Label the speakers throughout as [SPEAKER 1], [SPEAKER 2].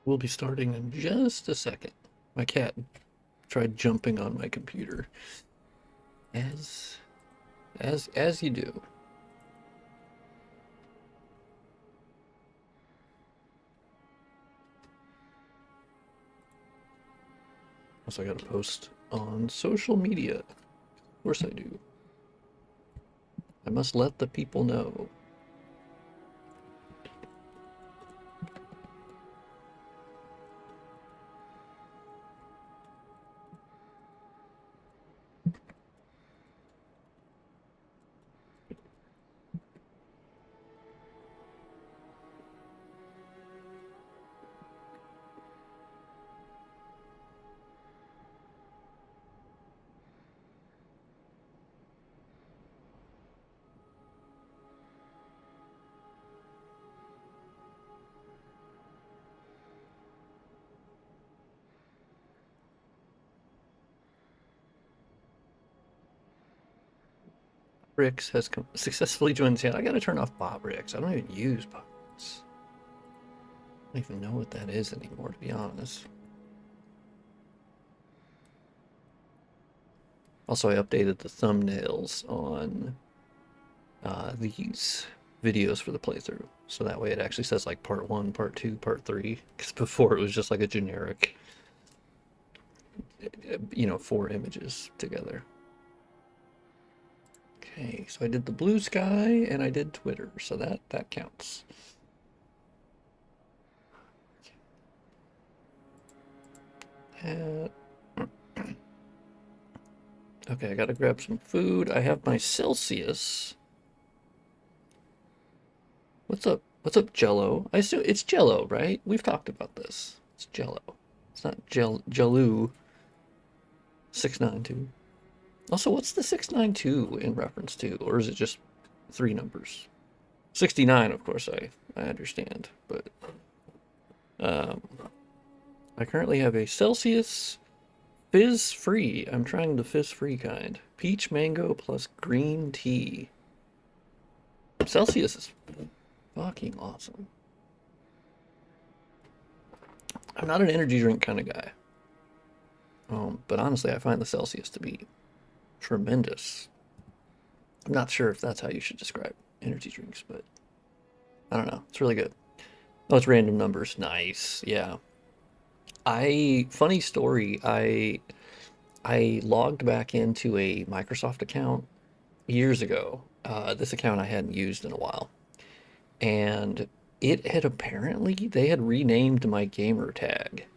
[SPEAKER 1] We'll be starting in just a second. My cat tried jumping on my computer. As as you do. Also, I gotta post on social media. Of course I do. I must let the people know. Rix has successfully joined the channel. I gotta turn off Bob Rix. I don't even use Bob Rix. I don't even know what that is anymore, to be honest. Also, I updated the thumbnails on these videos for the playthrough. So that way it actually says like part 1, part 2, part 3. Because before it was just like a generic, 4 images together. Okay, so I did the blue sky and I did Twitter, so that counts. Uh, okay, I gotta grab some food. I have my Celsius. What's up? What's up, Jello? I assume it's Jello, right? We've talked about this. It's Jello. It's not Jellu 692. Also, what's the 692 in reference to, or is it just 3 numbers? 69, of course, I understand, but um, I currently have a Celsius fizz free. I'm trying the fizz free kind. Peach mango plus green tea. Celsius is fucking awesome. I'm not an energy drink kind of guy. But honestly, I find the Celsius to be tremendous. I'm not sure if that's how you should describe energy drinks, but I don't know. It's really good. Oh, it's random numbers. Nice. Yeah. Funny story. I logged back into a Microsoft account years ago. This account I hadn't used in a while, and it had apparently they had renamed my gamer tag.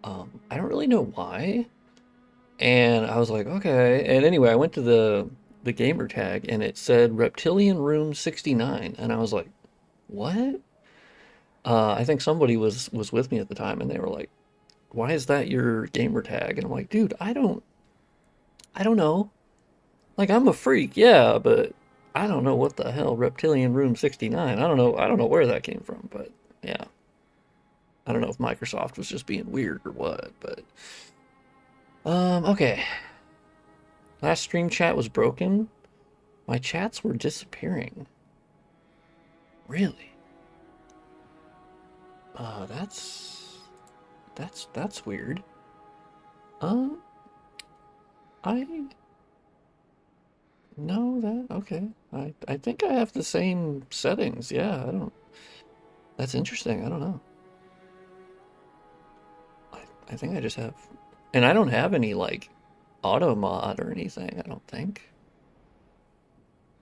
[SPEAKER 1] I don't really know why, and I was like, okay. And anyway, I went to the gamer tag, and it said Reptilian Room 69, and I was like, what? I think somebody was with me at the time, and they were like, why is that your gamer tag? And I'm like, dude, I don't know. Like, I'm a freak, yeah, but I don't know what the hell Reptilian Room 69. I don't know where that came from, but yeah. I don't know if Microsoft was just being weird or what, but okay. Last stream chat was broken. My chats were disappearing. Really? That's weird. Um, I know that. Okay. I think I have the same settings. Yeah, I don't. That's interesting. I don't know. I think I just have, and I don't have any like auto mod or anything. I don't think,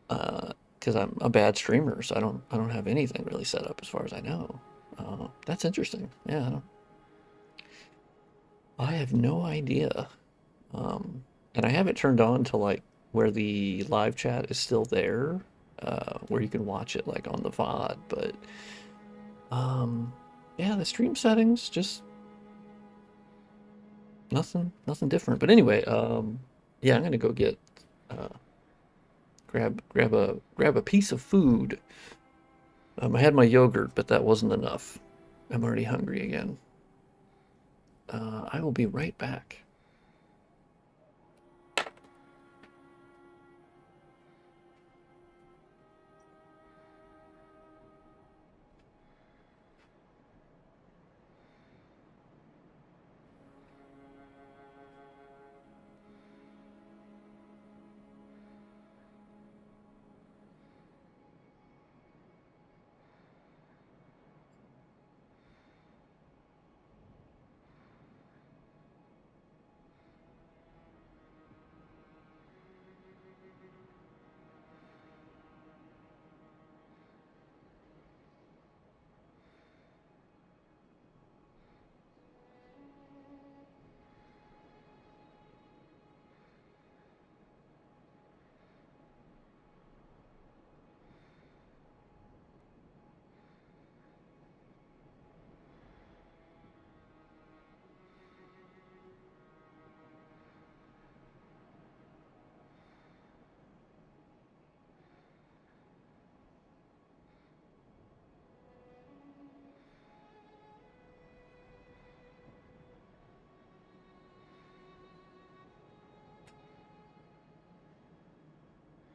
[SPEAKER 1] because I'm a bad streamer, so I don't have anything really set up as far as I know. That's interesting. Yeah, I have no idea. And I have it turned on to like where the live chat is still there, where you can watch it like on the VOD. But um, yeah, the stream settings just nothing different. But anyway, yeah, I'm gonna go get uh, grab a piece of food. I had my yogurt, but that wasn't enough. I'm already hungry again. I will be right back.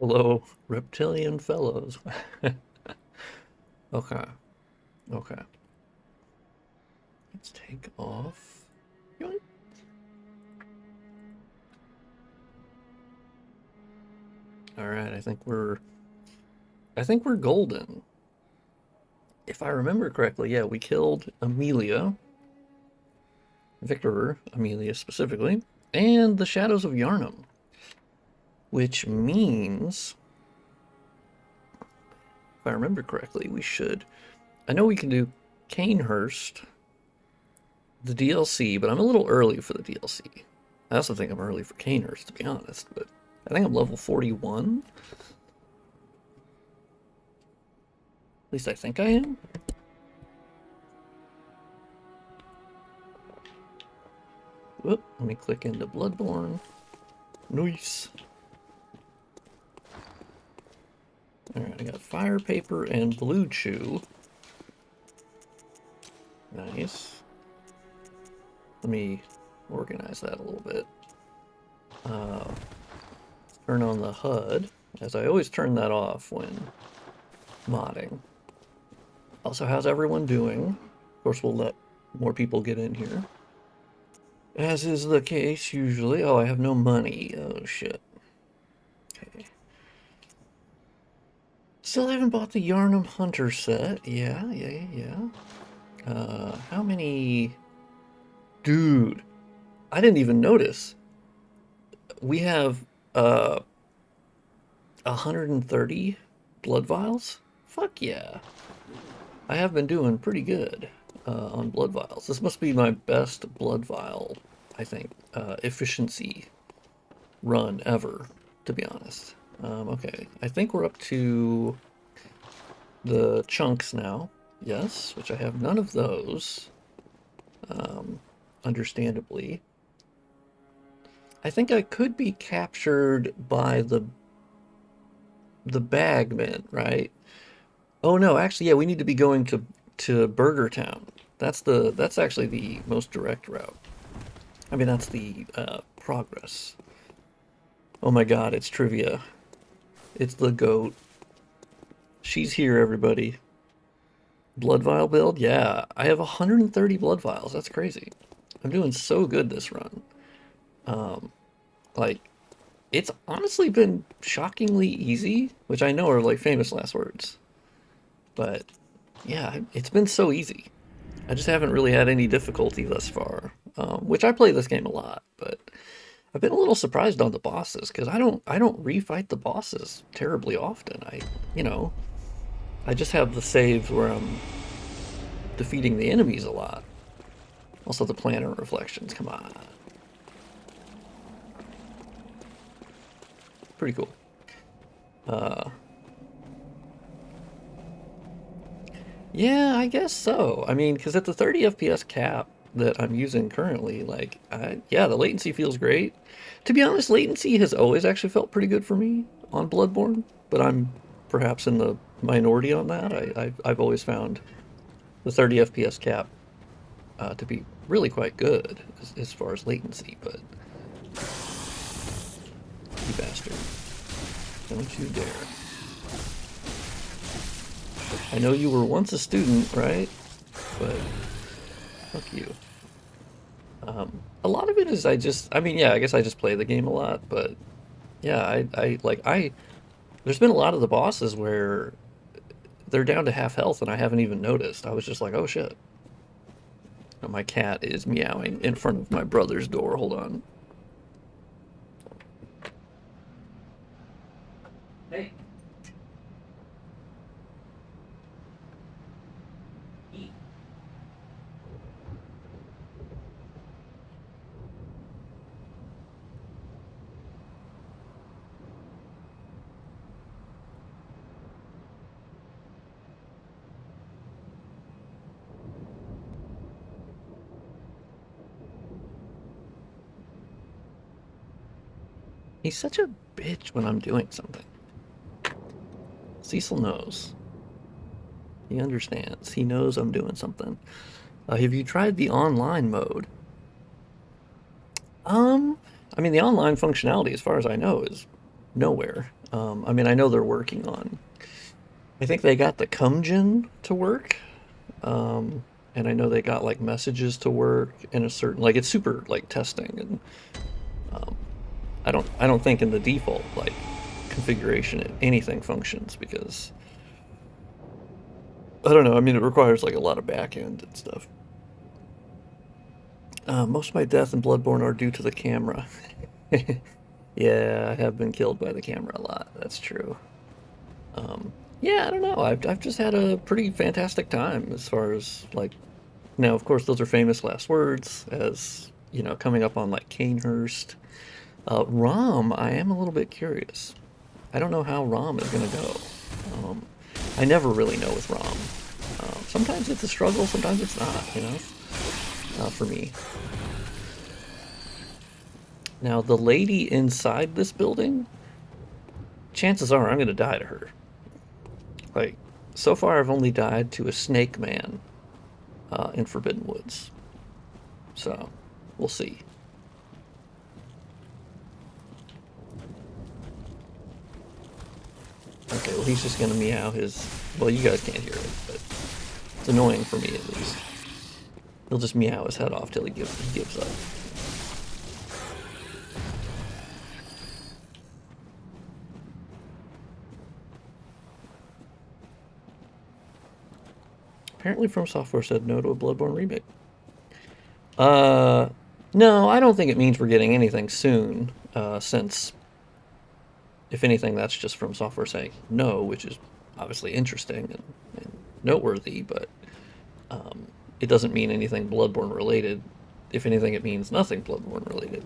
[SPEAKER 1] Hello, reptilian fellows. Okay, okay. Let's take off. Yoink. All right, I think we're golden. If I remember correctly, yeah, we killed Amelia, Victor Amelia specifically, and the Shadows of Yharnam, which means, if I remember correctly, we should. I know we can do Cainhurst, the DLC, but I'm a little early for the DLC. I also think I'm early for Cainhurst, to be honest, but I think I'm level 41. At least I think I am. Whoop, let me click into Bloodborne. Nice. Alright, I got fire paper and blue chew. Nice. Let me organize that a little bit. Turn on the HUD, as I always turn that off when modding. Also, how's everyone doing? Of course, we'll let more people get in here. As is the case usually. Oh, I have no money. Oh, shit. Okay. Still haven't bought the Yharnam Hunter set. Yeah. How many... Dude, I didn't even notice. We have, 130 blood vials? Fuck yeah. I have been doing pretty good on blood vials. This must be my best blood vial, I think, efficiency run ever, to be honest. Okay, I think we're up to the chunks now. Yes, which I have none of those, understandably. I think I could be captured by the bagman, right? Oh no, actually, yeah, we need to be going to Burger Town. That's actually the most direct route. I mean, that's the progress. Oh my God, it's trivia. It's the goat. She's here, everybody. Blood vial build? Yeah, I have 130 blood vials. That's crazy. I'm doing so good this run. Like, it's honestly been shockingly easy, which I know are like famous last words. But yeah, it's been so easy. I just haven't really had any difficulty thus far. Which I play this game a lot, but I've been a little surprised on the bosses because I don't refight the bosses terribly often. You know, I just have the saves where I'm defeating the enemies a lot. Also the planar reflections, come on. Pretty cool. Yeah, I guess so. I mean, because at the 30 FPS cap that I'm using currently, like, yeah, the latency feels great. To be honest, latency has always actually felt pretty good for me on Bloodborne, but I'm perhaps in the minority on that. I've always found the 30 FPS cap to be really quite good as far as latency, but you bastard. Don't you dare. I know you were once a student, right? But fuck you. A lot of it is I mean, yeah, I guess I just play the game a lot, but yeah, there's been a lot of the bosses where they're down to half health and I haven't even noticed. I was just like, oh shit. My cat is meowing in front of my brother's door. Hold on. Hey. Eat. He's such a bitch when I'm doing something. Cecil knows. He understands. He knows I'm doing something. Have you tried the online mode? I mean, the online functionality, as far as I know, is nowhere. I mean, I know they're working on. I think they got the Cumgen to work, and I know they got like messages to work in a certain like it's super like testing, and um, I don't think in the default like configuration anything functions because I don't know. I mean, it requires like a lot of back end and stuff. Most of my death in Bloodborne are due to the camera. Yeah, I have been killed by the camera a lot. That's true. Um, yeah, I don't know. I've just had a pretty fantastic time as far as like now. Of course, those are famous last words. As you know, coming up on like Cainhurst, Rom. I am a little bit curious. I don't know how Rom is gonna go. Um, I never really know with Rom. Sometimes it's a struggle. Sometimes it's not. You know, for me. Now, the lady inside this building, chances are I'm going to die to her. Like, so far I've only died to a snake man in Forbidden Woods. So, we'll see. Okay, well, he's just going to meow his... Well, you guys can't hear it, but it's annoying for me at least. He'll just meow his head off till he gives up. Apparently From Software said no to a Bloodborne remake. No, I don't think it means we're getting anything soon, since, if anything, that's just From Software saying no, which is obviously interesting and noteworthy, but it doesn't mean anything Bloodborne related. If anything, it means nothing Bloodborne related.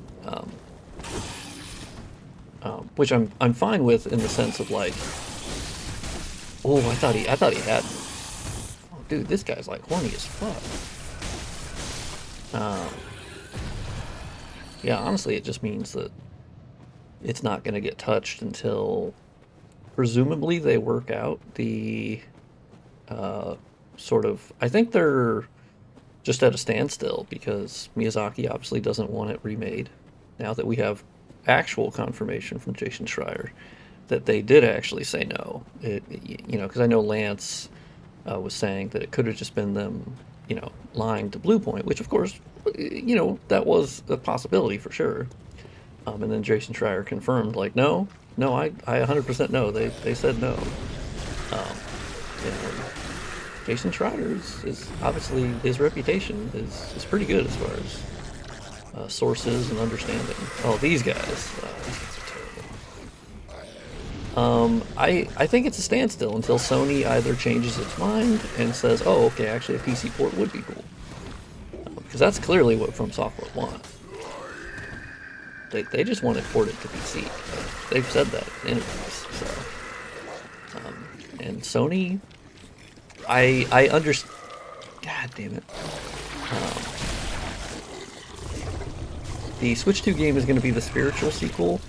[SPEAKER 1] Which I'm fine with in the sense of like, oh, I thought he had. Dude, this guy's like horny as fuck. Yeah, honestly, it just means that it's not going to get touched until presumably they work out the sort of. I think they're just at a standstill because Miyazaki obviously doesn't want it remade. Now that we have actual confirmation from Jason Schreier that they did actually say no, you know, because I know Lance was saying that it could have just been them, you know, lying to Bluepoint, which of course, you know, that was a possibility for sure. And then Jason Schreier confirmed, like, no, I 100% know. They said no. And Jason Schreier is obviously his reputation is pretty good as far as sources and understanding. Oh, these guys are terrible. I think it's a standstill until Sony either changes its mind and says, oh, okay, actually a PC port would be cool. Because that's clearly what From Software want. They just want it ported to PC. They've said that in interviews. So, and Sony, I understand. God damn it. The Switch 2 game is going to be the spiritual sequel.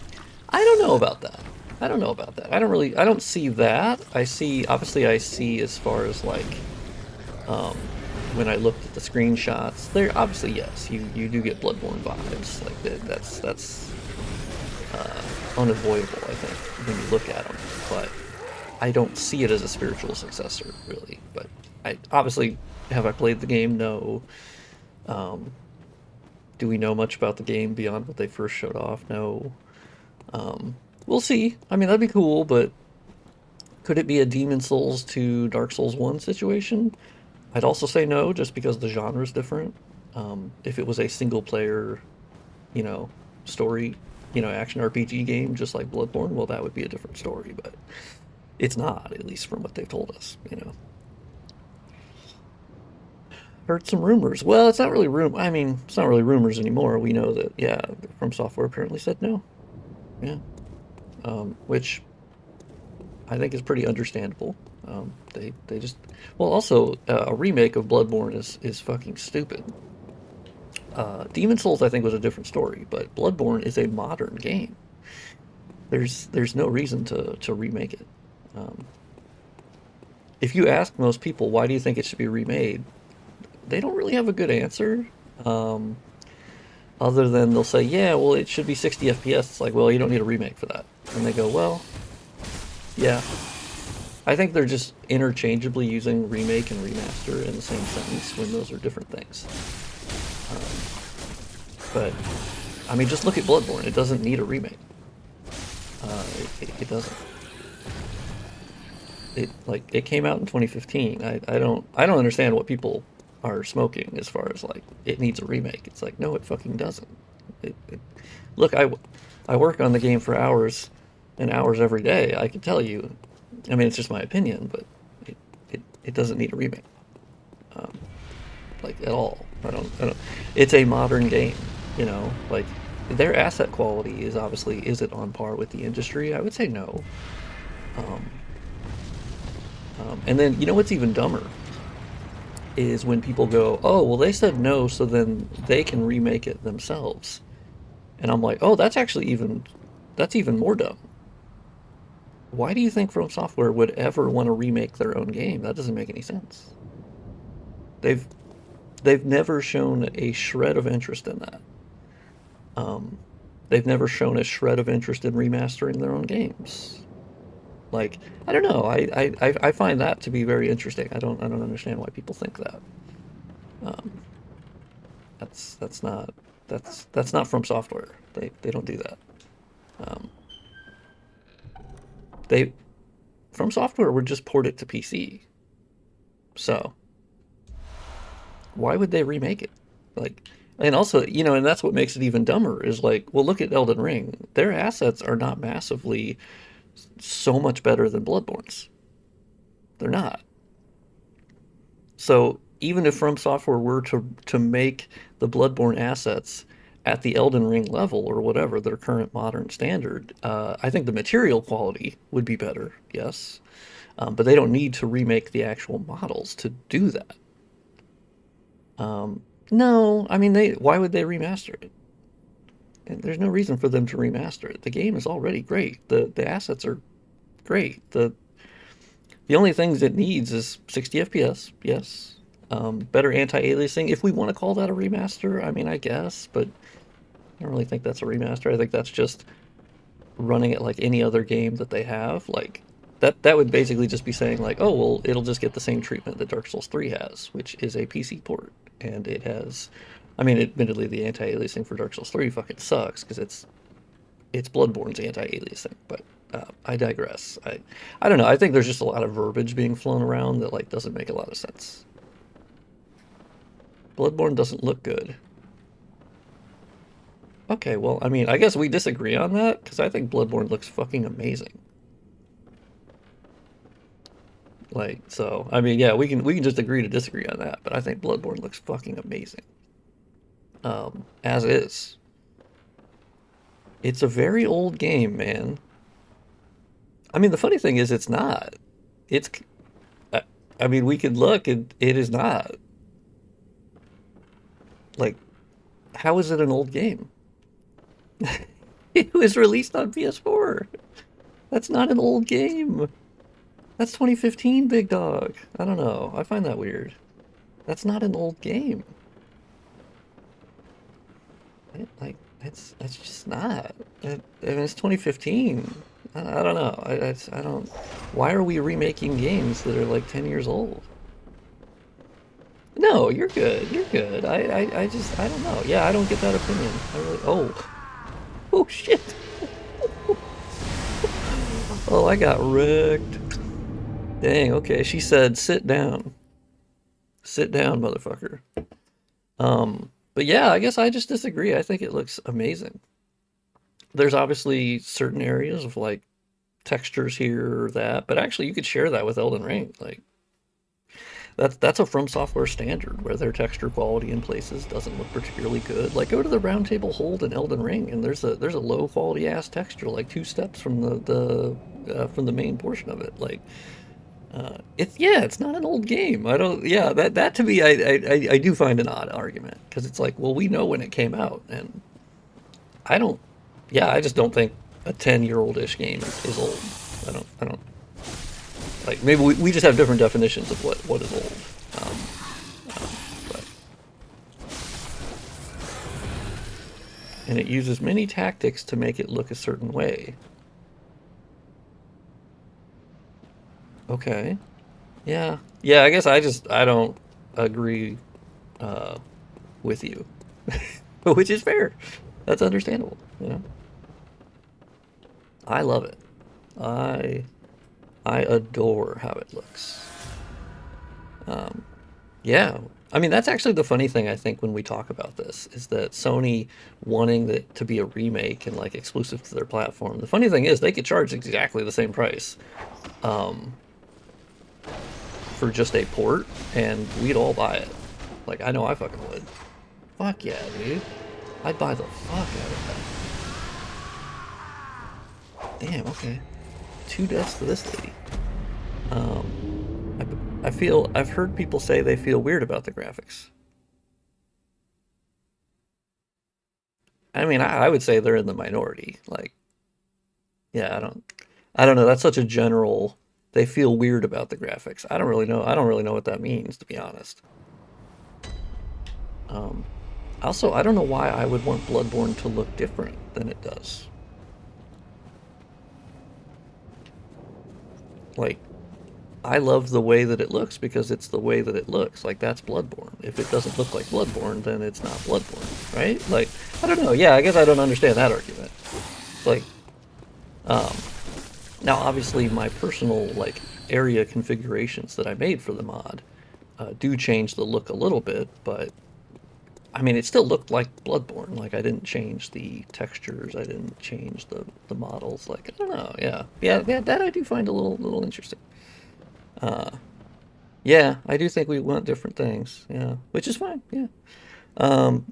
[SPEAKER 1] I don't know about that. I don't see that. Obviously I see as far as like, when I looked at the screenshots, there obviously, yes, you do get Bloodborne vibes. Like that's unavoidable, I think, when you look at them. But I don't see it as a spiritual successor, really. But I obviously, have I played the game? No. Do we know much about the game beyond what they first showed off? No. We'll see. I mean, that'd be cool, but could it be a Demon Souls to Dark Souls 1 situation? I'd also say no, just because the genre is different. If it was a single player, you know, story, you know, action RPG game, just like Bloodborne, well, that would be a different story, but it's not, at least from what they've told us, you know. Heard some rumors. Well, it's not really I mean, it's not really rumors anymore. We know that, yeah, From Software apparently said no. Yeah. Which I think is pretty understandable. They just, well, also a remake of Bloodborne is fucking stupid. Demon Souls I think was a different story, but Bloodborne is a modern game. There's no reason to remake it. If you ask most people why do you think it should be remade, they don't really have a good answer. Other than they'll say, yeah, well, it should be 60 FPS. It's like, well, you don't need a remake for that. and they go, well, yeah. I think they're just interchangeably using remake and remaster in the same sentence when those are different things. But, I mean, just look at Bloodborne. It doesn't need a remake. It doesn't. It came out in 2015. I don't understand what people are smoking as far as like it needs a remake. It's like, no, it fucking doesn't. Look, I work on the game for hours and hours every day. I can tell you. I mean, it's just my opinion, but it doesn't need a remake. Like at all. I don't. It's a modern game, you know. Like their asset quality is it on par with the industry? I would say no. And then you know what's even dumber is when people go, oh well, they said no, so then they can remake it themselves. And I'm like, oh, that's even more dumb. Why do you think From Software would ever want to remake their own game? That doesn't make any sense. They've never shown a shred of interest in that. They've never shown a shred of interest in remastering their own games. Like, I don't know. I find that to be very interesting. I don't understand why people think that. That's not From Software. They don't do that. From Software would just port it to PC. So why would they remake it? Like, and also, you know, and that's what makes it even dumber is like, well, look at Elden Ring. Their assets are not massively so much better than Bloodborne's. They're not. So even if From Software were to make the Bloodborne assets at the Elden Ring level or whatever, their current modern standard, I think the material quality would be better, yes. But they don't need to remake the actual models to do that. No, I mean, why would they remaster it? And there's no reason for them to remaster it. The game is already great. The assets are great. The only things it needs is 60 FPS, yes. Better anti-aliasing, if we want to call that a remaster, I mean, I guess, but I don't really think that's a remaster. I think that's just running it like any other game that they have. Like, that would basically just be saying like, oh, well, it'll just get the same treatment that Dark Souls 3 has, which is a PC port. And it has, I mean, admittedly, the anti-aliasing for Dark Souls 3 fucking sucks, because it's Bloodborne's anti-aliasing, but I digress. I don't know, I think there's just a lot of verbiage being flown around that, like, doesn't make a lot of sense. Bloodborne doesn't look good. Okay, well, I mean, I guess we disagree on that, because I think Bloodborne looks fucking amazing. Like, so, I mean, yeah, we can just agree to disagree on that, but I think Bloodborne looks fucking amazing. As is. It's a very old game, man. I mean, the funny thing is it's not. It's, I mean, we could look, and it is not. Like, how is it an old game? It was released on PS4. That's not an old game. That's 2015, big dog. I don't know. I find that weird. That's not an old game. It's just not. I mean, it's 2015. I don't know. I don't. Why are we remaking games that are like 10 years old? No, you're good. You're good. I just, I don't know. Yeah, I don't get that opinion. I really, oh shit. Oh, I got wrecked. Dang, okay. She said, sit down. Sit down, motherfucker. But yeah, I guess I just disagree. I think it looks amazing. There's obviously certain areas of like textures here or that, but actually you could share that with Elden Ring. Like that's a From Software standard where their texture quality in places doesn't look particularly good. Like go to the Round Table Hold in Elden Ring, and there's a low quality ass texture like 2 steps from the main portion of it. Like it's not an old game. I don't. Yeah, that to me, I do find an odd argument because it's like, well, we know when it came out, and I don't. Yeah, I just don't think a 10-year-old-ish game is old. I don't. Like maybe we just have different definitions of what is old. But and it uses many tactics to make it look a certain way. Okay. Yeah. Yeah, I guess I don't agree uh, with you, which is fair. That's understandable, you know. I love it. I I adore how it looks. Um, yeah. I mean, that's actually the funny thing I think when we talk about this is that Sony wanting it to be a remake and like exclusive to their platform. The funny thing is they could charge exactly the same price um, for just a port, and we'd all buy it. Like I know I fucking would. Fuck yeah, dude. I'd buy the fuck out of that. Damn. Okay. Two deaths to this lady. I feel I've heard people say they feel weird about the graphics. I mean, I would say they're in the minority. Like, yeah, I don't know. That's such a general. They feel weird about the graphics. I don't really know. I don't really know what that means, to be honest. Um, Also, I don't know why I would want Bloodborne to look different than it does. Like, I love the way that it looks because it's the way that it looks. Like, that's Bloodborne. If it doesn't look like Bloodborne, then it's not Bloodborne, right? Like, I don't know. Yeah, I guess I don't understand that argument. Like, um, now obviously my personal, like, area configurations that I made for the mod do change the look a little bit, but I mean, it still looked like Bloodborne. Like, I didn't change the textures, I didn't change the models. Like, I don't know. Yeah, yeah, that I do find a little interesting. Uh, yeah, I do think we want different things. Yeah, which is fine. Yeah. Um,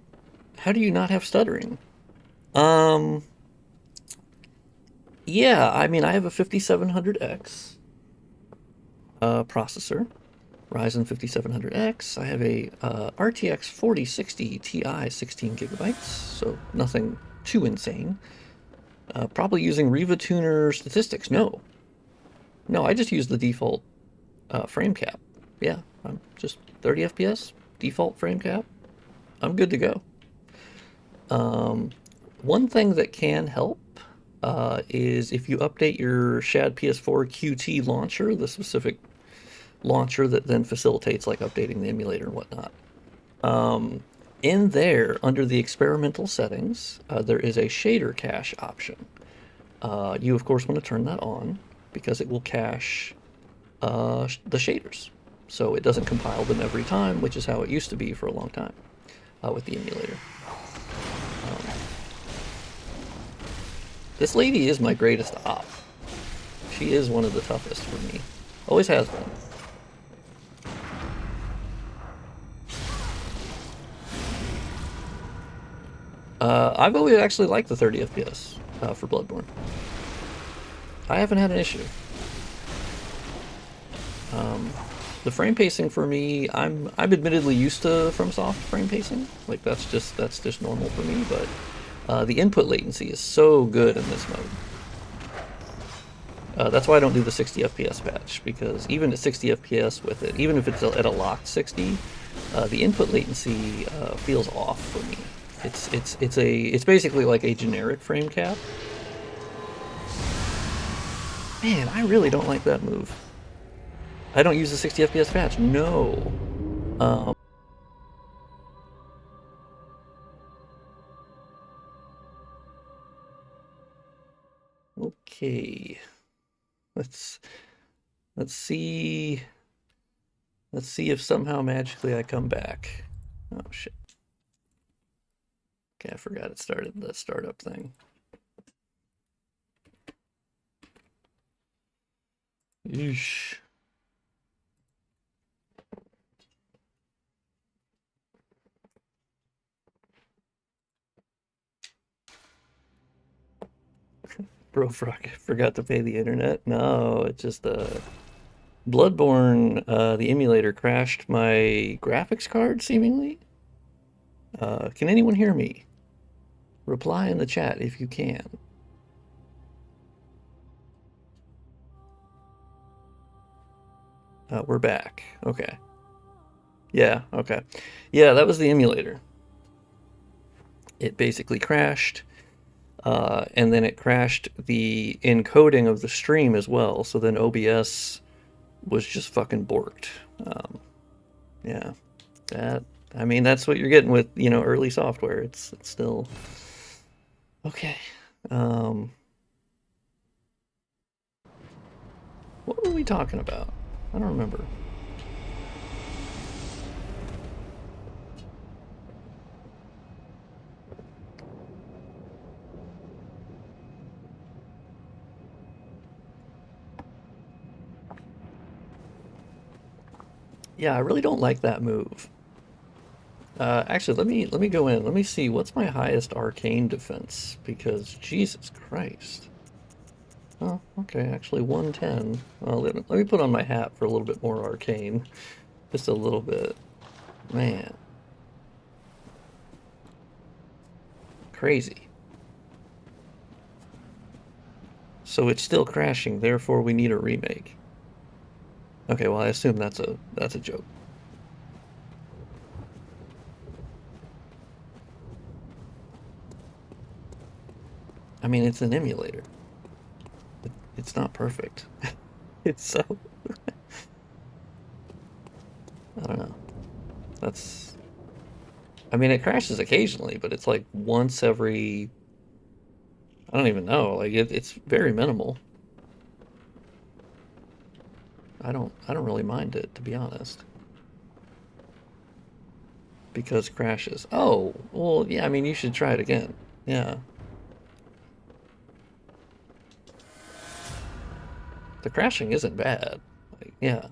[SPEAKER 1] how do you not have stuttering? Um, yeah, I mean, I have a 5700X processor, Ryzen 5700X. I have a RTX 4060 Ti 16 gigabytes, so nothing too insane. Probably using Riva Tuner statistics. No, no, I just use the default frame cap. Yeah, I'm just 30 FPS, default frame cap. I'm good to go. Um, One thing that can help is if you update your Shad PS4 QT launcher, the specific launcher that then facilitates like updating the emulator and whatnot. Um, in there, under the experimental settings, there is a shader cache option. You, of course, want to turn that on because it will cache the shaders. So it doesn't compile them every time, which is how it used to be for a long time with the emulator. Um, this lady is my greatest op. She is one of the toughest for me. Always has been. I've always actually liked the 30 FPS for Bloodborne. I haven't had an issue. Um, the frame pacing for me, I'm admittedly used to FromSoft frame pacing. Like that's just normal for me. But the input latency is so good in this mode. That's why I don't do the 60 FPS patch, because even at 60 FPS with it, even if it's at a locked 60, the input latency feels off for me. It's basically like a generic frame cap. Man, I really don't like that move. I don't use the 60 FPS patch. No. Um, okay. Let's let's see. Let's see if somehow magically I come back. Oh shit. Okay, I forgot it started the startup thing. Yeesh. Bro, forgot to pay the internet. No, it's just Bloodborne. The emulator crashed my graphics card seemingly. Can anyone hear me? Reply in the chat if you can. We're back. Okay. Yeah, okay. Yeah, that was the emulator. It basically crashed, and then it crashed the encoding of the stream as well. So then OBS was just fucking borked. Yeah, that. I mean, that's what you're getting with, you know, early software. It's still okay. Um, what were we talking about? I don't remember. Yeah, I really don't like that move. Actually, let me go in. Let me see what's my highest arcane defense because Jesus Christ. Oh, okay, actually 110. Well, let me put on my hat for a little bit more arcane. Just a little bit. Man, crazy. So it's still crashing, therefore we need a remake. Okay, well I assume that's a joke. I mean, it's an emulator. It's not perfect. It's so I don't know. That's I mean, it crashes occasionally, but it's like once every I don't even know. Like it's very minimal. I don't really mind it to be honest. Because crashes. Oh, well, yeah, I mean, you should try it again. Yeah. The crashing isn't bad. Like, yeah.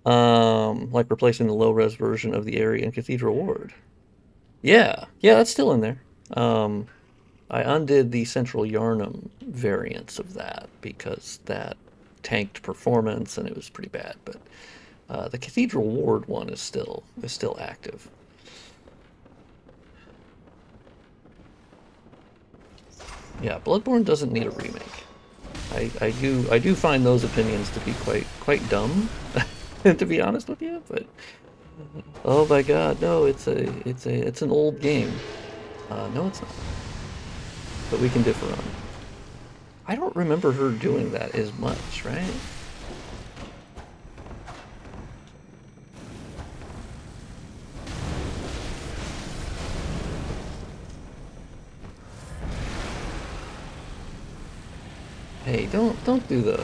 [SPEAKER 1] Like replacing the low-res version of the area in Cathedral Ward. Yeah. Yeah, that's still in there. Um, I undid the Central Yarnum variants of that because that tanked performance and it was pretty bad, but the Cathedral Ward one is still active. Yeah, Bloodborne doesn't need a remake. I do find those opinions to be quite dumb, to be honest with you. But oh my God, no, it's an old game. No, it's not. But we can differ on it. I don't remember her doing that as much, right? Hey, don't do the.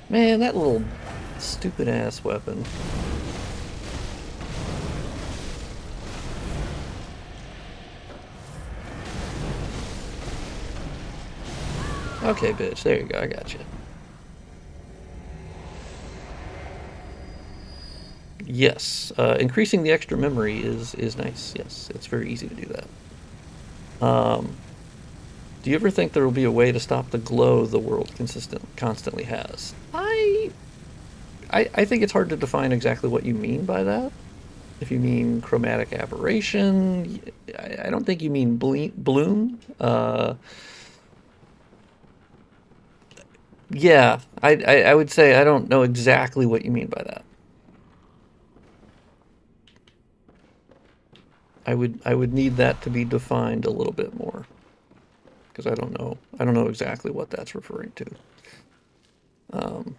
[SPEAKER 1] Man, that little stupid ass weapon. Okay, bitch. There you go. I got you. Yes, increasing the extra memory is nice. Yes, it's very easy to do that. Do you ever think there will be a way to stop the glow the world constantly has? I think it's hard to define exactly what you mean by that. If you mean chromatic aberration, I don't think you mean bloom. Yeah, I would say I don't know exactly what you mean by that. I would need that to be defined a little bit more because I don't know exactly what that's referring to. Um,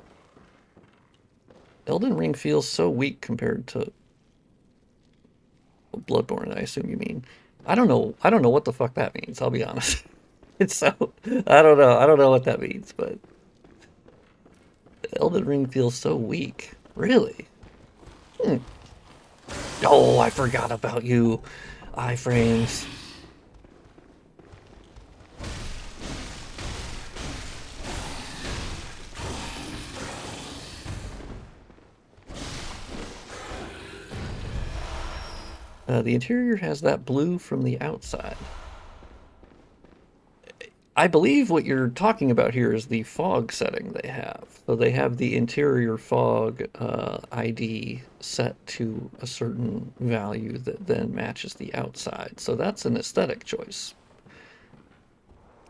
[SPEAKER 1] Elden Ring feels so weak compared to Bloodborne, I assume you mean. I don't know what the fuck that means, I'll be honest. It's so I don't know. I don't know what that means, but Elden Ring feels so weak. Really? Hmm. Oh, I forgot about you. Iframes. The interior has that blue from the outside. I believe what you're talking about here is the fog setting they have. So they have the interior fog ID set to a certain value that then matches the outside. So that's an aesthetic choice.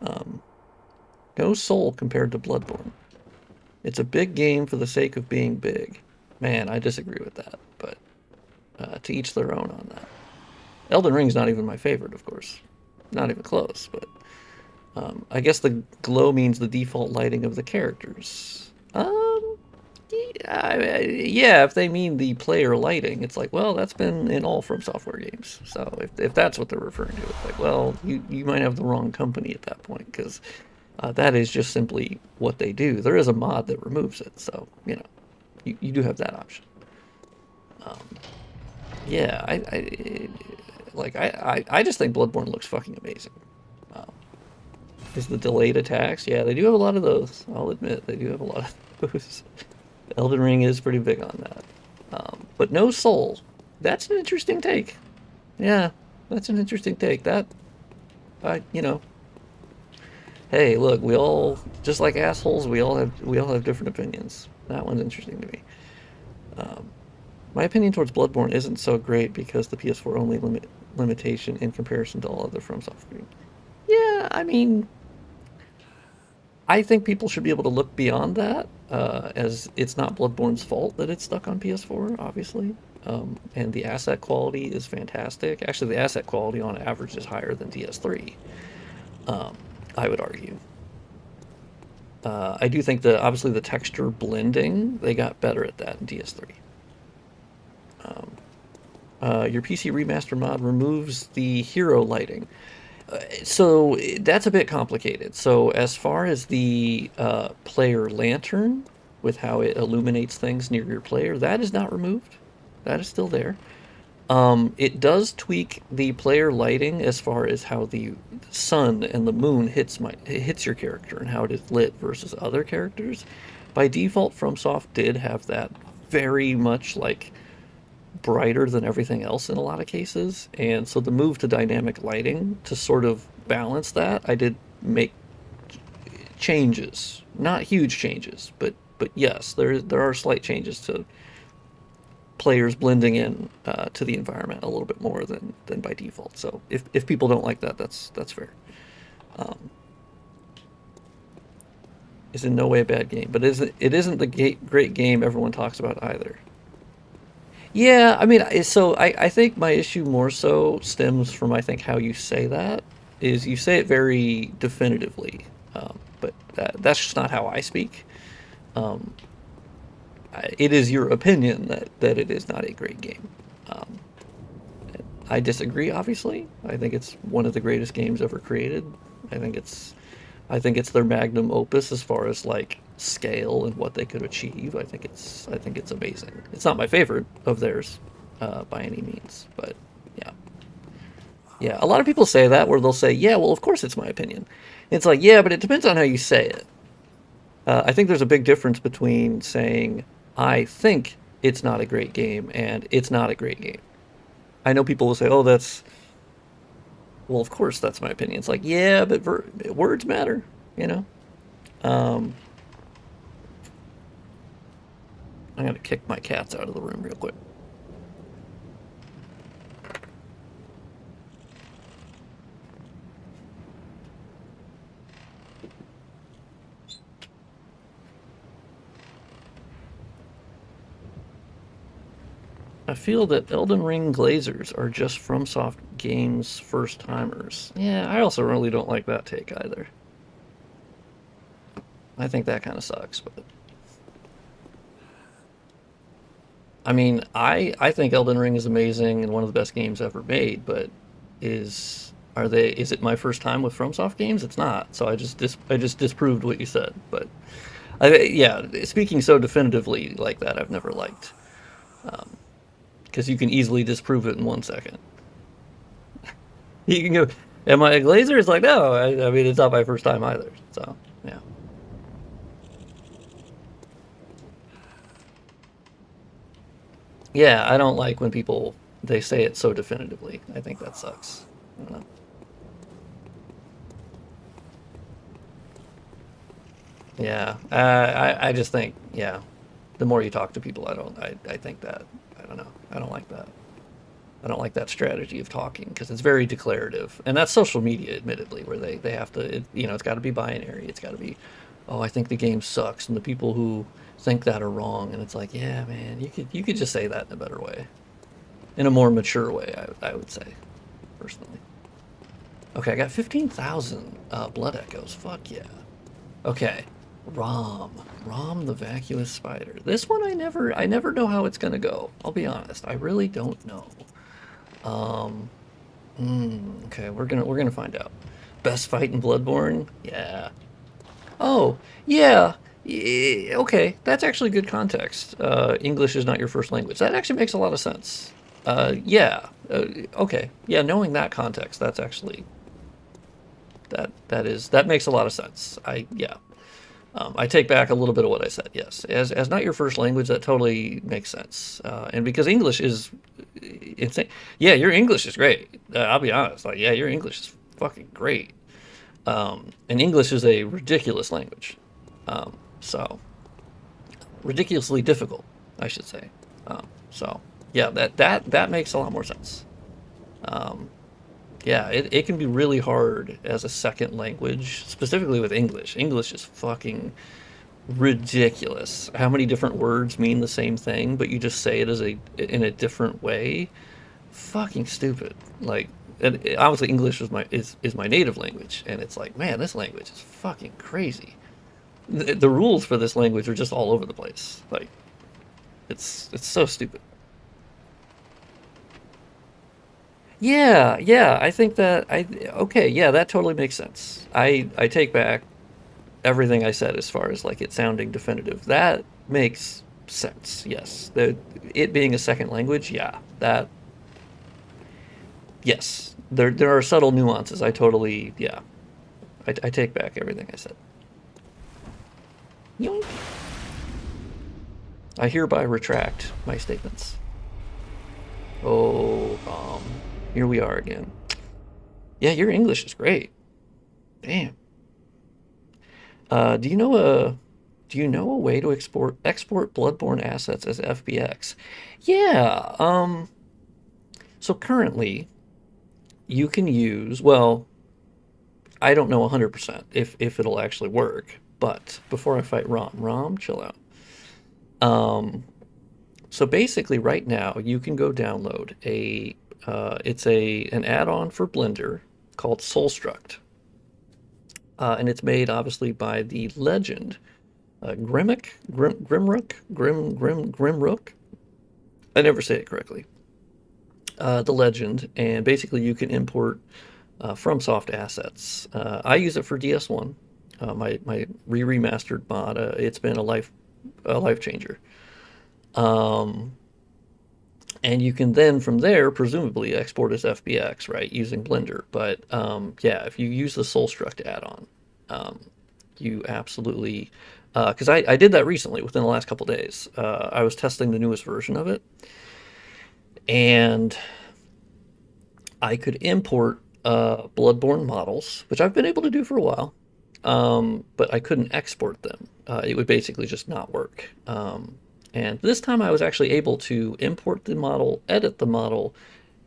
[SPEAKER 1] Um, no soul compared to Bloodborne. It's a big game for the sake of being big. Man, I disagree with that, but To each their own on that. Elden Ring's not even my favorite, of course. Not even close, but I guess the glow means the default lighting of the characters. Yeah, if they mean the player lighting, it's like, well, that's been in all From Software games. So if that's what they're referring to, it's like, well, you might have the wrong company at that point, because that is just simply what they do. There is a mod that removes it, so, you know, you do have that option. Yeah, I just think Bloodborne looks fucking amazing. Um, is the delayed attacks? Yeah, they do have a lot of those. I'll admit, they do have a lot of those. Elden Ring is pretty big on that. But no soul. That's an interesting take. Yeah, that's an interesting take. That, you know, hey, look, we all, just like assholes, we all have different opinions. That one's interesting to me. Um, my opinion towards Bloodborne isn't so great because the PS4 only limitation in comparison to all other From Software games. Yeah, I mean, I think people should be able to look beyond that, as it's not Bloodborne's fault that it's stuck on PS4, obviously. And the asset quality is fantastic. Actually, the asset quality on average is higher than DS3, I would argue. I do think that obviously the texture blending, they got better at that in DS3. Your PC remaster mod removes the hero lighting. So that's a bit complicated. So as far as the player lantern, with how it illuminates things near your player, that is not removed. That is still there. It does tweak the player lighting as far as how the sun and the moon hits your character and how it is lit versus other characters. By default, FromSoft did have that very much like brighter than everything else in a lot of cases, and so the move to dynamic lighting to sort of balance that, I did make changes, not huge changes, but yes, there are slight changes to players blending in to the environment a little bit more than by default. So if people don't like that, that's fair. It's in no way a bad game, but it isn't the great game everyone talks about either. Yeah, I mean, so I think my issue more so stems from, I think, how you say that. Is you say it very definitively, but that's just not how I speak. Um, it is your opinion that it is not a great game. Um, I disagree, obviously. I think it's one of the greatest games ever created. I think it's I think it's their magnum opus as far as like scale and what they could achieve. I think it's amazing. It's not my favorite of theirs by any means, but yeah. Yeah, a lot of people say that where they'll say, "Yeah, well, of course it's my opinion." It's like, "Yeah, but it depends on how you say it." I think there's a big difference between saying, "I think it's not a great game," and "it's not a great game." I know people will say, "Oh, that's well, of course that's my opinion." It's like, yeah, but words matter, you know. Um, I'm gonna kick my cats out of the room real quick. I feel that Elden Ring glazers are just FromSoft Games first timers. Yeah, I also really don't like that take either. I think that kind of sucks, but I mean, I think Elden Ring is amazing and one of the best games ever made, but is it my first time with FromSoft games? It's not. So I just disproved what you said, but yeah, speaking so definitively like that, I've never liked. Because you can easily disprove it in 1 second. You can go, "Am I a glazer?" It's like, no, I mean, it's not my first time either. So, yeah. Yeah, I don't like when people, they say it so definitively. I think that sucks. I don't know. Yeah, I just think, yeah, the more you talk to people, I think that, I don't know. I don't like that. I don't like that strategy of talking because it's very declarative, and that's social media, admittedly, where they have to, it's got to be binary. It's got to be, oh, I think the game sucks, and the people who think that are wrong. And it's like, yeah, man, you could just say that in a better way. in a more mature way, I would say, personally. Okay, I got 15,000 blood echoes. Fuck yeah. Okay, Rom, Rom the vacuous spider. This one I never know how it's gonna go. I'll be honest, I really don't know. Um, okay, we're gonna find out. Best fight in Bloodborne? Yeah. Oh, yeah. Okay, that's actually good context. English is not your first language. That actually makes a lot of sense. Yeah. Okay. Yeah, knowing that context, that's actually that makes a lot of sense. Yeah. I take back a little bit of what I said. Yes, as not your first language, that totally makes sense. And because English is insane. Yeah, your English is great. I'll be honest. Like, yeah, your English is fucking great. And English is a ridiculous language. So ridiculously difficult, I should say. So yeah, that makes a lot more sense. Yeah, it can be really hard as a second language, specifically with English. English is fucking ridiculous. How many different words mean the same thing, but you just say it in a different way? Fucking stupid. Like, and obviously English is my native language, and it's like, man, this language is fucking crazy. The rules for this language are just all over the place. Like, it's so stupid. Yeah, I think that okay, yeah, that totally makes sense. I take back everything I said as far as like it sounding definitive. That makes sense. Yes. It being a second language, yeah. That yes. There are subtle nuances. I totally yeah. I take back everything I said. Yoink. I hereby retract my statements. Oh, here we are again. Yeah, your English is great. Damn. Do you know a way to export Bloodborne assets as FBX? Yeah. So currently you can use, well, I don't know 100% if it'll actually work, but before I fight Rom, chill out. So basically right now you can go download it's an add-on for Blender called Soulstruct. And it's made obviously by the legend Grimrook. I never say it correctly. The legend, and basically you can import FromSoft assets. I use it for DS1, my Re-Remastered mod. It's been a life changer. And you can then from there presumably export as FBX, right, using Blender. But yeah, if you use the Soulstruct add-on, you absolutely because I did that recently within the last couple days. I was testing the newest version of it, and I could import Bloodborne models, which I've been able to do for a while, but I couldn't export them. It would basically just not work. And this time I was actually able to import the model, edit the model,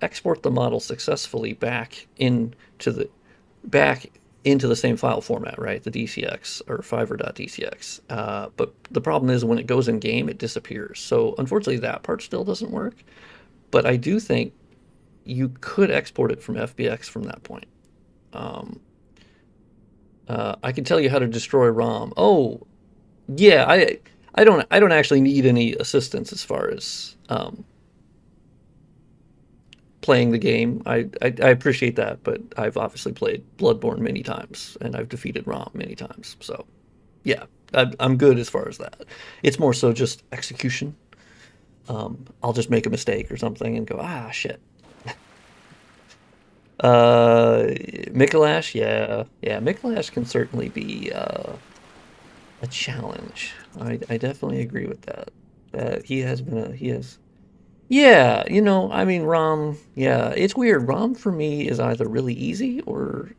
[SPEAKER 1] export the model successfully back into the same file format, right? The DCX or fiverr.dcx. But the problem is when it goes in game, it disappears. So unfortunately that part still doesn't work. But I do think you could export it from FBX from that point. I can tell you how to destroy ROM. Oh, yeah, I don't actually need any assistance as far as playing the game. I appreciate that, but I've obviously played Bloodborne many times and I've defeated ROM many times. So yeah, I'm good as far as that. It's more so just execution. I'll just make a mistake or something and go, ah, shit. Mikolash, yeah, Mikolash can certainly be a challenge. I definitely agree with that. He has. Yeah, I mean, ROM. Yeah, it's weird. ROM for me is either really easy or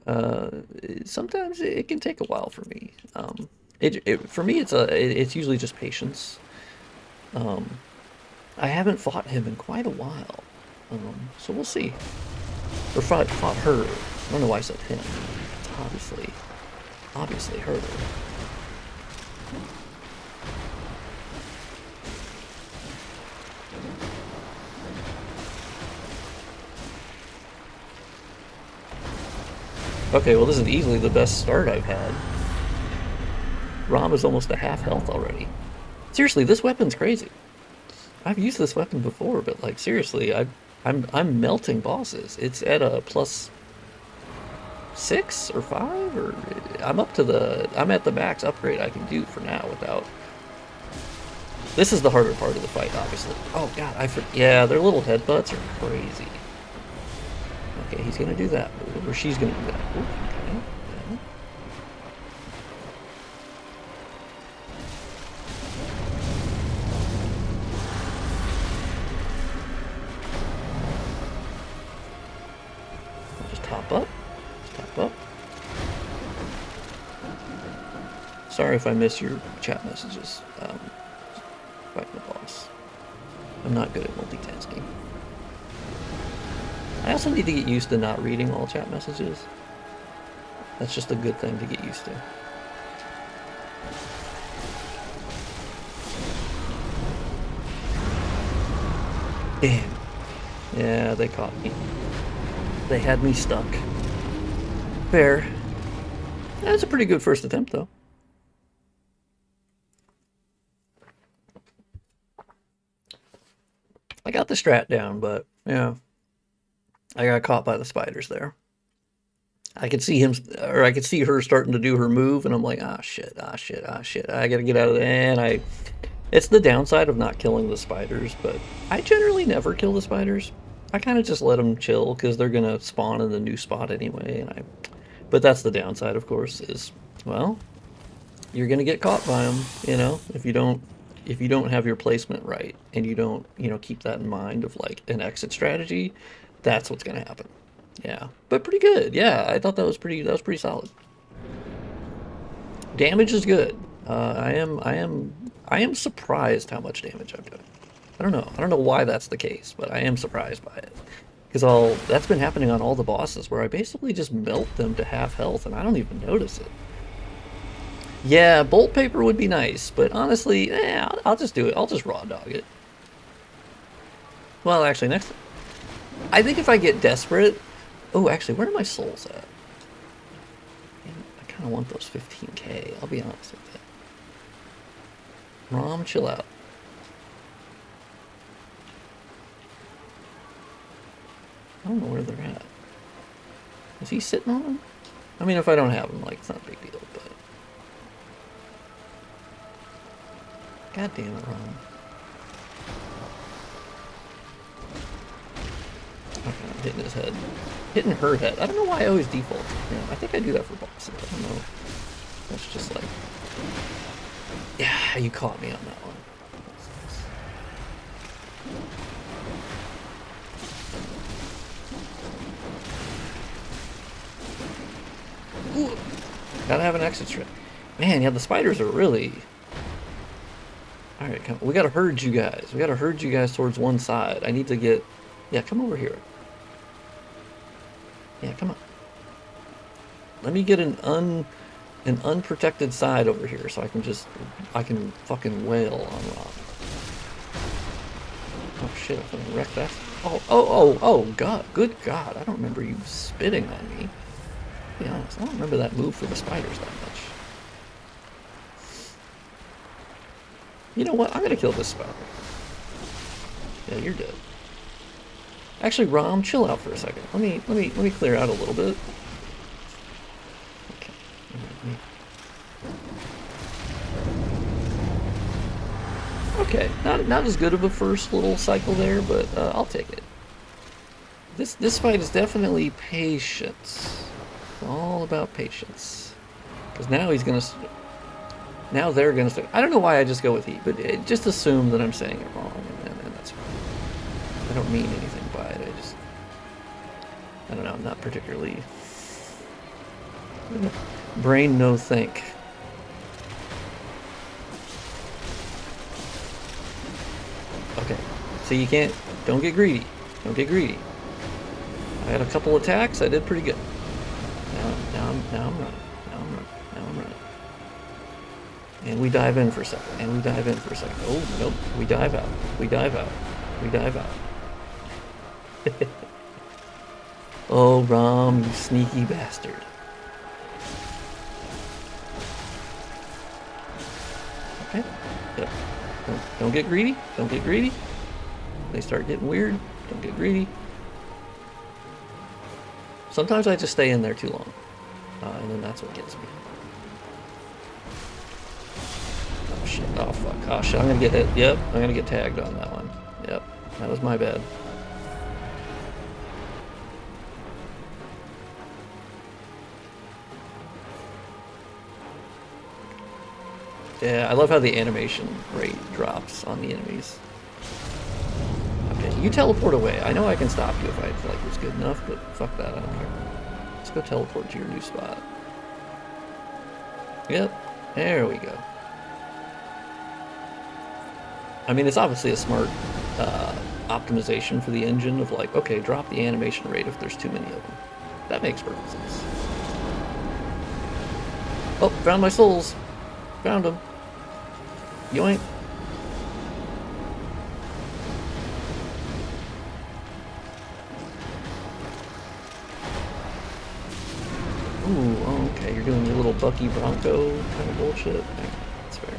[SPEAKER 1] sometimes it can take a while for me. For me, it's usually just patience. I haven't fought him in quite a while, so we'll see. Or fought her. I don't know why I said him. It's obviously her. Okay, well this is easily the best start I've had. Rom is almost a half health already. Seriously, this weapon's crazy. I've used this weapon before, but like seriously, I'm melting bosses. It's at a plus 6 or 5, or I'm at the max upgrade I can do for now without. This is the harder part of the fight, obviously. Oh god, yeah, their little headbutts are crazy. Okay, he's gonna do that move, or she's gonna do that. Ooh, okay. Yeah. I'll just top up. Just top up. Sorry if I miss your chat messages. Fighting the boss. I'm not good at multitasking. I also need to get used to not reading all chat messages. That's just a good thing to get used to. Damn. Yeah, they caught me. They had me stuck. Fair. That's a pretty good first attempt, though. I got the strat down, but yeah. I got caught by the spiders there. I could see him, or I could see her starting to do her move, and I'm like, ah, shit, ah, shit, ah, shit. I gotta get out of there, and it's the downside of not killing the spiders, but I generally never kill the spiders. I kind of just let them chill, because they're gonna spawn in the new spot anyway, but that's the downside, of course, is, well, you're gonna get caught by them, you know, if you don't have your placement right, and you don't, keep that in mind of, like, an exit strategy, that's what's gonna happen. Yeah, but pretty good. Yeah, I thought that was pretty solid. Damage is good. I am surprised how much damage I'm doing. I don't know why that's the case, but I am surprised by it. Because that's been happening on all the bosses, where I basically just melt them to half health, and I don't even notice it. Yeah, bolt paper would be nice, but honestly, I'll just do it. I'll just raw dog it. Well, actually, I think if I get desperate... Oh, actually, where are my souls at? I kind of want those 15k, I'll be honest with you. Rom, chill out. I don't know where they're at. Is he sitting on them? I mean, if I don't have them, like, it's not a big deal, but... God damn it, Rom. Okay, I'm hitting his head. Hitting her head. I don't know why I always default to him. I think I do that for bosses. I don't know. That's just like... Yeah, you caught me on that one. Ooh. Gotta have an exit strat. Man, yeah, the spiders are really... Alright, we gotta herd you guys. We gotta herd you guys towards one side. I need to get... Yeah, come over here. Yeah, come on. Let me get an unprotected side over here so I can fucking wail on Rob. Oh shit, I'm gonna wreck that. Oh, god, good god, I don't remember you spitting on me. To be honest, I don't remember that move for the spiders that much. You know what, I'm gonna kill this spider. Yeah, you're dead. Actually, Rom, chill out for a second. Let me clear out a little bit. Okay. Okay, not as good of a first little cycle there, but I'll take it. This fight is definitely patience. It's all about patience. Because now now they're gonna start. I don't know why I just go with he, but just assume that I'm saying it wrong, and that's fine. I don't mean anything by it. I don't know. I'm not particularly brain no think. Okay, so you can't. Don't get greedy. Don't get greedy. I had a couple attacks. I did pretty good. Now I'm running. Now I'm running. And we dive in for a second. Oh, nope. We dive out. We dive out. Oh, Rom, you sneaky bastard. Okay. Yep. Don't get greedy. Don't get greedy. They start getting weird. Don't get greedy. Sometimes I just stay in there too long. And then that's what gets me. Oh shit. Oh fuck. Oh shit. I'm gonna get hit. Yep. I'm gonna get tagged on that one. Yep. That was my bad. Yeah, I love how the animation rate drops on the enemies. Okay, you teleport away. I know I can stop you if I feel like it was good enough, but fuck that, I don't care. Let's go teleport to your new spot. Yep, there we go. I mean, it's obviously a smart optimization for the engine of like, okay, drop the animation rate if there's too many of them. That makes perfect sense. Oh, found my souls. Found them. Yoink. Ooh, oh, okay, you're doing your little Bucky Bronco kind of bullshit. Yeah, that's fair.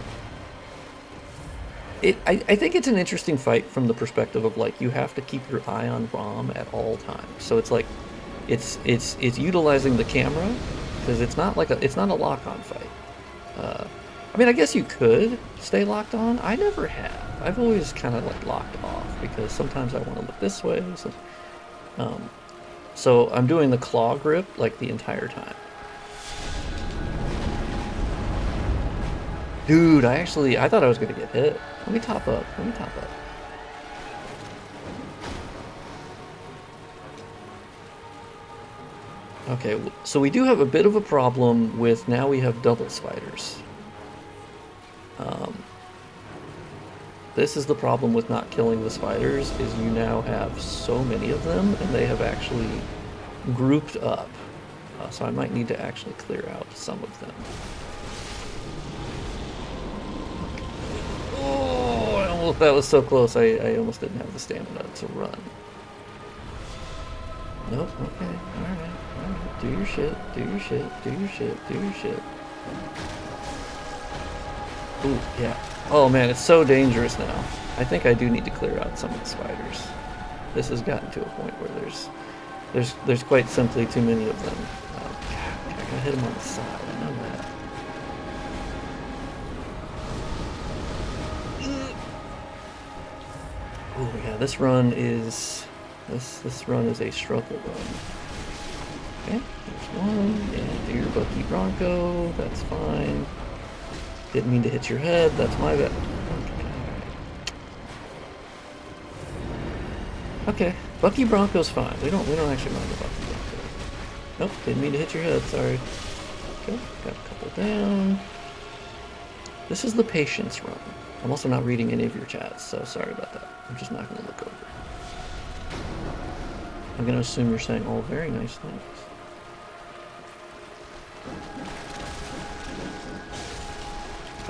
[SPEAKER 1] I think it's an interesting fight from the perspective of like you have to keep your eye on Rom at all times. So it's like it's utilizing the camera because it's not a lock-on fight. I mean, I guess you could stay locked on. I never have. I've always kind of like locked off because sometimes I want to look this way. So I'm doing the claw grip like the entire time. Dude, I thought I was gonna get hit. Let me top up. Okay, so we do have a bit of a problem with now we have double spiders. This is the problem with not killing the spiders, is you now have so many of them, and they have actually grouped up. So I might need to actually clear out some of them. Oh, that was so close. I almost didn't have the stamina to run. Nope, okay, alright. Do your shit. Ooh, yeah. Oh man, it's so dangerous now. I think I do need to clear out some of the spiders. This has gotten to a point where there's quite simply too many of them. God, I gotta hit them on the side, I know that. Oh yeah, this run is a struggle run. Okay, there's one, and do your Bucky Bronco, that's fine. Didn't mean to hit your head, that's my bad. Okay, Bucky Bronco's fine. We don't actually mind the Bucky Bronco. Nope, didn't mean to hit your head, sorry. Okay, got a couple down. This is the patience run. I'm also not reading any of your chats, so sorry about that. I'm just not gonna look over. I'm gonna assume you're saying all very nice things.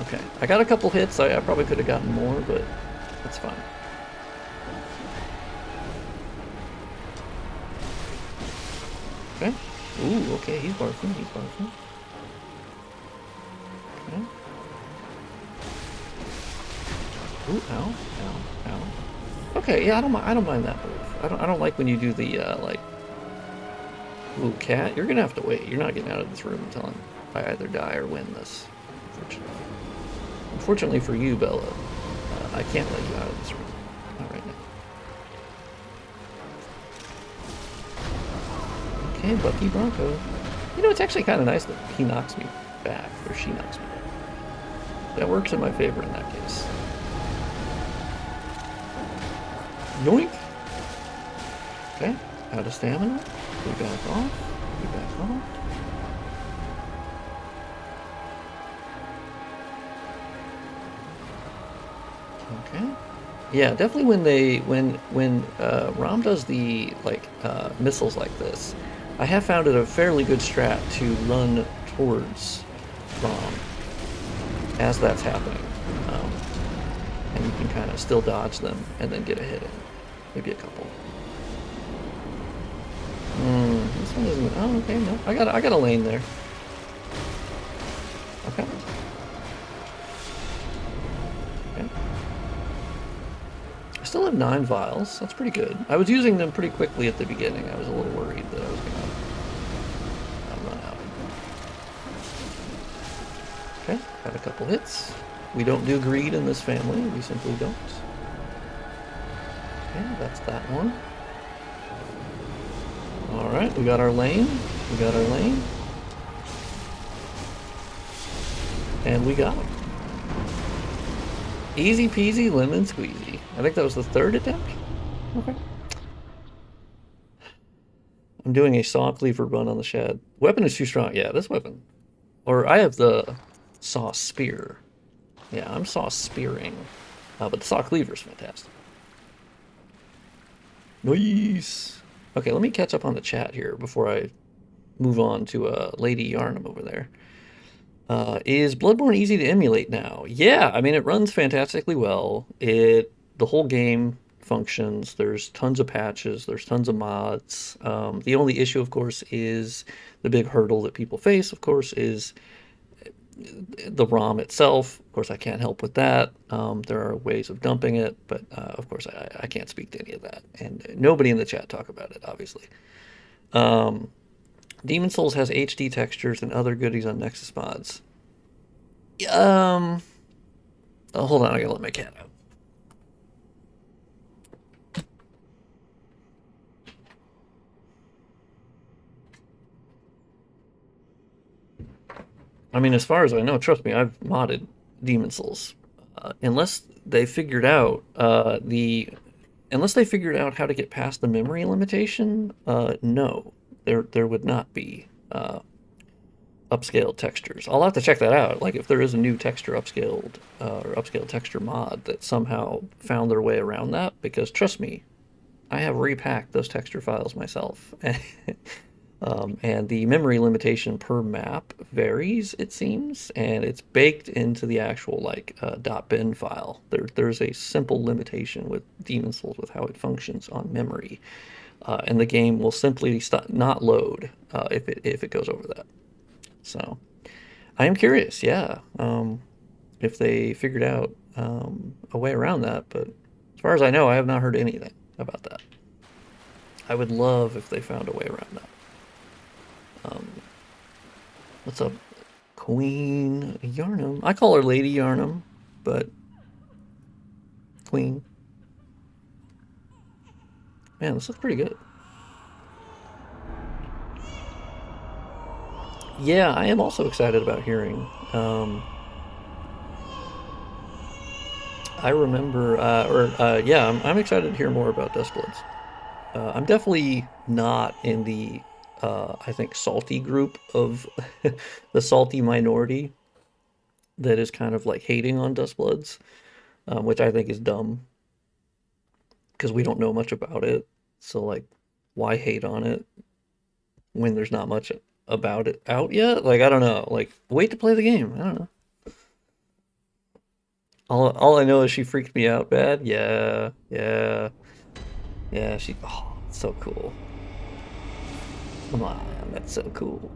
[SPEAKER 1] Okay, I got a couple hits. I probably could have gotten more, but that's fine. Okay. Ooh, okay, he's barfing. Okay. Ooh, ow. Okay, yeah, I don't mind that move. I don't like when you do the like. Ooh, cat, you're gonna have to wait. You're not getting out of this room until I either die or win this. Unfortunately for you, Bella, I can't let you out of this room. Not right now. Okay, Bucky Bronco. You know, it's actually kind of nice that he knocks me back, or she knocks me back. That works in my favor in that case. Yoink! Okay, out of stamina. We back off. Okay. Yeah, definitely when Rom does the missiles like this, I have found it a fairly good strat to run towards Rom as that's happening. And you can kind of still dodge them and then get a hit in. Maybe a couple. This one isn't. Oh, okay, no. I got a lane there. Okay. still have 9 vials. That's pretty good. I was using them pretty quickly at the beginning. I was a little worried that I was going to run out. Okay, got a couple hits. We don't do greed in this family. We simply don't. Okay, that's that one. Alright, we got our lane. We got our lane. And we got him. Easy peasy lemon squeezy. I think that was the 3rd attempt? Okay. I'm doing a saw cleaver run on the shad. Weapon is too strong. Yeah, this weapon. Or I have the saw spear. Yeah, I'm saw spearing. But the saw cleaver is fantastic. Nice. Okay, let me catch up on the chat here before I move on to Lady Yarnum over there. Is Bloodborne easy to emulate now? Yeah, I mean, it runs fantastically well. The whole game functions. There's tons of patches. There's tons of mods. The only issue, of course, is the big hurdle that people face, of course, is the ROM itself. Of course, I can't help with that. There are ways of dumping it, but of course, I can't speak to any of that. And nobody in the chat talk about it, obviously. Demon Souls has HD textures and other goodies on Nexus mods. Oh, hold on, I gotta let my cat out. I mean, as far as I know, trust me, I've modded Demon Souls. Unless they figured out how to get past the memory limitation, no, there would not be upscaled textures. I'll have to check that out. Like if there is a new texture upscaled or upscaled texture mod that somehow found their way around that, because trust me, I have repacked those texture files myself. And the memory limitation per map varies, it seems, and it's baked into the actual like .bin file. There's a simple limitation with Demon Souls with how it functions on memory, and the game will simply not load if it goes over that. So, I am curious, yeah, if they figured out a way around that. But as far as I know, I have not heard anything about that. I would love if they found a way around that. What's up, Queen Yarnum? I call her Lady Yarnum, but Queen. Man, this looks pretty good. Yeah, I am also excited about hearing. I remember, yeah, I'm excited to hear more about Dustbloods. I'm definitely not in the I think salty group of the salty minority that is kind of like hating on Dustbloods, which I think is dumb because we don't know much about it. So like, why hate on it when there's not much about it out yet? Like, I don't know. Like, wait to play the game. I don't know. All I know is she freaked me out bad. Yeah. She. Oh, it's so cool. Come on, that's so cool.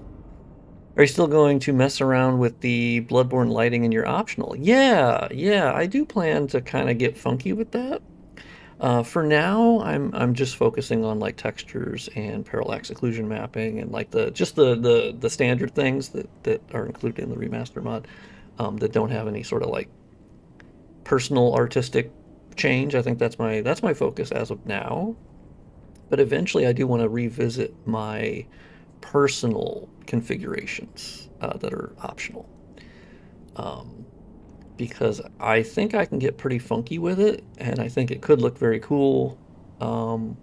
[SPEAKER 1] Are you still going to mess around with the Bloodborne lighting in your optional? Yeah, I do plan to kind of get funky with that. For now, I'm just focusing on like textures and parallax occlusion mapping and like the standard things that are included in the remaster mod that don't have any sort of like personal artistic change. I think that's my focus as of now. But eventually I do want to revisit my personal configurations that are optional. Because I think I can get pretty funky with it, and I think it could look very cool. I'm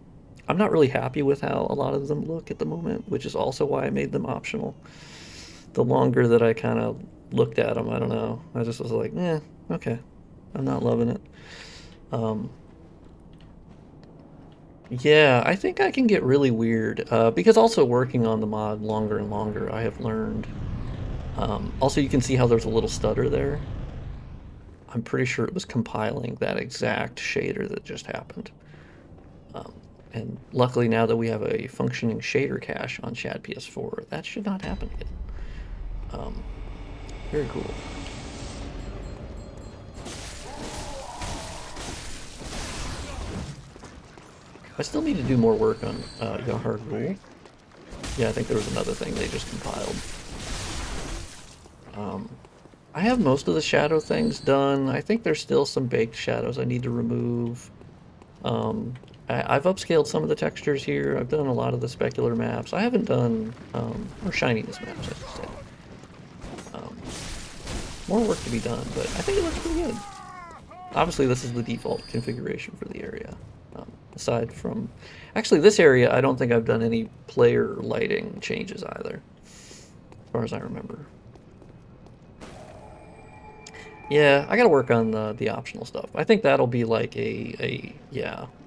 [SPEAKER 1] not really happy with how a lot of them look at the moment, which is also why I made them optional. The longer that I kind of looked at them, I don't know, I just was like, okay, I'm not loving it. Yeah, I think I can get really weird, because also working on the mod longer and longer, I have learned. Also, you can see how there's a little stutter there. I'm pretty sure it was compiling that exact shader that just happened. And luckily now that we have a functioning shader cache on Shad PS4, that should not happen again. Very cool. I still need to do more work on Yahar Ghul. Yeah, I think there was another thing they just compiled. I have most of the shadow things done. I think there's still some baked shadows I need to remove. I've upscaled some of the textures here. I've done a lot of the specular maps. I haven't done, or shininess maps, I should say. More work to be done, but I think it looks pretty good. Obviously, this is the default configuration for the area. Aside from... Actually, this area, I don't think I've done any player lighting changes either, as far as I remember. Yeah, I gotta work on the optional stuff. I think that'll be like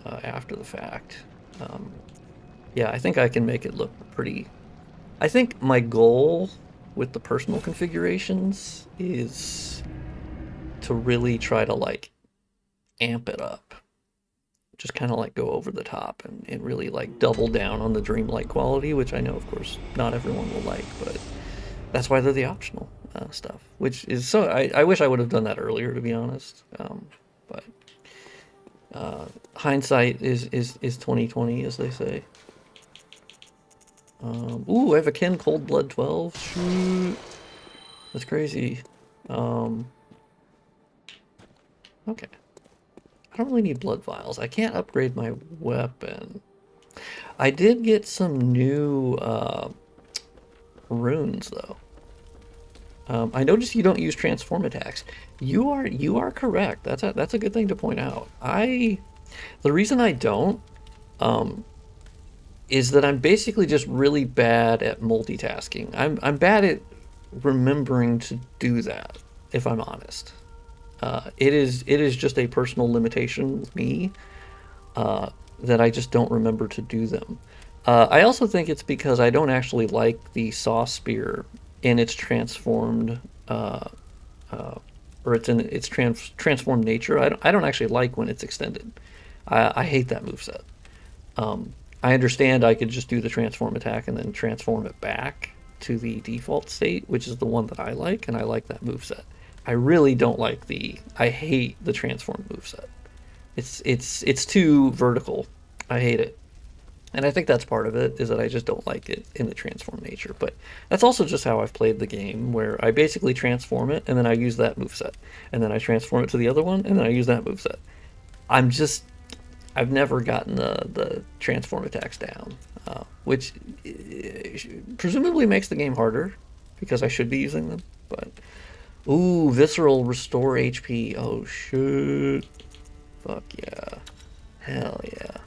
[SPEAKER 1] after the fact. Yeah, I think I can make it look pretty... I think my goal with the personal configurations is to really try to like amp it up. Just kind of like go over the top and really like double down on the dreamlike quality, which I know of course not everyone will like, but that's why they're the optional stuff, which is so I wish I would have done that earlier, to be honest. But hindsight is 2020, as they say. Ooh, I have a Ken Cold Blood 12. Shoot. That's crazy. Okay. I don't really need blood vials. I can't upgrade my weapon. I did get some new runes though. I noticed you don't use transform attacks. You are correct. That's a good thing to point out. The reason I don't is that I'm basically just really bad at multitasking. I'm bad at remembering to do that, if I'm honest. It is just a personal limitation with me that I just don't remember to do them. I also think it's because I don't actually like the saw spear in its transformed or its transformed nature. I don't actually like when it's extended. I hate that moveset. I understand I could just do the transform attack and then transform it back to the default state, which is the one that I like, and I like that moveset. I really don't like I hate the transform moveset. It's too vertical. I hate it. And I think that's part of it, is that I just don't like it in the transform nature. But that's also just how I've played the game, where I basically transform it, and then I use that moveset. And then I transform it to the other one, and then I use that moveset. I've never gotten the transform attacks down, which presumably makes the game harder, because I should be using them. But, ooh, Visceral Restore HP. Oh, shit. Fuck yeah. Hell yeah.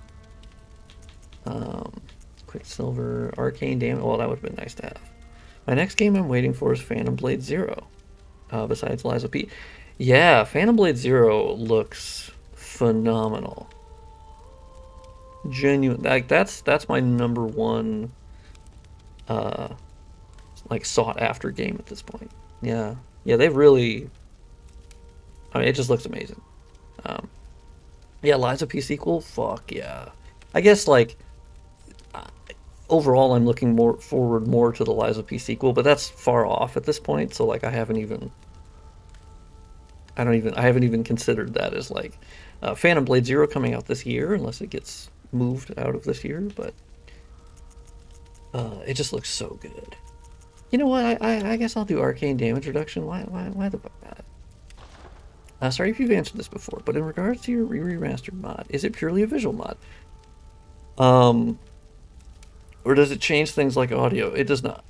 [SPEAKER 1] Quicksilver, Arcane Damage. Well, that would have been nice to have. My next game I'm waiting for is Phantom Blade Zero. Besides Liza P. Yeah, Phantom Blade Zero looks phenomenal. Genuine. Like that's my number one like sought after game at this point. Yeah. Yeah, they've really, I mean, it just looks amazing. Yeah, Liza P sequel, fuck yeah. I guess like overall I'm looking forward more to the Liza P sequel, but that's far off at this point, so like I haven't even considered that as like Phantom Blade Zero coming out this year, unless it gets moved out of this year, but it just looks so good. You know what? I guess I'll do Arcane Damage Reduction. Why the fuck not? Sorry if you've answered this before, but in regards to your Re-Remastered mod, is it purely a visual mod? Or does it change things like audio? It does not.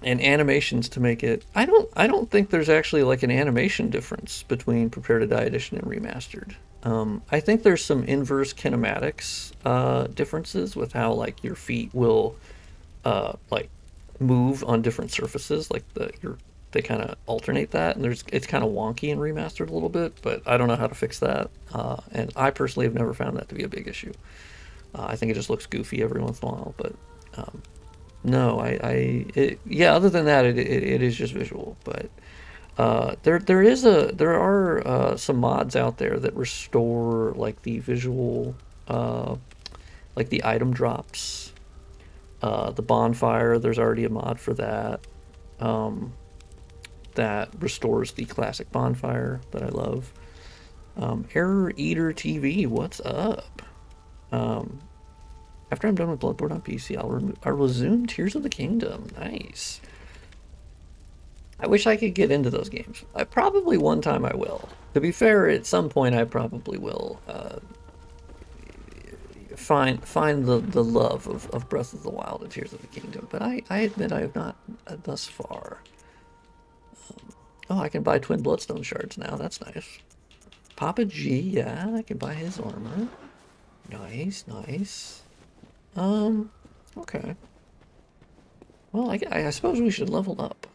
[SPEAKER 1] And animations to make it... I don't think there's actually like an animation difference between Prepare to Die Edition and Remastered. I think there's some inverse kinematics differences with how like your feet will like move on different surfaces. Like they kind of alternate that, and it's kind of wonky in Remastered a little bit, but I don't know how to fix that. And I personally have never found that to be a big issue. I think it just looks goofy every once in a while, but no, yeah. Other than that, it is just visual. But there are some mods out there that restore like the visual, like the item drops, the bonfire. There's already a mod for that. That restores the classic bonfire that I love. Error Eater TV, what's up? After I'm done with Bloodborne on PC, I'll resume Tears of the Kingdom. Nice. I wish I could get into those games. I probably one time I will. To be fair, at some point I probably will find the love of Breath of the Wild and Tears of the Kingdom. But I admit I have not thus far. Oh, I can buy Twin Bloodstone shards now. That's nice. Papa G, yeah, I can buy his armor. Nice, nice. Okay. Well, I suppose we should level up.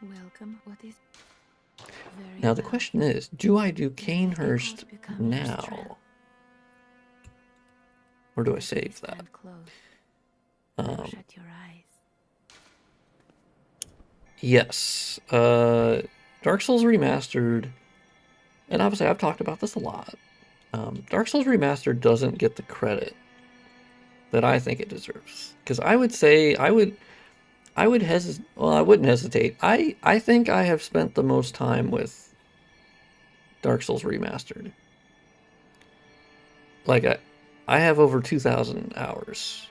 [SPEAKER 2] Welcome. What is very
[SPEAKER 1] Now the
[SPEAKER 2] well.
[SPEAKER 1] question is, do I do Cainhurst now? Or do I save that?
[SPEAKER 2] Shut your eyes.
[SPEAKER 1] Yes. Dark Souls Remastered, and obviously I've talked about this a lot. Dark Souls Remastered doesn't get the credit that I think it deserves. Because I would say, I wouldn't hesitate. I think I have spent the most time with Dark Souls Remastered. Like, I have over 2,000 hours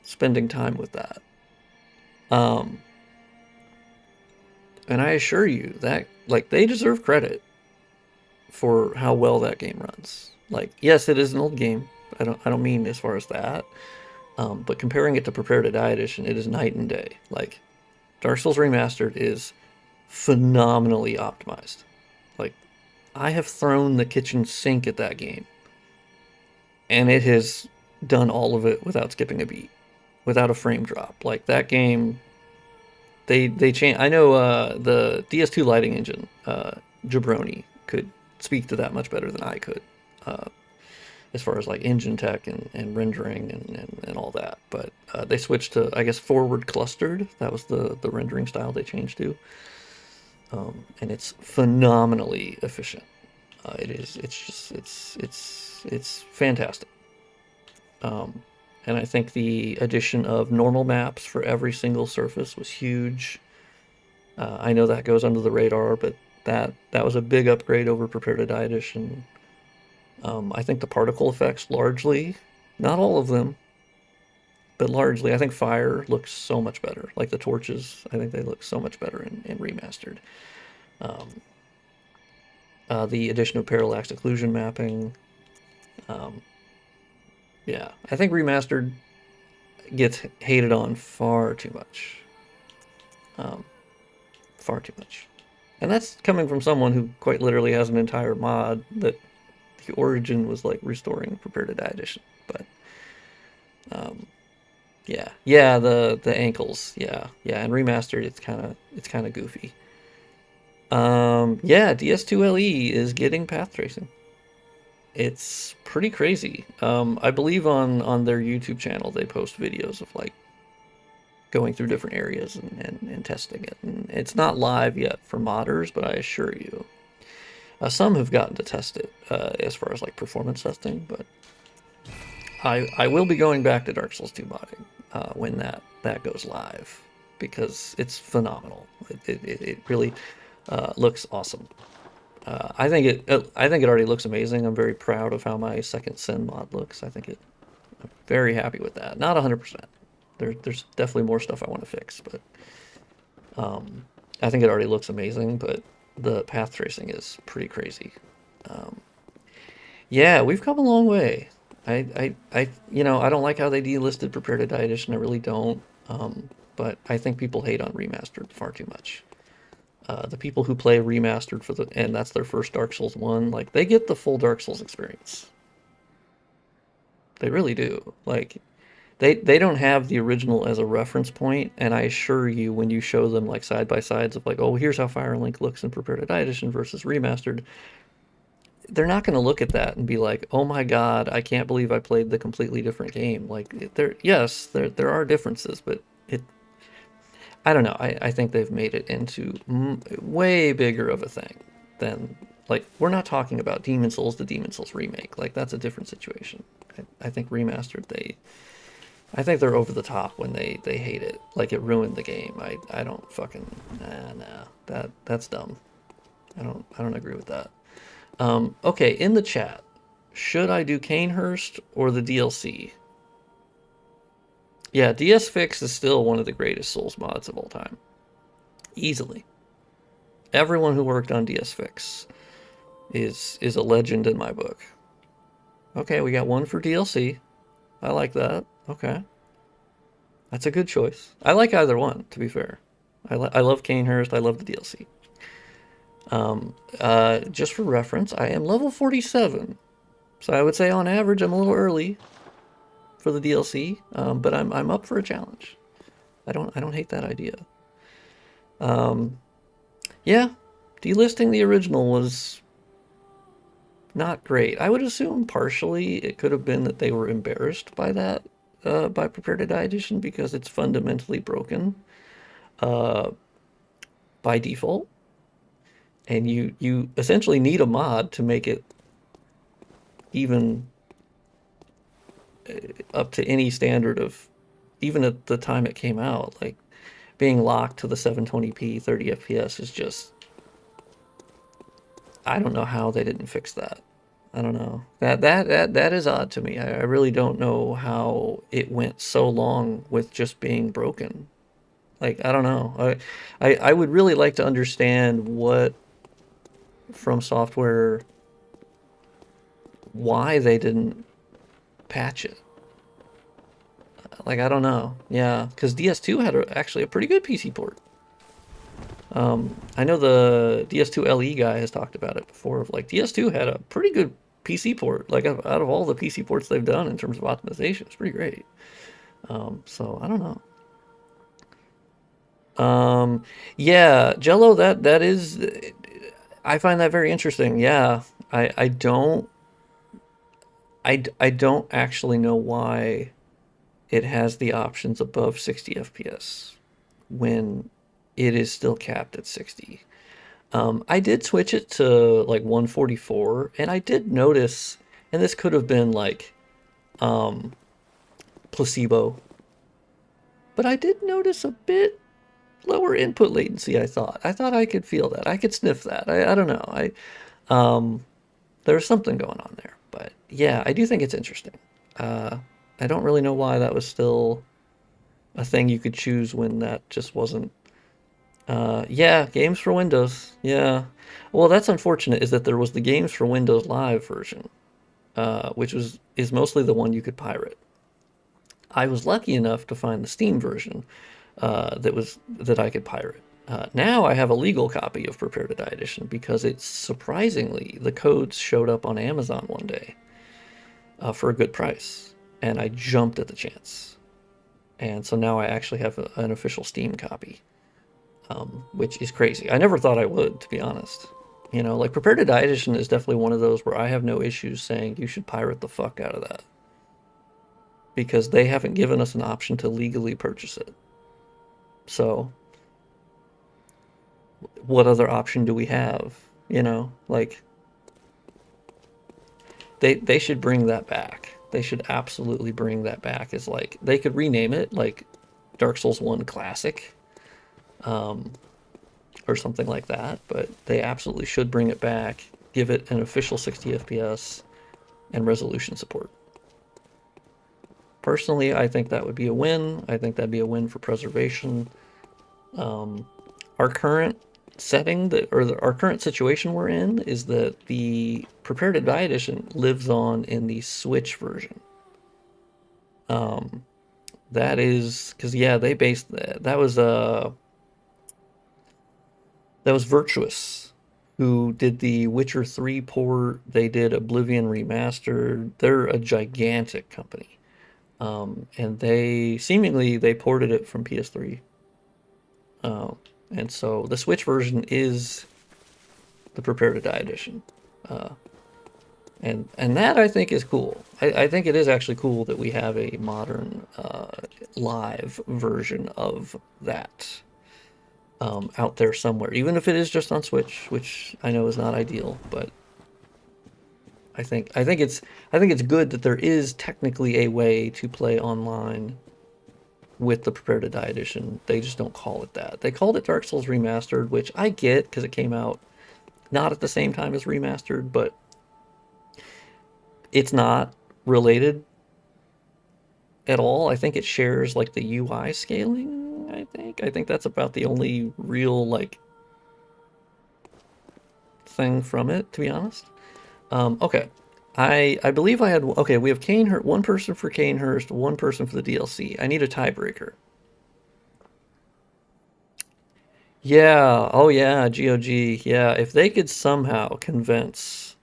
[SPEAKER 1] spending time with that. And I assure you that, like, they deserve credit for how well that game runs. Like, yes, it is an old game. I don't mean as far as that. But comparing it to Prepare to Die Edition, it is night and day. Like, Dark Souls Remastered is phenomenally optimized. Like, I have thrown the kitchen sink at that game, and it has done all of it without skipping a beat, without a frame drop. Like, that game, they change. I know the DS2 lighting engine, Jabroni, could speak to that much better than I could, as far as like engine tech and rendering and all that. But they switched to, I guess, forward clustered. That was the rendering style they changed to, and it's phenomenally efficient. It's fantastic. And I think the addition of normal maps for every single surface was huge. I know that goes under the radar, but that was a big upgrade over Prepare to Die Edition. I think the particle effects largely, not all of them, but largely, I think fire looks so much better. Like the torches, I think they look so much better in Remastered. The addition of parallax occlusion mapping. Yeah, I think Remastered gets hated on far too much. Far too much. And that's coming from someone who quite literally has an entire mod that the origin was like restoring Prepare to Die Edition. But yeah, the ankles, yeah, and Remastered it's kind of goofy. Yeah, DS2 LE is getting path tracing. It's pretty crazy. I believe on their YouTube channel they post videos of like going through different areas and testing it. And it's not live yet for modders, but I assure you, some have gotten to test it as far as like performance testing. But I will be going back to Dark Souls 2 modding when that goes live, because it's phenomenal. It really looks awesome. I think it already looks amazing. I'm very proud of how my Second Sin mod looks. I'm very happy with that. Not 100%. There's definitely more stuff I want to fix, but I think it already looks amazing. But the path tracing is pretty crazy. Yeah, we've come a long way. I don't like how they delisted Prepare to Die Edition. I really don't. But I think people hate on Remastered far too much. The people who play Remastered and that's their first Dark Souls 1, like, they get the full Dark Souls experience. They really do. Like, they don't have the original as a reference point, and I assure you, when you show them like side by sides of like, oh, here's how Fire Link looks in Prepare to Die Edition versus Remastered, they're not going to look at that and be like, oh my god, I can't believe I played the completely different game. Like, there are differences, but I don't know. I think they've made it into way bigger of a thing than, like, we're not talking about Demon Souls, the Demon Souls remake. Like, that's a different situation. I think Remastered, I think they're over the top when they hate it. Like, it ruined the game. I don't fucking, that's dumb. I don't agree with that. Okay, in the chat, should I do Cainhurst or the DLC? Yeah, DS Fix is still one of the greatest Souls mods of all time. Easily. Everyone who worked on DS Fix is a legend in my book. Okay, we got one for DLC. I like that. Okay. That's a good choice. I like either one, to be fair. I love Cainhurst. I love the DLC. Just for reference, I am level 47. So I would say on average I'm a little early for the DLC, but I'm up for a challenge. I don't hate that idea. Yeah, delisting the original was not great. I would assume partially it could have been that they were embarrassed by that, by Prepare to Die Edition, because it's fundamentally broken by default. And you essentially need a mod to make it even up to any standard of, even at the time it came out, like being locked to the 720p 30 FPS is just, I don't know how they didn't fix that. I don't know. That is odd to me. I really don't know how it went so long with just being broken. Like, I don't know. I would really like to understand what From Software, why they didn't patch it. Like, I don't know. Yeah, because DS2 had actually a pretty good PC port. I know the DS2 LE guy has talked about it before. Of like, DS2 had a pretty good PC port. Like, out of all the PC ports they've done in terms of optimization, it's pretty great. So I don't know. Yeah, Jello. That is. I find that very interesting. Yeah, I don't. I don't actually know why it has the options above 60 FPS when it is still capped at 60. I did switch it to like 144, and I did notice, and this could have been like placebo, but I did notice a bit lower input latency. I thought I could feel that. I could sniff that. I don't know. There's something going on there, but yeah, I do think it's interesting. I don't really know why that was still a thing you could choose when that just wasn't. Yeah, games for Windows. Yeah. Well, that's unfortunate is that there was the Games for Windows Live version, which is mostly the one you could pirate. I was lucky enough to find the Steam version that I could pirate. Now I have a legal copy of Prepare to Die Edition because it's surprisingly the codes showed up on Amazon one day for a good price, and I jumped at the chance. And so now I actually have an official Steam copy, which is crazy. I never thought I would, to be honest. You know, like Prepare to Die Edition is definitely one of those where I have no issues saying you should pirate the fuck out of that, because they haven't given us an option to legally purchase it. So what other option do we have? You know, like they should bring that back. They should absolutely bring that back. As like, they could rename it like Dark Souls 1 Classic, or something like that, but they absolutely should bring it back, give it an official 60 FPS and resolution support. Personally, I think that would be a win. I think that'd be a win for preservation. Our current setting, our current situation we're in, is that the Prepare to Die Edition lives on in the Switch version. That is because, yeah, they based that was Virtuous, who did the Witcher 3 port. They did Oblivion Remastered. They're a gigantic company. And they ported it from PS3. And so the Switch version is the Prepare to Die Edition. And that I think is cool. I think it is actually cool that we have a modern live version of that out there somewhere, even if it is just on Switch, which I know is not ideal, but I think it's good that there is technically a way to play online with the Prepare to Die Edition. They just don't call it that. They called it Dark Souls Remastered, which I get because it came out not at the same time as Remastered, but it's not related at all. I think it shares like the UI scaling, I think that's about the only real like thing from it, to be honest. Okay. I believe I had okay, we have Cainhurst, one person for Cainhurst, one person for the DLC. I need a tiebreaker. Yeah, oh yeah, GOG. Yeah, if they could somehow convince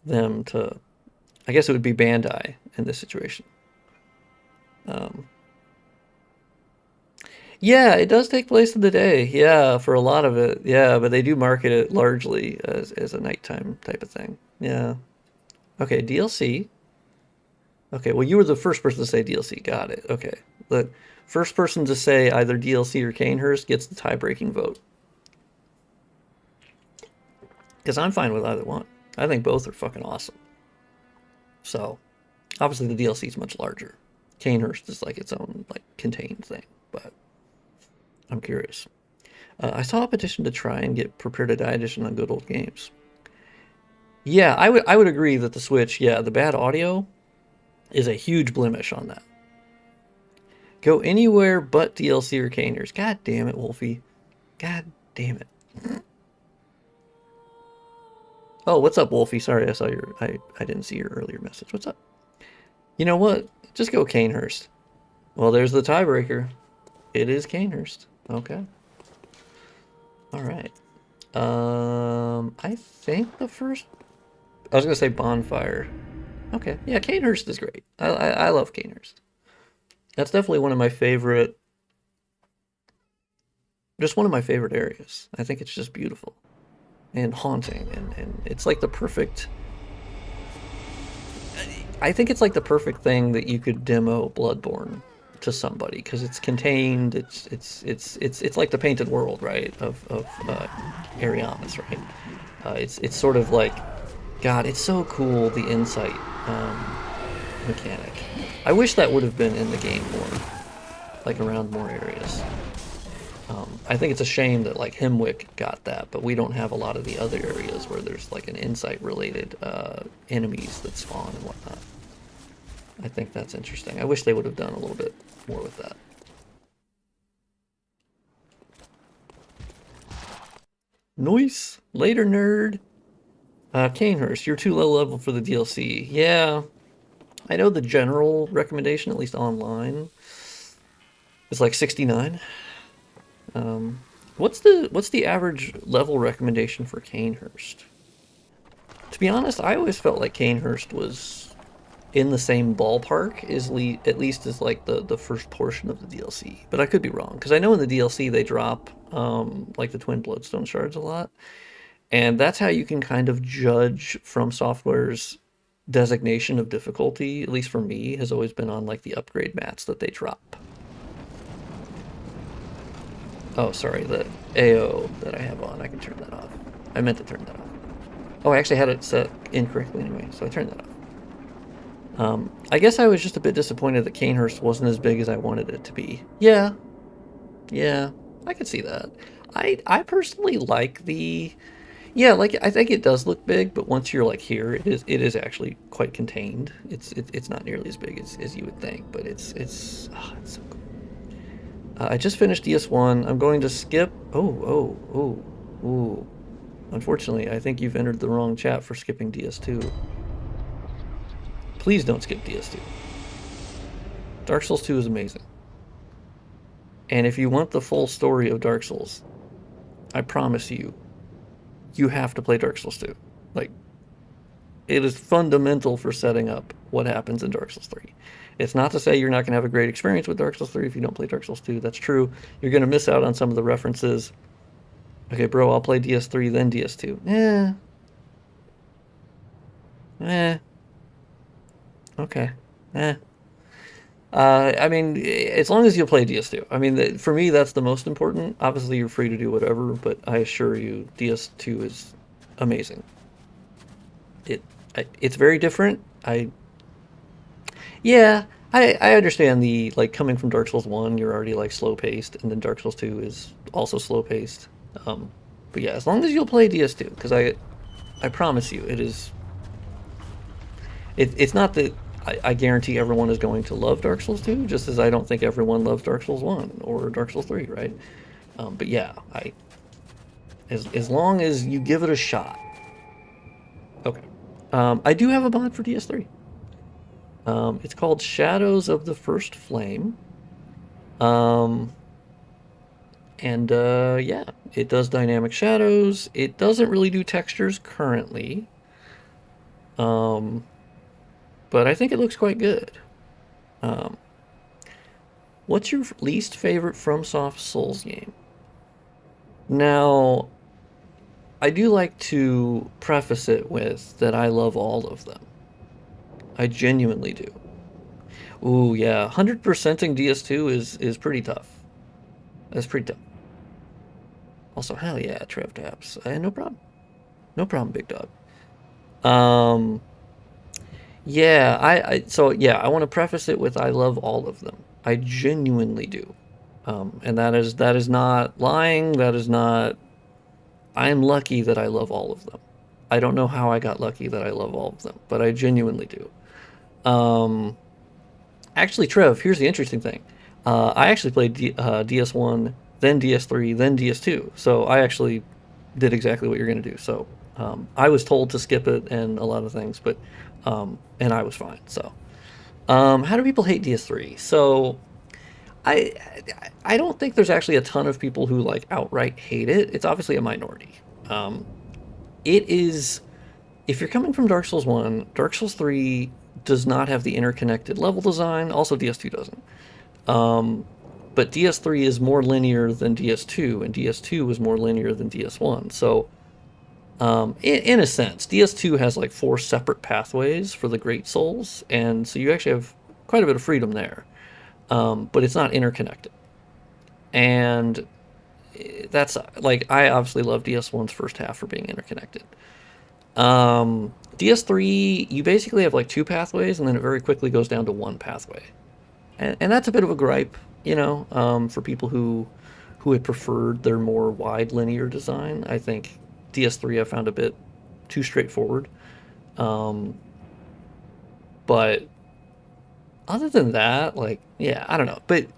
[SPEAKER 1] them to, I guess it would be Bandai in this situation. Um, yeah, it does take place in the day. Yeah, for a lot of it. Yeah, but they do market it largely as a nighttime type of thing. Yeah. Okay, DLC. Okay, well, you were the first person to say DLC. Got it. Okay. The first person to say either DLC or Cainhurst gets the tie-breaking vote. Because I'm fine with either one. I think both are fucking awesome. So, obviously the DLC is much larger. Cainhurst is like its own like contained thing, but I'm curious. I saw a petition to try and get Prepare to Die edition on Good Old Games. Yeah, I would agree that the Switch, yeah, the bad audio is a huge blemish on that. Go anywhere but DLC or Cainhurst. God damn it, Wolfie. God damn it. Oh, what's up, Wolfie? Sorry, I didn't see your earlier message. What's up? You know what? Just go Cainhurst. Well, there's the tiebreaker. It is Cainhurst. Okay. All right. I think the first. I was gonna say Bonfire. Okay. Yeah, Cainhurst is great. I love Cainhurst. That's definitely one of my favorite. Just one of my favorite areas. I think it's just beautiful and haunting, and it's like the perfect. I think it's like the perfect thing that you could demo Bloodborne to somebody because it's contained. It's like the painted world, right? Of Ariamis, right? It's sort of like, God, it's so cool, the insight mechanic. I wish that would have been in the game more, like around more areas. I think it's a shame that like Hemwick got that, but we don't have a lot of the other areas where there's like an insight related enemies that spawn and whatnot. I think that's interesting. I wish they would have done a little bit more with that. Nice. Later, nerd. Cainhurst, you're too low level for the DLC. Yeah, I know the general recommendation, at least online, is like 69. What's the average level recommendation for Cainhurst? To be honest, I always felt like Cainhurst was in the same ballpark as at least as like the first portion of the DLC. But I could be wrong because I know in the DLC they drop like the Twin Bloodstone shards a lot, and that's how you can kind of judge From Software's designation of difficulty. At least for me, has always been on like the upgrade mats that they drop. Oh, sorry, the AO that I have on, I can turn that off. I meant to turn that off. Oh, I actually had it set incorrectly anyway, so I turned that off. I guess I was just a bit disappointed that Cainhurst wasn't as big as I wanted it to be. Yeah, I could see that. I personally like the, yeah, like I think it does look big, but once you're like here, it is actually quite contained. It's not nearly as big as you would think, but it's so cool. I just finished DS1. I'm going to skip. Oh. Unfortunately, I think you've entered the wrong chat for skipping DS2. Please don't skip DS2. Dark Souls 2 is amazing. And if you want the full story of Dark Souls, I promise you, you have to play Dark Souls 2. Like, it is fundamental for setting up what happens in Dark Souls 3. It's not to say you're not going to have a great experience with Dark Souls 3 if you don't play Dark Souls 2. That's true. You're going to miss out on some of the references. Okay, bro, I'll play DS3, then DS2. Okay. I mean, as long as you play DS2. I mean, for me, that's the most important. Obviously, you're free to do whatever, but I assure you, DS2 is amazing. It's very different. Yeah, I understand the, like, coming from Dark Souls 1, you're already, like, slow-paced, and then Dark Souls 2 is also slow-paced. But yeah, as long as you'll play DS2, because I promise you, it is It's not that I guarantee everyone is going to love Dark Souls 2, just as I don't think everyone loves Dark Souls 1 or Dark Souls 3, right? But yeah, as long as you give it a shot. Okay. I do have a mod for DS3. It's called Shadows of the First Flame. And yeah, it does dynamic shadows. It doesn't really do textures currently. But I think it looks quite good. What's your least favorite FromSoft Souls game? Now, I do like to preface it with that I love all of them. I genuinely do. Ooh, yeah, 100%ing DS2 is pretty tough. That's pretty tough. Also, hell yeah, Trev Taps. No problem. No problem, big dog. Yeah, so yeah, I want to preface it with I love all of them. I genuinely do. And that is not lying. That is not. I am lucky that I love all of them. I don't know how I got lucky that I love all of them, but I genuinely do. Actually, Trev, here's the interesting thing. I actually played DS1, then DS3, then DS2. So I actually did exactly what you're going to do. So I was told to skip it and a lot of things, but and I was fine. So how do people hate DS3? So I I don't think there's actually a ton of people who like outright hate it. It's obviously a minority. It is, if you're coming from Dark Souls 1, Dark Souls 3 does not have the interconnected level design. Also, DS2 doesn't. But DS3 is more linear than DS2, and DS2 was more linear than DS1. So, in a sense, DS2 has like 4 separate pathways for the Great Souls, and so you actually have quite a bit of freedom there. But it's not interconnected. And that's like, I obviously love DS1's first half for being interconnected. DS3, you basically have like 2 pathways, and then it very quickly goes down to 1 pathway. And that's a bit of a gripe, for people who had preferred their more wide linear design. I think DS3 I found a bit too straightforward. But other than that, like, yeah, I don't know. But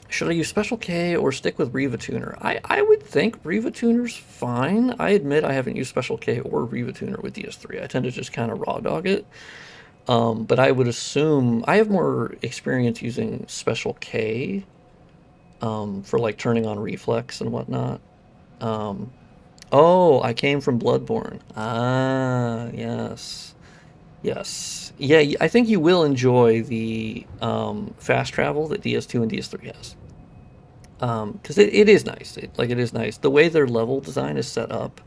[SPEAKER 1] should I use Special K or stick with Riva Tuner? I would think Riva Tuner's fine. I admit I haven't used Special K or Riva Tuner with DS3. I tend to just kind of raw dog it. But I would assume I have more experience using Special K for like turning on reflex and whatnot. Oh, I came from Bloodborne. Ah, yes. Yes. Yeah, I think you will enjoy the fast travel that DS2 and DS3 has. Because it is nice. It is nice. The way their level design is set up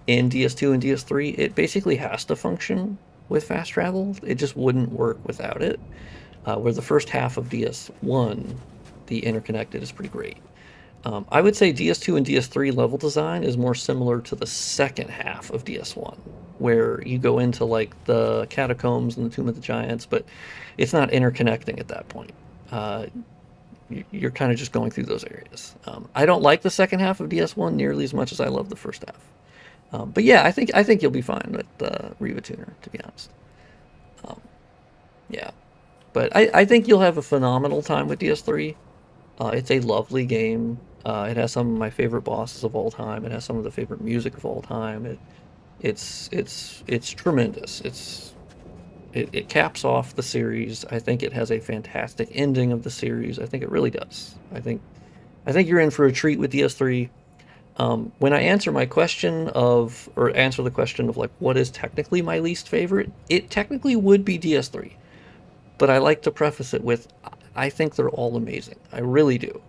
[SPEAKER 1] in DS2 and DS3, it basically has to function with fast travel. It just wouldn't work without it. Where the first half of DS1, the interconnected, is pretty great. I would say DS2 and DS3 level design is more similar to the second half of DS1, where you go into like the catacombs and the Tomb of the Giants, but it's not interconnecting at that point. You're kind of just going through those areas. I don't like the second half of DS1 nearly as much as I love the first half. But yeah, I think you'll be fine with Riva Tuner, to be honest. Yeah, but I think you'll have a phenomenal time with DS3. It's a lovely game. It has some of my favorite bosses of all time. It has some of the favorite music of all time. It's tremendous. It caps off the series. I think it has a fantastic ending of the series. I think it really does. I think you're in for a treat with DS3. When I answer the question of like what is technically my least favorite, it technically would be DS3. But I like to preface it with I think they're all amazing. I really do.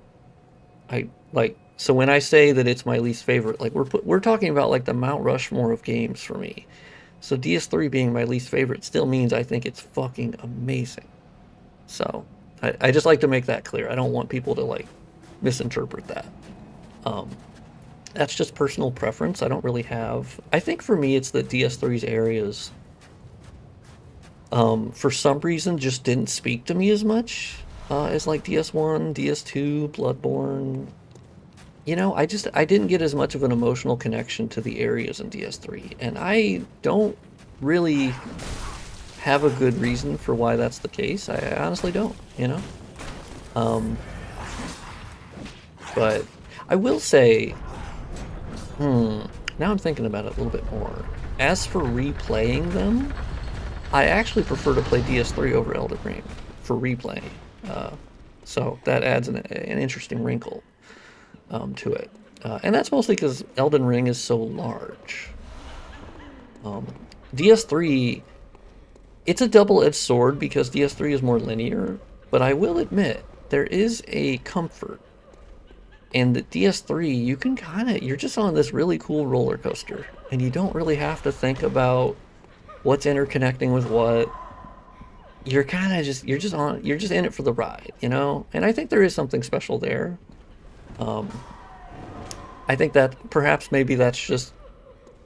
[SPEAKER 1] So when I say that it's my least favorite, like we're talking about like the Mount Rushmore of games for me. So DS3 being my least favorite still means I think it's fucking amazing. So I just like to make that clear. I don't want people to like misinterpret that. That's just personal preference. I don't really have. I think for me it's that DS3's areas for some reason just didn't speak to me as much as like DS1, DS2, Bloodborne. I didn't get as much of an emotional connection to the areas in DS3, and I don't really have a good reason for why that's the case. I honestly don't, you know? But I will say, now I'm thinking about it a little bit more. As for replaying them, I actually prefer to play DS3 over Elden Ring for replaying. So that adds an interesting wrinkle to it. And that's mostly because Elden Ring is so large. DS3, it's a double-edged sword because DS3 is more linear, but I will admit, there is a comfort. And the DS3, you can you're just on this really cool roller coaster, and you don't really have to think about what's interconnecting with what. You're you're just in it for the ride, you know? And I think there is something special there. I think that perhaps maybe that's just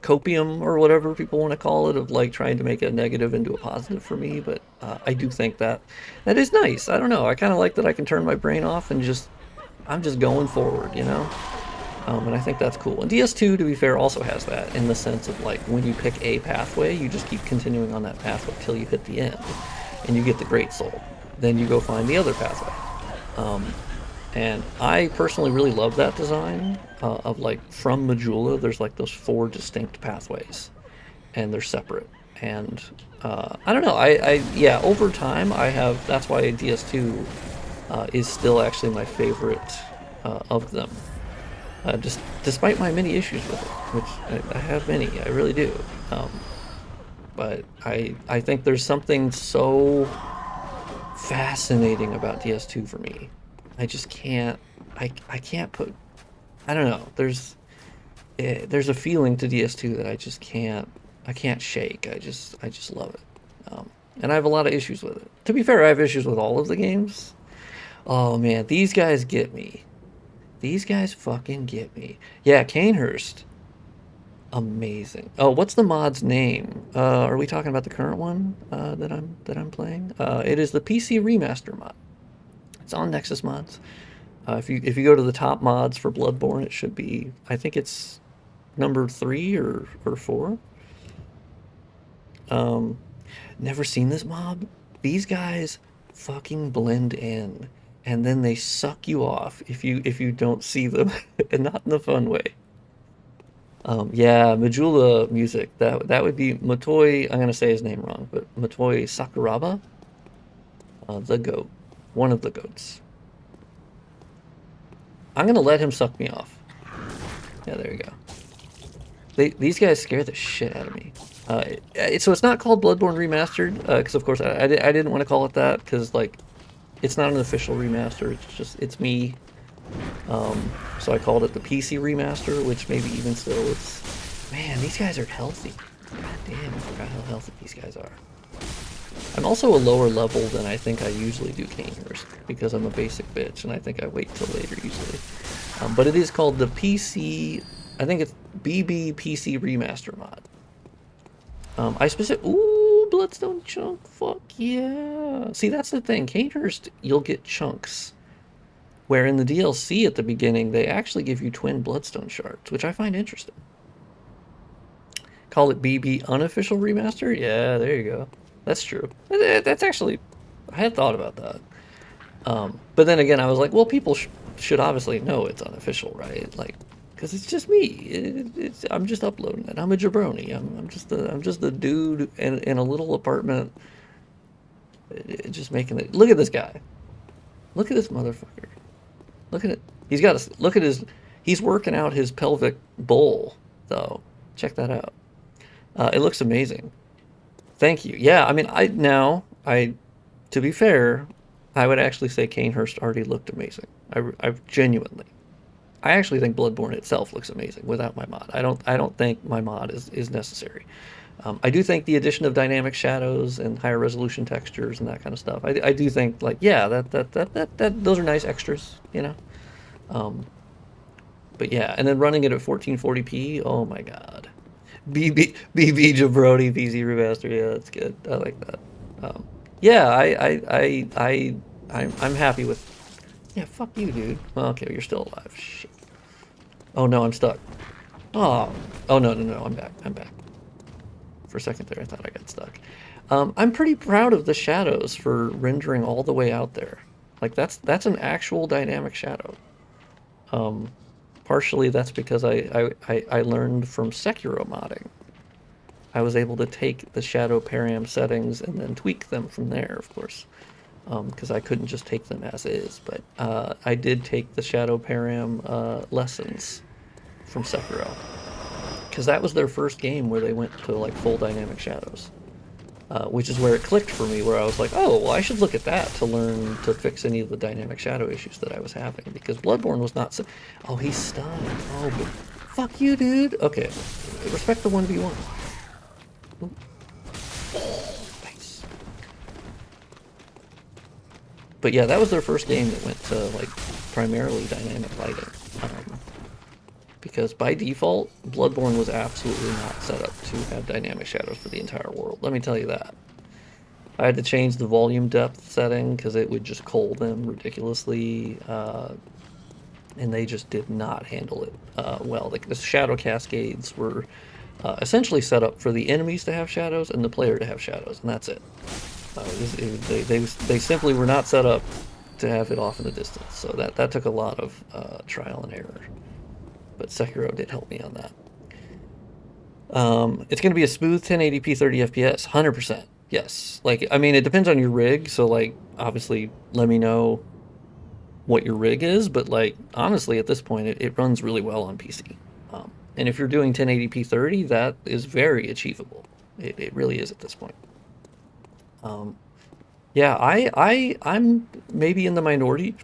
[SPEAKER 1] copium or whatever people want to call it, of like trying to make a negative into a positive for me, but I do think that is nice. I don't know, I kind of like that I can turn my brain off and I'm just going forward, you know? And I think that's cool. And DS2, to be fair, also has that, in the sense of like when you pick a pathway, you just keep continuing on that pathway till you hit the end and you get the Great Soul. Then you go find the other pathway. And I personally really love that design of like from Majula, there's like those 4 distinct pathways and they're separate. And I don't know, yeah, over time that's why DS2 is still actually my favorite of them. Just despite my many issues with it, which I have many, I really do. But I think there's something so fascinating about DS2 for me. I just can't, I can't put, I don't know, there's a feeling to DS2 that I can't shake. I just love it. And I have a lot of issues with it. To be fair, I have issues with all of the games. Oh man, these guys get me. These guys fucking get me. Yeah, Cainhurst. Amazing. Oh, what's the mod's name? Are we talking about the current one that I'm playing? It is the PC Remaster mod. It's on Nexus Mods. If you go to the top mods for Bloodborne, it should be, I think it's number 3 or 4. Never seen this mob. These guys fucking blend in, and then they suck you off if you don't see them, and not in the fun way. Yeah, Majula music. That would be Motoi. I'm gonna say his name wrong, but Motoi Sakuraba, the goat, one of the goats. I'm gonna let him suck me off. Yeah, there you go. These guys scare the shit out of me. So it's not called Bloodborne Remastered, because of course I didn't want to call it that, because like it's not an official remaster. It's me. So I called it the PC Remaster, which maybe even still it's... Man, these guys are healthy. God damn, I forgot how healthy these guys are. I'm also a lower level than I think I usually do Cainhurst, because I'm a basic bitch, and I think I wait till later usually. But it is called the PC... I think it's BB PC Remaster mod. Ooh, Bloodstone chunk, fuck yeah. See, that's the thing, Cainhurst, you'll get chunks. Where in the DLC at the beginning, they actually give you twin Bloodstone shards, which I find interesting. Call it BB Unofficial Remaster? Yeah, there you go. That's true. That's actually... I had thought about that. But then again, I was like, well, people should obviously know it's unofficial, right? Like, because it's just me. I'm just uploading it. I'm a jabroni. I'm just a dude in a little apartment, just making it. Look at this guy. Look at this motherfucker. Look at it. Look at his. He's working out his pelvic bowl, though. Check that out. It looks amazing. Thank you. Yeah, I mean, to be fair, I would actually say Cainhurst already looked amazing. I genuinely. I actually think Bloodborne itself looks amazing without my mod. I don't think my mod is necessary. I do think the addition of dynamic shadows and higher resolution textures and that kind of stuff. I do think, like, yeah, that those are nice extras, you know. But yeah, and then running it at 1440p. Oh my god. BB Jabroni PC Remaster. Yeah, that's good. I like that. Yeah, I'm happy with. Yeah, fuck you, dude. Well, okay, you're still alive. Shit. Oh no, I'm stuck. Oh no, I'm back. For a second there, I thought I got stuck. I'm pretty proud of the shadows for rendering all the way out there. Like, that's an actual dynamic shadow. Partially that's because I learned from Sekiro modding. I was able to take the shadow param settings and then tweak them from there, of course. Because I couldn't just take them as is. But I did take the shadow param lessons from Sekiro. Because that was their first game where they went to like full dynamic shadows. Which is where it clicked for me, where I was like, oh, well, I should look at that to learn to fix any of the dynamic shadow issues that I was having. Because Bloodborne was not so... Oh, he's stunned. Oh, but... Fuck you, dude. Okay. Respect the 1v1. Ooh. Nice. But yeah, that was their first game that went to, like, primarily dynamic lighting. Because by default, Bloodborne was absolutely not set up to have dynamic shadows for the entire world. Let me tell you that. I had to change the volume depth setting because it would just cull them ridiculously, and they just did not handle it well. Like, the shadow cascades were essentially set up for the enemies to have shadows and the player to have shadows, and that's it. They simply were not set up to have it off in the distance, so that took a lot of trial and error. But Sekiro did help me on that. It's going to be a smooth 1080p 30 FPS, 100%. Yes. Like, I mean, it depends on your rig, so, like, obviously, let me know what your rig is, but, like, honestly, at this point, it runs really well on PC. And if you're doing 1080p 30, that is very achievable. It really is at this point. Yeah, I'm maybe in the minority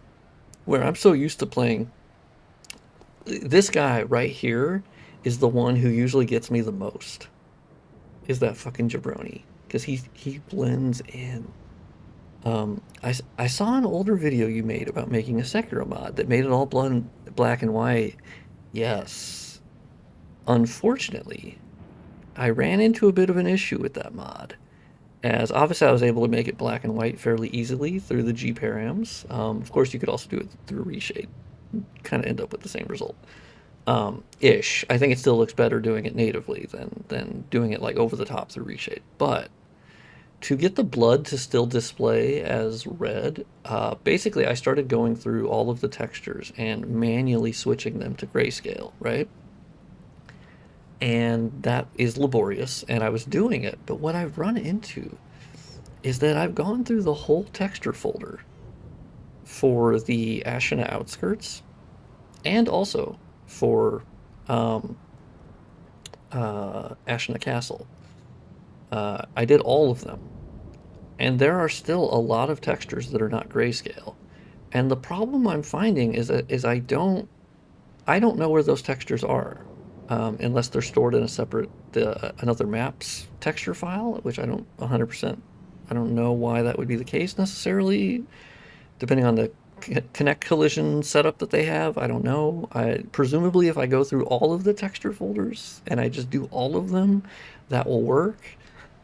[SPEAKER 1] where I'm so used to playing. This guy right here is the one who usually gets me the most. Is that fucking jabroni. Because he blends in. I saw an older video you made about making a Sekiro mod that made it all black and white. Yes. Unfortunately, I ran into a bit of an issue with that mod. As obviously I was able to make it black and white fairly easily through the G params. Of course, you could also do it through reshade. Kind of end up with the same result. Ish. I think it still looks better doing it natively than doing it like over the top through reshade. But to get the blood to still display as red, basically I started going through all of the textures and manually switching them to grayscale, right? And that is laborious, and I was doing it, but what I've run into is that I've gone through the whole texture folder for the Ashina Outskirts, and also for Ashina Castle. I did all of them, and there are still a lot of textures that are not grayscale. And the problem I'm finding is I don't know where those textures are, unless they're stored in a separate another maps texture file, which I don't 100%. I don't know why that would be the case necessarily. Depending on the connect collision setup that they have, I don't know. Presumably, if I go through all of the texture folders and I just do all of them, that will work.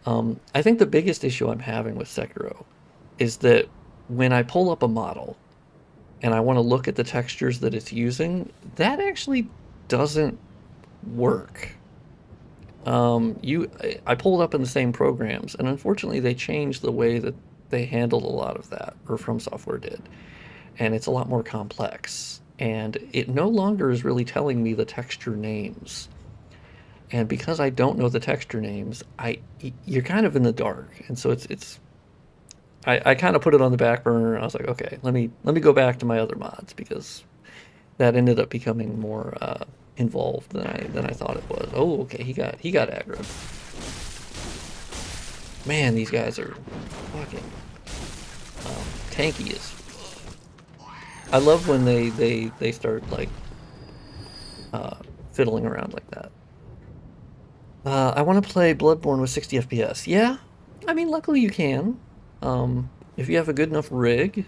[SPEAKER 1] I think the biggest issue I'm having with Sekiro is that when I pull up a model and I want to look at the textures that it's using, that actually doesn't work. I pulled up in the same programs, and unfortunately they changed the way that they handled a lot of that, or From Software did, and it's a lot more complex, and it no longer is really telling me the texture names. And because I don't know the texture names, you're kind of in the dark, and so I kind of put it on the back burner, and I was like, okay, let me go back to my other mods, because that ended up becoming more involved than I thought it was. Oh, okay, he got aggro. Man, these guys are fucking tanky as. I love when they start like fiddling around like that. I want to play Bloodborne with 60 FPS. Yeah, I mean, luckily you can. If you have a good enough rig,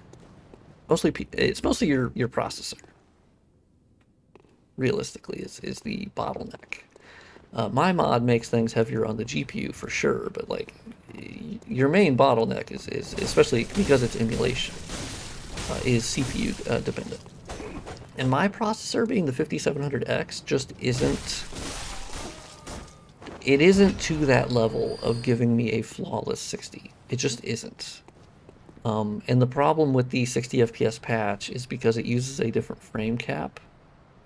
[SPEAKER 1] it's mostly your processor. Realistically, is the bottleneck. My mod makes things heavier on the GPU for sure, but like your main bottleneck is especially because it's emulation, is CPU dependent. And my processor, being the 5700X, just isn't it isn't to that level of giving me a flawless 60. It just isn't. And the problem with the 60 FPS patch is because it uses a different frame cap.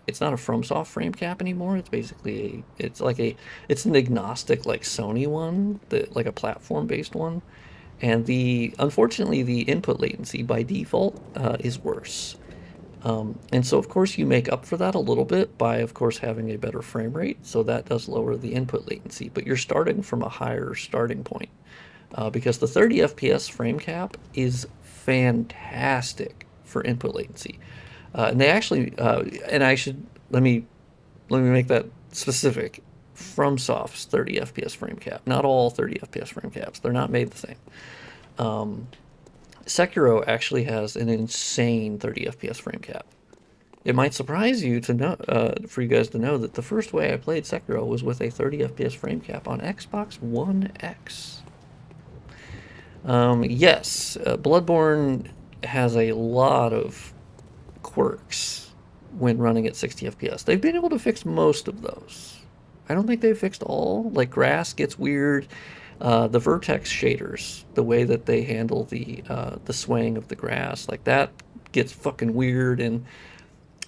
[SPEAKER 1] It's not a FromSoft frame cap anymore. It's basically it's an agnostic like Sony one, like a platform-based one. And unfortunately the input latency by default is worse. And so of course you make up for that a little bit by of course having a better frame rate. So that does lower the input latency, but you're starting from a higher starting point. Because the 30 FPS frame cap is fantastic for input latency. And they actually, and I should, let me make that specific. FromSoft's 30 FPS frame cap. Not all 30 FPS frame caps. They're not made the same. Sekiro actually has an insane 30 FPS frame cap. It might surprise you to know, for you guys to know that the first way I played Sekiro was with a 30 FPS frame cap on Xbox One X. Yes, Bloodborne has a lot of quirks when running at 60 FPS. They've been able to fix most of those. I don't think they've fixed all. Like grass gets weird. The vertex shaders, the way that they handle the swaying of the grass, like that gets fucking weird. And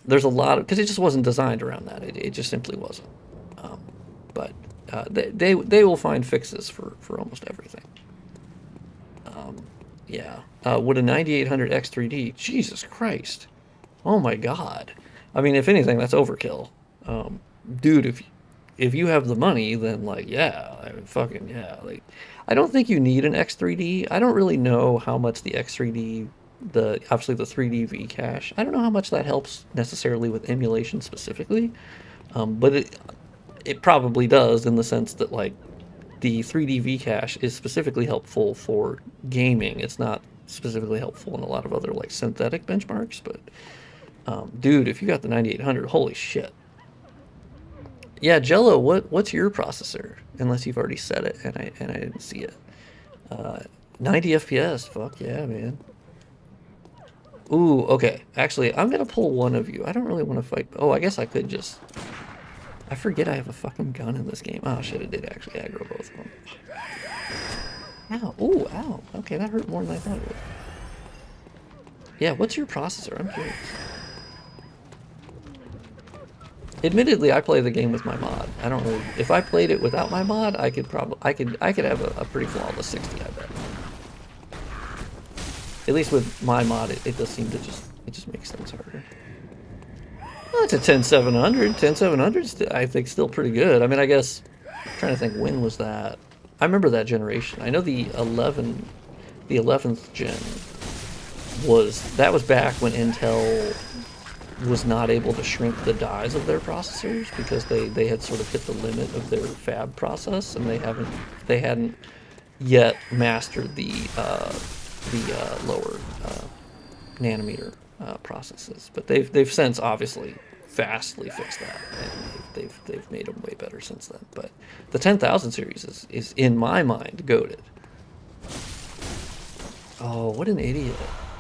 [SPEAKER 1] there's a lot of, because it just wasn't designed around that. It just simply wasn't. But they will find fixes for almost everything. Yeah. Would a 9800 X3D? Jesus Christ. Oh my God. I mean, if anything, that's overkill. Dude, if you have the money, then like, yeah, I mean, fucking yeah. Like, I don't think you need an X3D. I don't really know how much the X3D, obviously the 3D V cache, I don't know how much that helps necessarily with emulation specifically. But it probably does in the sense that like, the 3D V cache is specifically helpful for gaming. It's not specifically helpful in a lot of other like synthetic benchmarks, but dude, if you got the 9800, holy shit. Yeah, Jello, what's your processor? Unless you've already said it and I didn't see it. 90 FPS, fuck yeah, man. Ooh, okay. Actually, I'm gonna pull one of you. I don't really want to fight. Oh, I guess I could just. I forget I have a fucking gun in this game. Oh shit, it did actually aggro both of them. Ow, ooh, ow. Okay, that hurt more than I thought it would. Yeah, what's your processor? I'm curious. Admittedly, I play the game with my mod. I don't really, if I played it without my mod, I could have a pretty flawless 60, I bet. At least with my mod, it does seem to just makes things harder. Well, it's a 10700. 10700 I think still pretty good. I mean, I guess I'm trying to think, when was that? I remember that generation. I know the 11th gen was back when Intel was not able to shrink the dies of their processors because they had sort of hit the limit of their fab process, and they hadn't yet mastered the lower nanometer processes, but they've since obviously vastly fixed that, and they've made them way better since then. But the 10,000 series is in my mind goated. Oh, what an idiot!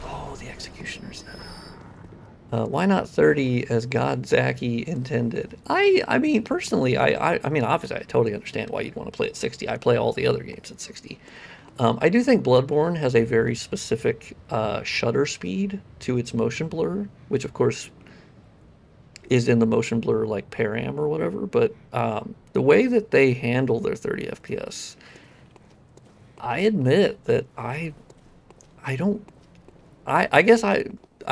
[SPEAKER 1] Oh, the executioner's there. Why not 30 as God Zaki intended? I mean, personally, I mean, obviously, I totally understand why you'd want to play at 60. I play all the other games at 60. I do think Bloodborne has a very specific shutter speed to its motion blur, which of course is in the motion blur like param or whatever. But the way that they handle their 30 FPS, I admit that I guess I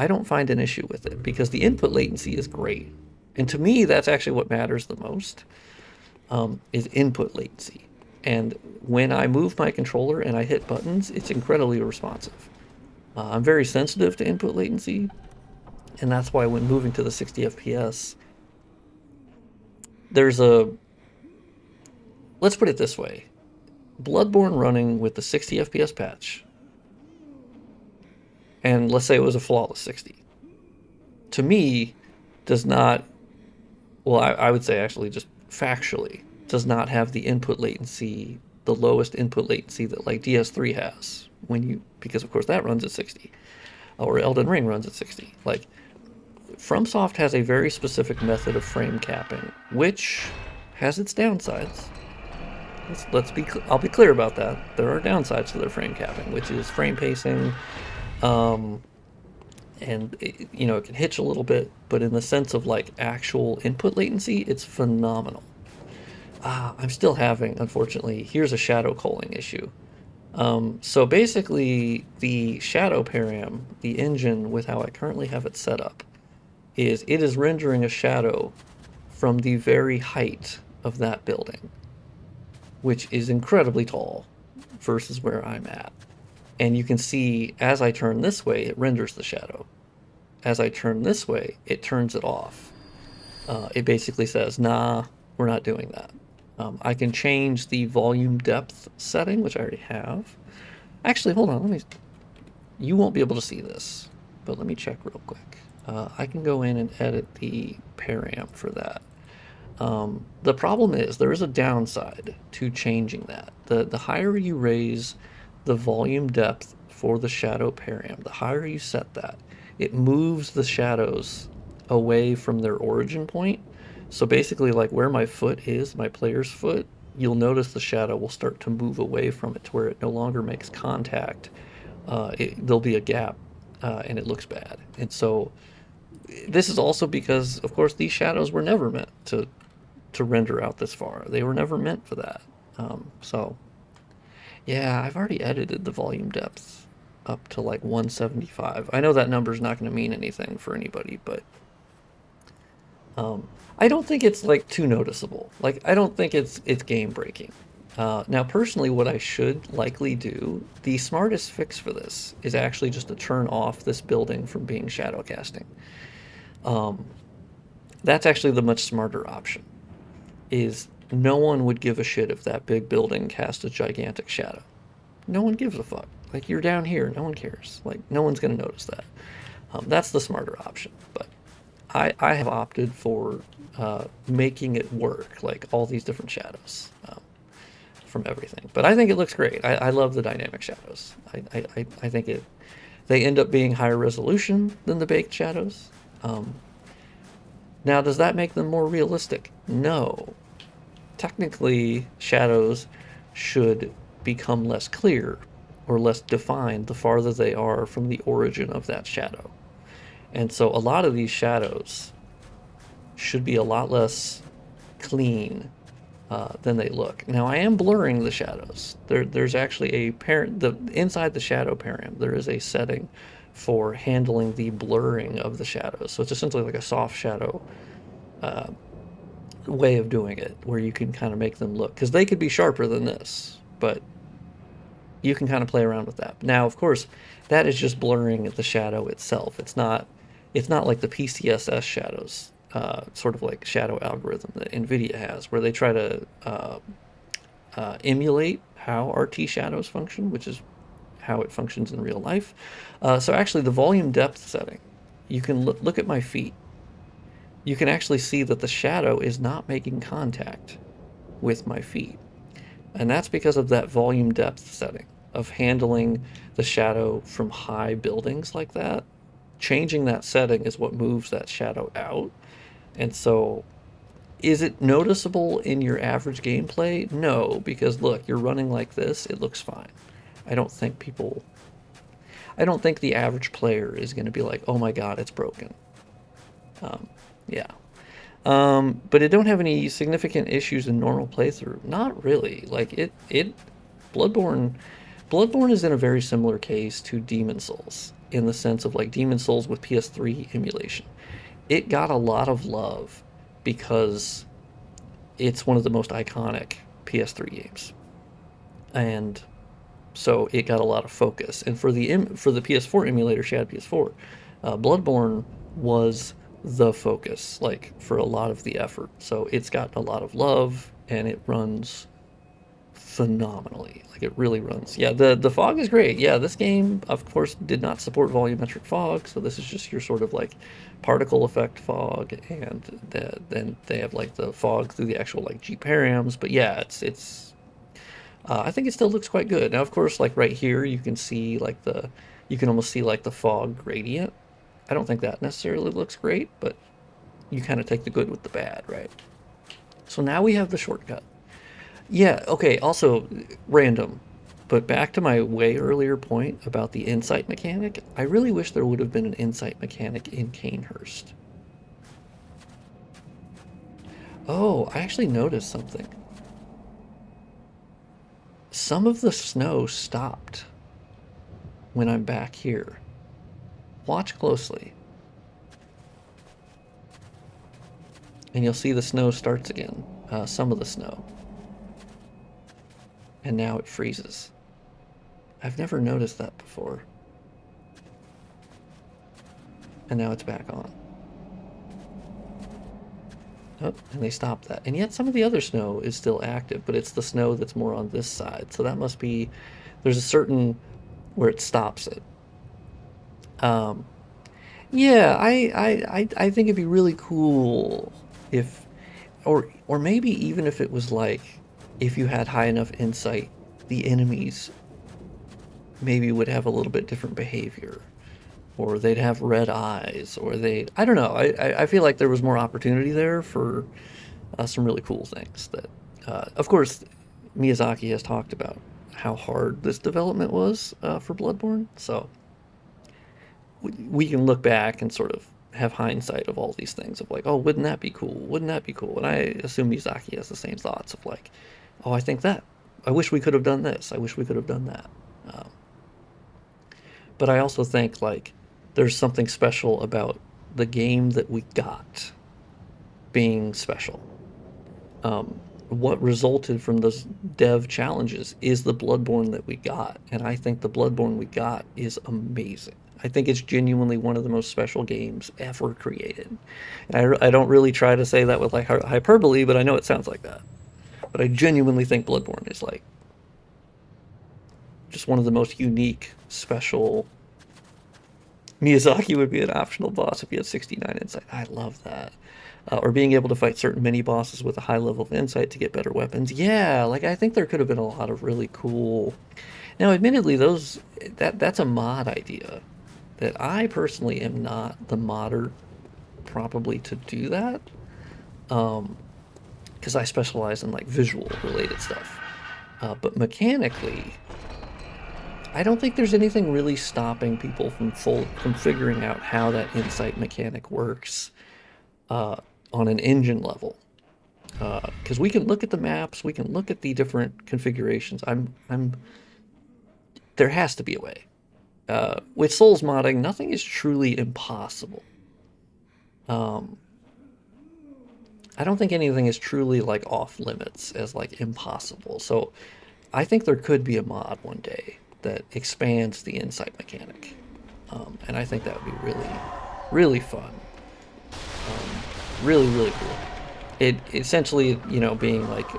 [SPEAKER 1] don't find an issue with it because the input latency is great, and to me that's actually what matters the most, is input latency. And when I move my controller and I hit buttons, it's incredibly responsive. I'm very sensitive to input latency, and that's why when moving to the 60 FPS, let's put it this way, Bloodborne running with the 60 FPS patch, and let's say it was a flawless 60, to me, does not, well, I would say actually just factually, does not have the input latency, the lowest input latency that like DS3 has, because of course that runs at 60, or Elden Ring runs at 60. Like, FromSoft has a very specific method of frame capping, which has its downsides. I'll be clear about that. There are downsides to their frame capping, which is frame pacing, um, and it can hitch a little bit, but in the sense of like actual input latency, it's phenomenal. I'm still having, unfortunately, here's a shadow culling issue. So basically, the shadow param, the engine with how I currently have it set up, it is rendering a shadow from the very height of that building, which is incredibly tall versus where I'm at. And you can see as I turn this way, it renders the shadow. As I turn this way, it turns it off. It basically says, nah, we're not doing that. I can change the volume depth setting, which I already have. Actually, hold on. You won't be able to see this, but let me check real quick. I can go in and edit the param for that. The problem is there is a downside to changing that. The higher you raise the volume depth for the shadow param, the higher you set that, it moves the shadows away from their origin point. So basically, like where my foot is, my player's foot, you'll notice the shadow will start to move away from it to where it no longer makes contact. There'll be a gap, and it looks bad. And so this is also because, of course, these shadows were never meant to render out this far. They were never meant for that. So yeah, I've already edited the volume depth up to like 175. I know that number's not going to mean anything for anybody, but I don't think it's like too noticeable. Like I don't think it's game breaking. Now, personally, what I should likely do, the smartest fix for this is actually just to turn off this building from being shadow casting. That's actually the much smarter option. Is no one would give a shit if that big building cast a gigantic shadow. No one gives a fuck. Like you're down here, no one cares. Like no one's gonna notice that. That's the smarter option. But I have opted for making it work, like all these different shadows from everything. But I think it looks great. I love the dynamic shadows. I think they end up being higher resolution than the baked shadows. Now, does that make them more realistic? No. Technically, shadows should become less clear or less defined the farther they are from the origin of that shadow. And so a lot of these shadows should be a lot less clean than they look. Now, I am blurring the shadows. There's actually inside the shadow param, there is a setting for handling the blurring of the shadows. So it's essentially like a soft shadow way of doing it, where you can kind of make them look, because they could be sharper than this, but you can kind of play around with that. Now, of course, that is just blurring the shadow itself. It's not like the PCSS shadows, sort of like shadow algorithm that NVIDIA has, where they try to emulate how RT shadows function, which is how it functions in real life. So actually, the volume depth setting, you can look at my feet. You can actually see that the shadow is not making contact with my feet. And that's because of that volume depth setting of handling the shadow from high buildings like that. Changing that setting is what moves that shadow out. And so, is it noticeable in your average gameplay? No, because look, you're running like this, it looks fine. I don't think the average player is going to be like, oh my god, it's broken. Yeah. But it don't have any significant issues in normal playthrough. Not really. Like Bloodborne is in a very similar case to Demon Souls, in the sense of like Demon Souls with PS3 emulation. It got a lot of love because it's one of the most iconic PS3 games. And so it got a lot of focus. And for the PS4 emulator, Shad PS4, Bloodborne was the focus, like for a lot of the effort. So it's gotten a lot of love, and it runs phenomenally. Like it really runs. Yeah, the fog is great. Yeah, this game, of course, did not support volumetric fog, so this is just your sort of like particle effect fog, and then they have like the fog through the actual like G params. But yeah, it's I think it still looks quite good. Now, of course, like right here, you can see like you can almost see like the fog gradient. I don't think that necessarily looks great, but you kind of take the good with the bad, right? So now we have the shortcut. Yeah, okay, also random. But back to my way earlier point about the insight mechanic, I really wish there would have been an insight mechanic in Cainhurst. Oh, I actually noticed something. Some of the snow stopped when I'm back here. Watch closely, and you'll see the snow starts again. Some of the snow. And now it freezes. I've never noticed that before. And now it's back on. Oh, and they stopped that. And yet some of the other snow is still active, but it's the snow that's more on this side. So that must be, there's a certain where it stops it. Um, yeah, I think it'd be really cool if, or maybe even if it was like, if you had high enough insight, the enemies maybe would have a little bit different behavior, or they'd have red eyes, or I don't know. I feel like there was more opportunity there for some really cool things that, of course, Miyazaki has talked about how hard this development was for Bloodborne, so we can look back and sort of have hindsight of all these things of like, oh, wouldn't that be cool? Wouldn't that be cool? And I assume Miyazaki has the same thoughts of like, oh, I think that. I wish we could have done this. I wish we could have done that. Um, but I also think like there's something special about the game that we got being special. What resulted from those dev challenges is the Bloodborne that we got, and I think the Bloodborne we got is amazing. I think it's genuinely one of the most special games ever created. And I don't really try to say that with like hyperbole, but I know it sounds like that. But I genuinely think Bloodborne is like just one of the most unique, special. Miyazaki would be an optional boss if he had 69 insight. I love that. Or being able to fight certain mini bosses with a high level of insight to get better weapons. Yeah, like I think there could have been a lot of really cool. Now, admittedly, that's a mod idea that I personally am not the modder probably to do that. Because I specialize in like visual related stuff. But mechanically, I don't think there's anything really stopping people from figuring out how that insight mechanic works on an engine level. Because we can look at the maps, we can look at the different configurations. There has to be a way. With Souls modding, nothing is truly impossible. I don't think anything is truly like off limits as like impossible. So I think there could be a mod one day that expands the insight mechanic. And I think that would be really, really fun. Really, really cool. It essentially, you know, being like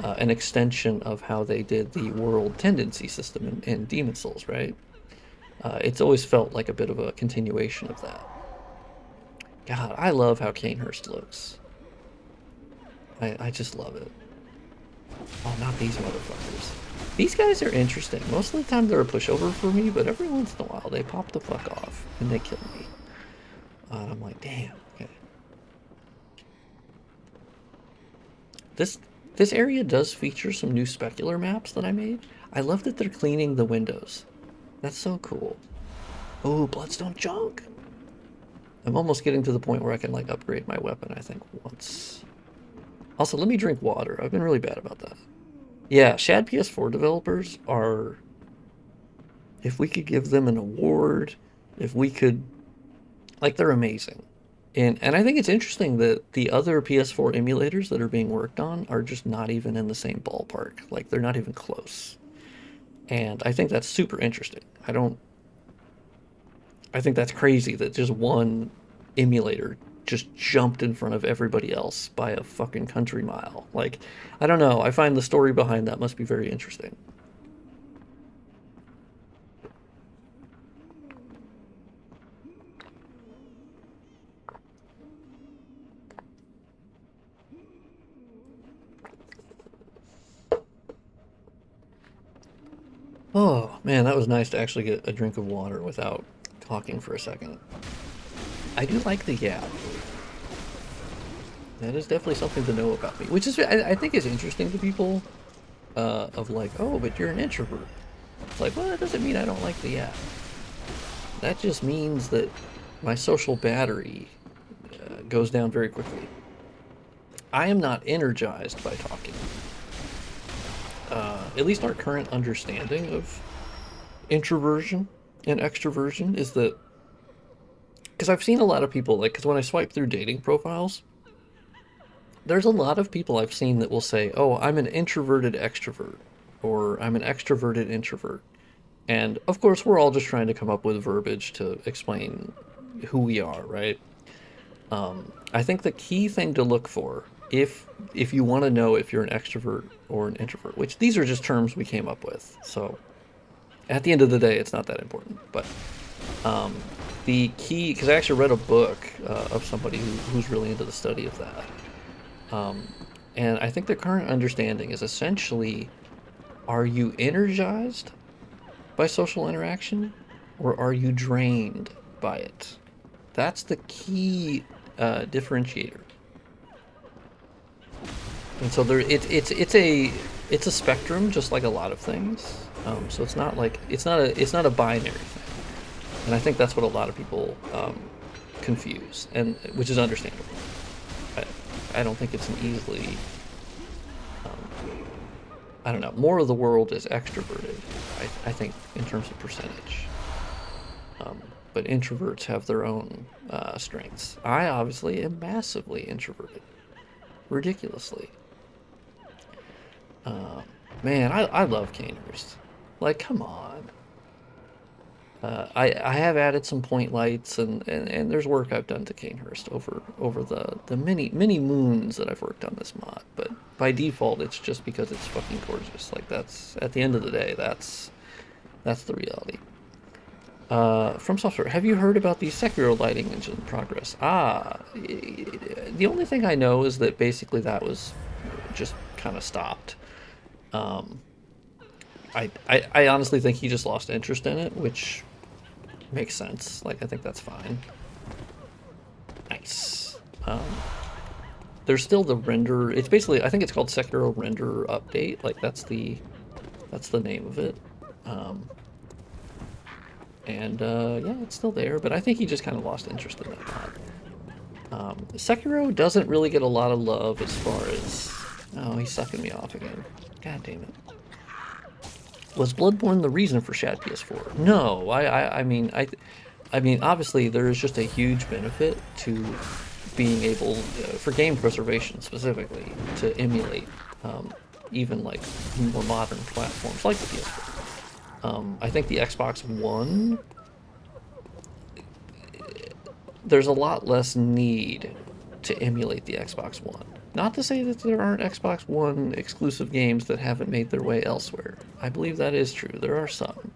[SPEAKER 1] an extension of how they did the world tendency system in Demon Souls, right? It's always felt like a bit of a continuation of that. God, I love how Cainhurst looks. I just love it. Oh, not these motherfuckers. These guys are interesting. Most of the time they're a pushover for me, but every once in a while they pop the fuck off and they kill me. I'm like, damn. Okay. This area does feature some new specular maps that I made. I love that they're cleaning the windows. That's so cool. Oh, bloodstone junk. I'm almost getting to the point where I can like upgrade my weapon, I think, once. Also, let me drink water. I've been really bad about that. Yeah, Shad PS4 developers are, if we could give them an award, if we could, like, they're amazing. And I think it's interesting that the other PS4 emulators that are being worked on are just not even in the same ballpark. Like, they're not even close. And I think that's super interesting. I think that's crazy that just one emulator just jumped in front of everybody else by a fucking country mile. Like, I don't know. I find the story behind that must be very interesting. Oh, man, that was nice to actually get a drink of water without talking for a second. I do like the gap. That is definitely something to know about me, which is I think is interesting to people. Of like, oh, but you're an introvert. It's like, well, that doesn't mean I don't like the app. That just means that my social battery goes down very quickly. I am not energized by talking. At least our current understanding of introversion and extroversion is that, because I've seen a lot of people, like, because when I swipe through dating profiles, there's a lot of people I've seen that will say, oh, I'm an introverted extrovert, or I'm an extroverted introvert. And of course, we're all just trying to come up with verbiage to explain who we are, right? I think the key thing to look for, if you want to know if you're an extrovert or an introvert, which these are just terms we came up with, so at the end of the day, it's not that important. But the key, because I actually read a book of somebody who's really into the study of that. And I think the current understanding is essentially, are you energized by social interaction, or are you drained by it? That's the key differentiator. And so there, it's a spectrum, just like a lot of things. So it's not like it's not a binary thing, and I think that's what a lot of people confuse, and which is understandable. I don't think it's an easily. I don't know. More of the world is extroverted, I think, in terms of percentage. But introverts have their own strengths. I obviously am massively introverted. Ridiculously. Man, I love Cainhurst. Like, come on. I have added some point lights, and there's work I've done to Cainhurst over the many moons that I've worked on this mod. But by default, it's just because it's fucking gorgeous. Like, that's, at the end of the day, that's the reality. From Software, have you heard about the Sekiro lighting engine progress? The only thing I know is that basically that was just kind of stopped. I honestly think he just lost interest in it, which makes sense. Like, I think that's fine. Nice. There's still the render. It's basically, I think it's called Sekiro Render Update. Like, that's the name of it. Yeah, it's still there, but I think he just kind of lost interest in that mod. Sekiro doesn't really get a lot of love as far as... Oh, he's sucking me off again. God damn it. Was Bloodborne the reason for Shad PS4? No, I mean, obviously there is just a huge benefit to being able, for game preservation specifically, to emulate even like more modern platforms like the PS4. I think the Xbox One, there's a lot less need to emulate the Xbox One. Not to say that there aren't Xbox One exclusive games that haven't made their way elsewhere. I believe that is true. There are some.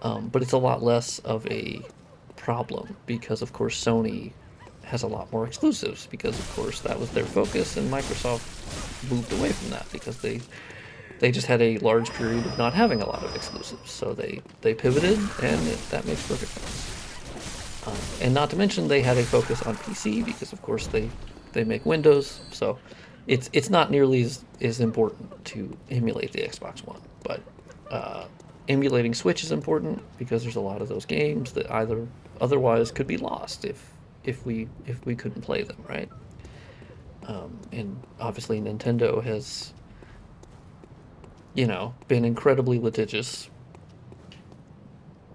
[SPEAKER 1] But it's a lot less of a problem because, of course, Sony has a lot more exclusives because, of course, that was their focus, and Microsoft moved away from that because they just had a large period of not having a lot of exclusives. So they pivoted, and that makes perfect sense. And not to mention they had a focus on PC because, of course, they make Windows, so it's not nearly as important to emulate the Xbox One. But emulating Switch is important because there's a lot of those games that either otherwise could be lost if we couldn't play them, right? And obviously Nintendo has, you know, been incredibly litigious.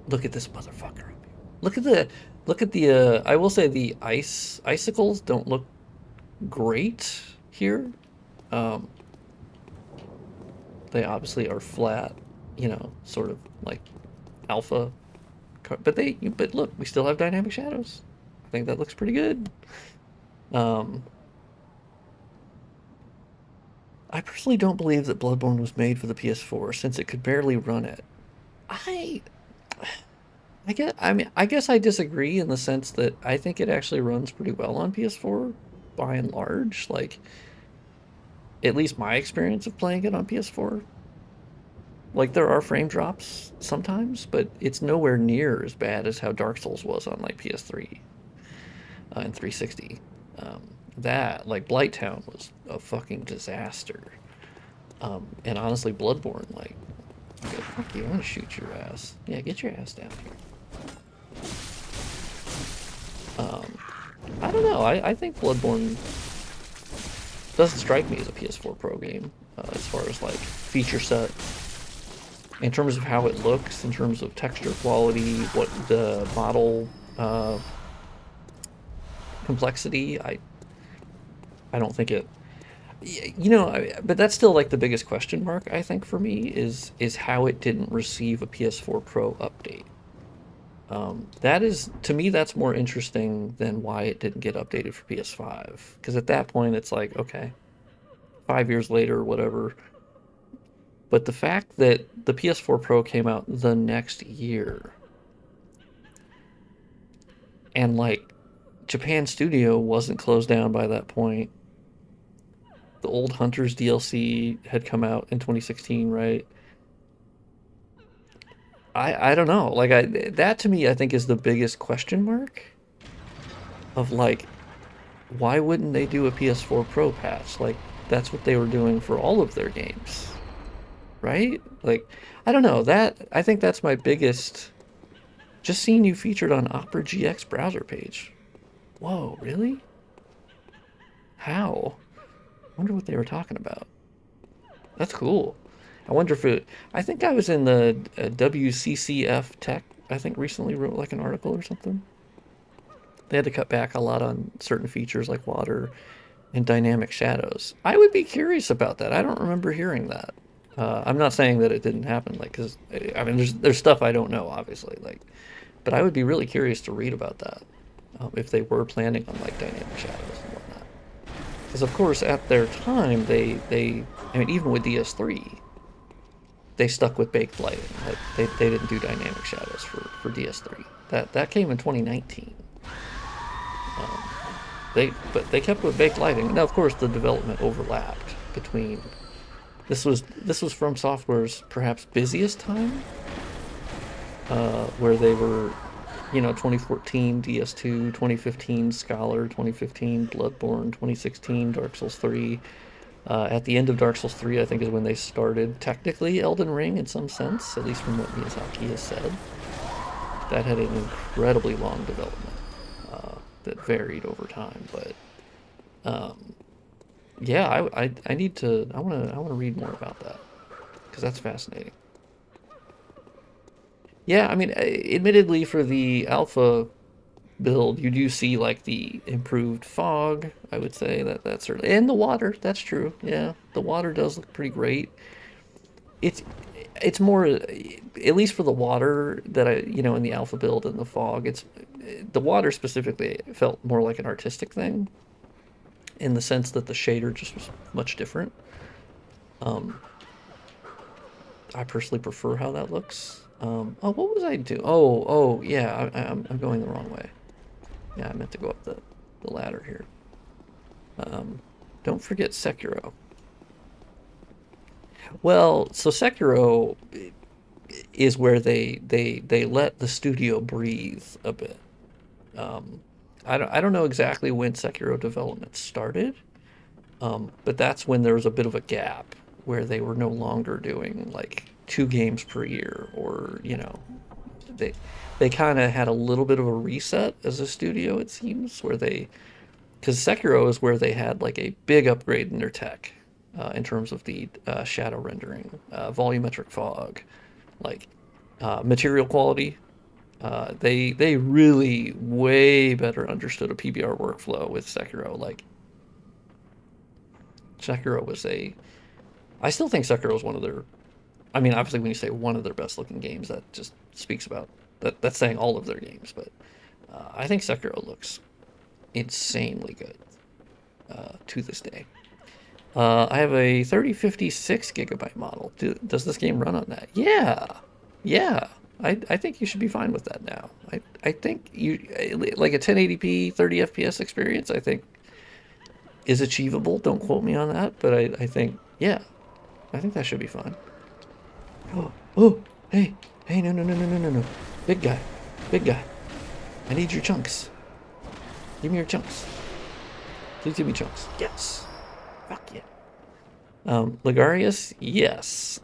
[SPEAKER 1] Look at this motherfucker. Look at the I will say the icicles don't look great here. They obviously are flat, you know, sort of like alpha, but look, we still have dynamic shadows. I think that looks pretty good. I personally don't believe that Bloodborne was made for the PS4 since it could barely run it. I guess I disagree in the sense that I think it actually runs pretty well on PS4 by and large. Like, at least my experience of playing it on PS4. Like, there are frame drops sometimes, but it's nowhere near as bad as how Dark Souls was on, like, PS3 and 360. That, like, Blighttown was a fucking disaster. And honestly, Bloodborne, like, fuck you, I want to shoot your ass. Yeah, get your ass down here. I don't know. I think Bloodborne doesn't strike me as a PS4 Pro game as far as like feature set. In terms of how it looks, in terms of texture quality, what the model complexity, I don't think it. You know, but that's still like the biggest question mark I think for me is how it didn't receive a PS4 Pro update. That is, to me, that's more interesting than why it didn't get updated for PS5. Because at that point, it's like, okay, 5 years later or whatever. But the fact that the PS4 Pro came out the next year, and like Japan Studio wasn't closed down by that point. The old Hunters DLC had come out in 2016, right? I don't know. Like that to me I think is the biggest question mark of like why wouldn't they do a PS4 Pro patch? Like that's what they were doing for all of their games. Right? Like I don't know. That I think that's my biggest just seeing you featured on Opera GX browser page. Whoa, really? How? I wonder what they were talking about. That's cool. I wonder if it. I think I was in the WCCF Tech. I think recently wrote like an article or something. They had to cut back a lot on certain features like water and dynamic shadows. I would be curious about that. I don't remember hearing that. I'm not saying that it didn't happen, like, because I mean, there's stuff I don't know, obviously, like, but I would be really curious to read about that if they were planning on like dynamic shadows and whatnot. Because of course, at their time, I mean, even with DS3, they stuck with baked lighting. Like they didn't do dynamic shadows for DS3. That came in 2019. But they kept with baked lighting. Now, of course, the development overlapped between. This was From Software's perhaps busiest time, where they were, 2014 DS2, 2015 Scholar, 2015 Bloodborne, 2016 Dark Souls 3. At the end of Dark Souls 3, I think, is when they started technically Elden Ring in some sense, at least from what Miyazaki has said. That had an incredibly long development that varied over time, but yeah, I need to I want to read more about that because that's fascinating. Yeah, I mean, admittedly, for the alpha build, you do see like the improved fog. I would say that's certainly, and the water. That's true. Yeah, the water does look pretty great. It's it's more, at least for the water that in the alpha build and the fog. It's the water specifically felt more like an artistic thing, in the sense that the shader just was much different. Um, I personally prefer how that looks. Oh, what was I doing? Oh, yeah, I'm going the wrong way. Yeah, I meant to go up the ladder here. Don't forget Sekiro. Well, so Sekiro is where they let the studio breathe a bit. I don't know exactly when Sekiro development started, but that's when there was a bit of a gap where they were no longer doing like 2 games per year, or they kind of had a little bit of a reset as a studio, it seems, because Sekiro is where they had like a big upgrade in their tech, in terms of the shadow rendering, volumetric fog, like material quality. They really way better understood a PBR workflow with Sekiro. Like Sekiro was I still think Sekiro is one of their. I mean, obviously, when you say one of their best looking games, that just speaks about that. That's saying all of their games, but I think Sekiro looks insanely good to this day. I have a 3056 gigabyte model. Does this game run on that? Yeah. I think you should be fine with that now. I think you like a 1080p 30 FPS experience. I think is achievable. Don't quote me on that, but I think I think that should be fine. Oh, hey, no, big guy. I need your chunks. Give me your chunks. Please give me chunks. Yes. Fuck yeah. Logarius, yes.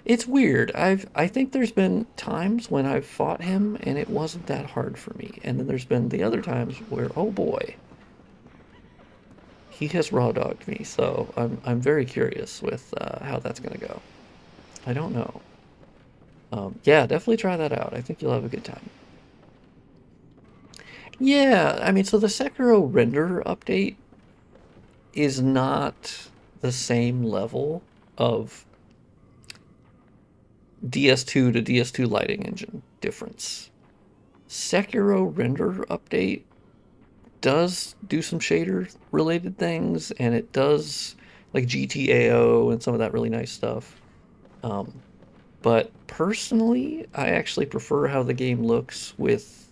[SPEAKER 1] It's weird. I think there's been times when I've fought him and it wasn't that hard for me. And then there's been the other times where, oh boy, he has raw dogged me. So I'm very curious with how that's gonna go. I don't know. Yeah, definitely try that out. I think you'll have a good time. Yeah, I mean, so the Sekiro render update is not the same level of DS2 to DS2 lighting engine difference. Sekiro render update does do some shader related things, and it does like GTAO and some of that really nice stuff. But personally, I actually prefer how the game looks with.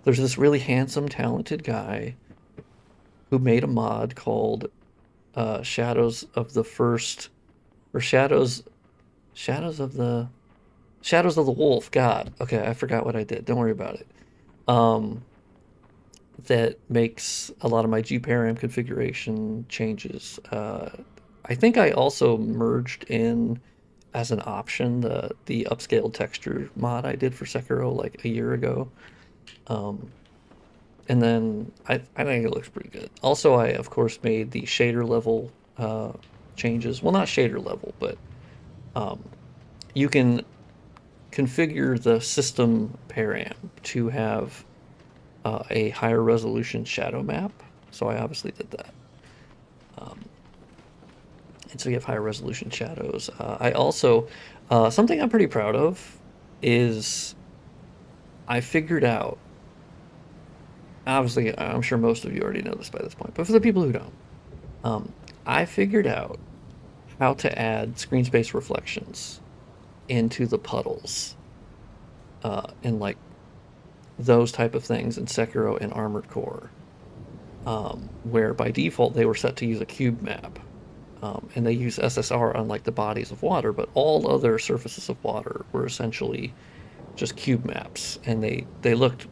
[SPEAKER 1] There's this really handsome, talented guy who made a mod called Shadows of the First, or Shadows of the Wolf. God, okay, I forgot what I did. Don't worry about it. That makes a lot of my GParam configuration changes. I think I also merged in as an option the upscaled texture mod I did for Sekiro like a year ago. And then I think it looks pretty good. Also, I of course made the shader level changes. Well, not shader level, but you can configure the system param to have a higher resolution shadow map. So I obviously did that. And so you have higher resolution shadows. I also, something I'm pretty proud of is I figured out, obviously I'm sure most of you already know this by this point, but for the people who don't, I figured out how to add screen space reflections into the puddles and like those type of things in Sekiro and Armored Core, where by default they were set to use a cube map. And they use SSR on like the bodies of water, but all other surfaces of water were essentially just cube maps, and they looked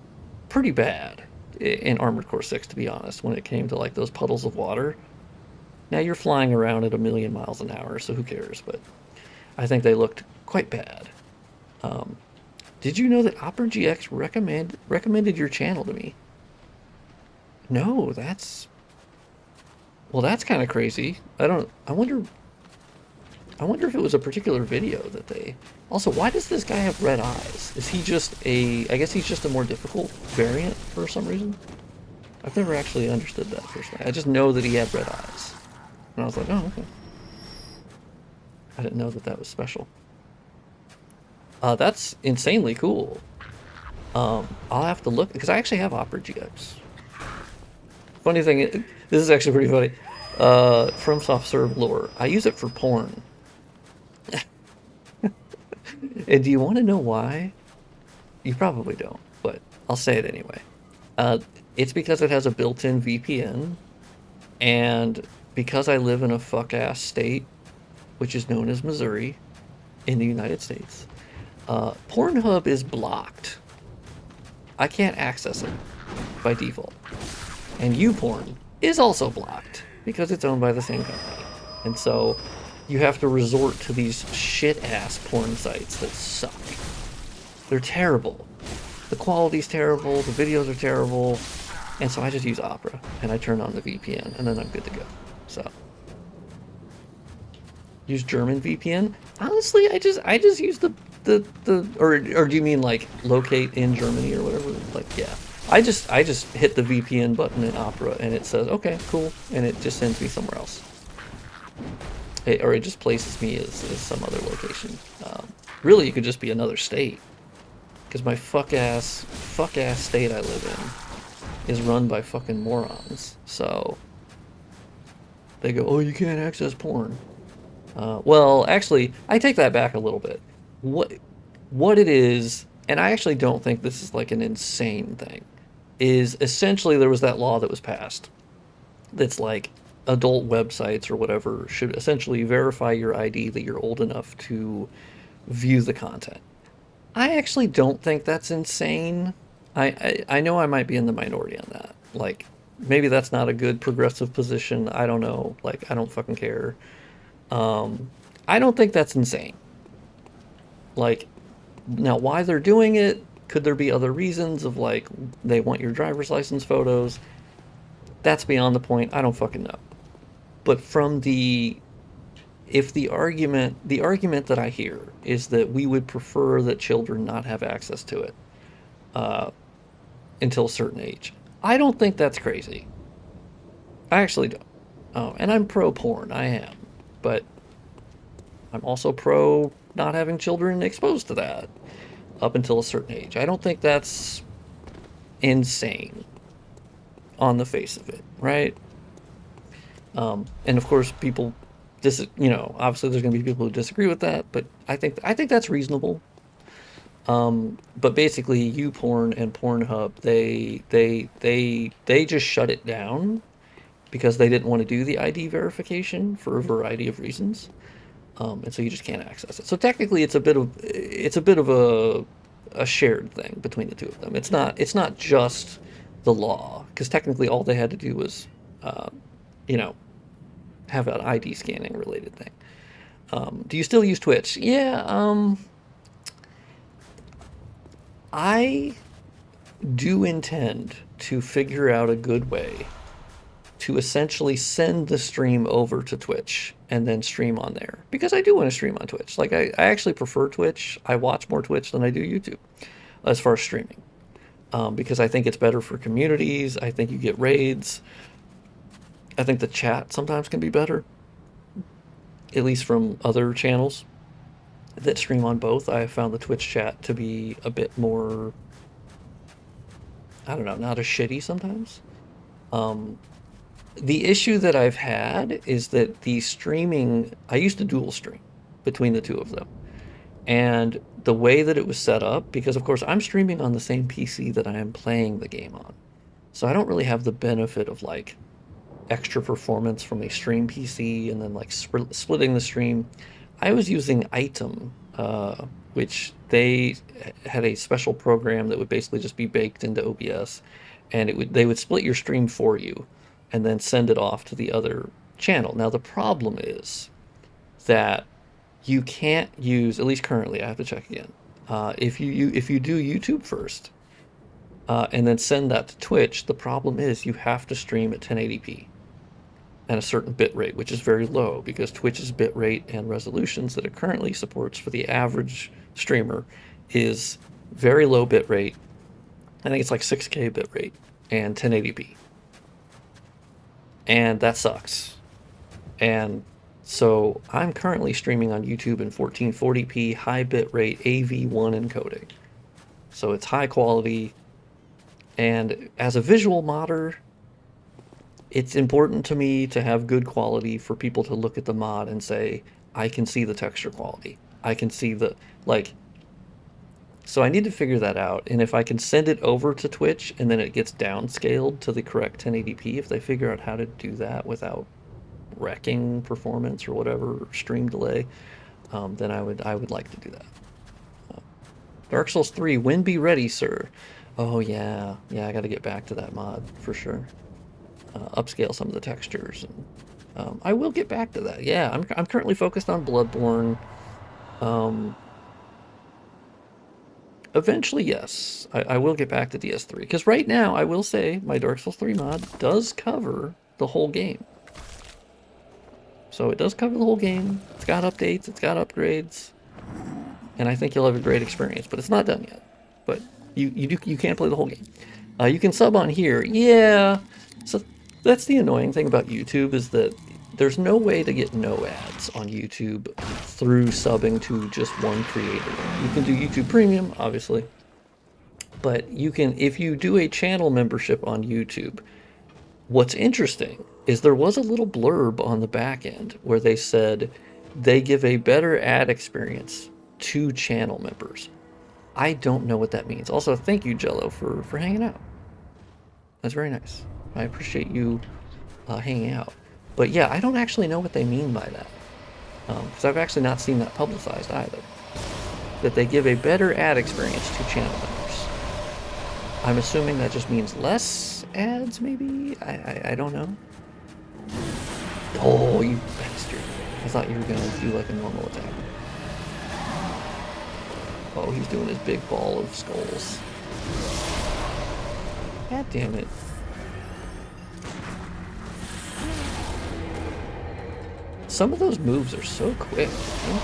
[SPEAKER 1] pretty bad in Armored Core 6, to be honest, when it came to like those puddles of water. Now you're flying around at 1,000,000 miles an hour, so who cares? But I think they looked quite bad. Did you know that Opera GX recommended your channel to me? No, that's kind of crazy. I wonder if it was a particular video that they. Also, why does this guy have red eyes? Is he just I guess he's just a more difficult variant for some reason? I've never actually understood that personally. I just know that he had red eyes. And I was like, oh, okay. I didn't know that was special. That's insanely cool. I'll have to look, because I actually have Opera GX. Funny thing, this is actually pretty funny. FromSoft serve lore. I use it for porn. And do you want to know why? You probably don't, but I'll say it anyway. It's because it has a built-in VPN, and because I live in a fuck-ass state, which is known as Missouri, in the United States, Pornhub is blocked. I can't access it by default. And YouPorn is also blocked because it's owned by the same company. And so you have to resort to these shit-ass porn sites that suck. They're terrible. The quality's terrible, the videos are terrible, and so I just use Opera, and I turn on the VPN, and then I'm good to go. So, use German VPN? Honestly, I just use or do you mean like locate in Germany or whatever? Like, yeah. I just hit the VPN button in Opera, and it says, okay, cool, and it just sends me somewhere else. Or it just places me as some other location. Really, it could just be another state. Because my fuck-ass state I live in is run by fucking morons. So, they go, oh, you can't access porn. Well, actually, I take that back a little bit. What it is, and I actually don't think this is like an insane thing, is essentially there was that law that was passed that's like adult websites or whatever should essentially verify your ID that you're old enough to view the content. I actually don't think that's insane. I know I might be in the minority on that. Like, maybe that's not a good progressive position. I don't know. Like, I don't fucking care. I don't think that's insane. Like, now why they're doing it, could there be other reasons of like they want your driver's license photos? That's beyond the point. I don't fucking know. But from the if the argument that I hear is that we would prefer that children not have access to it uh, until a certain age, I don't think that's crazy. I actually don't. Oh, and I'm pro porn. I am, but I'm also pro not having children exposed to that up until a certain age. I don't think that's insane on the face of it, right? And of course, people, obviously there's going to be people who disagree with that, but I think that's reasonable. But basically, YouPorn and Pornhub, they just shut it down because they didn't want to do the ID verification for a variety of reasons, and so you just can't access it. So technically, it's a bit of a shared thing between the two of them. It's not just the law, because technically all they had to do was, you know, have an ID scanning related thing. Do you still use Twitch? Yeah. I do intend to figure out a good way to essentially send the stream over to Twitch and then stream on there, because I do want to stream on Twitch. Like, I actually prefer Twitch. I watch more Twitch than I do YouTube as far as streaming, because I think it's better for communities. I think you get raids. I think the chat sometimes can be better, at least from other channels that stream on both. I have found the Twitch chat to be a bit more, I don't know, not as shitty sometimes. The issue that I've had is that the streaming, I used to dual stream between the two of them. And the way that it was set up, because of course I'm streaming on the same PC that I am playing the game on. So I don't really have the benefit of like extra performance from a stream PC and then like splitting the stream. I was using Item, which they had a special program that would basically just be baked into OBS, and they would split your stream for you and then send it off to the other channel. Now the problem is that you can't use, at least currently, I have to check again. If you do YouTube first and then send that to Twitch, the problem is you have to stream at 1080p and a certain bit rate, which is very low because Twitch's bit rate and resolutions that it currently supports for the average streamer is very low bit rate. I think it's like 6K bit rate and 1080p. And that sucks. And so I'm currently streaming on YouTube in 1440p high bit rate AV1 encoding. So it's high quality. And as a visual modder, it's important to me to have good quality for people to look at the mod and say, I can see the texture quality. I can see the, like, so I need to figure that out. And if I can send it over to Twitch and then it gets downscaled to the correct 1080p, if they figure out how to do that without wrecking performance or whatever, or stream delay, then I would like to do that. Dark Souls 3, when be ready, sir? Oh yeah, I got to get back to that mod for sure. Upscale some of the textures, and I will get back to that. Yeah, I'm currently focused on Bloodborne. Eventually, yes, I will get back to DS3, because right now I will say my Dark Souls 3 mod does cover the whole game. So it does cover the whole game. It's got updates, it's got upgrades, and I think you'll have a great experience. But it's not done yet. But you can't play the whole game. You can sub on here. Yeah. So that's the annoying thing about YouTube, is that there's no way to get no ads on YouTube through subbing to just one creator. You can do YouTube Premium, obviously, but you can, if you do a channel membership on YouTube, what's interesting is there was a little blurb on the back end where they said they give a better ad experience to channel members. I don't know what that means. Also, thank you, Jello, for hanging out. That's very nice. I appreciate you hanging out. But yeah, I don't actually know what they mean by that, because I've actually not seen that publicized either. That they give a better ad experience to channel members. I'm assuming that just means less ads, maybe? I don't know. Oh, you bastard. I thought you were gonna do like a normal attack. Oh, he's doing his big ball of skulls. God damn it. Some of those moves are so quick. Man.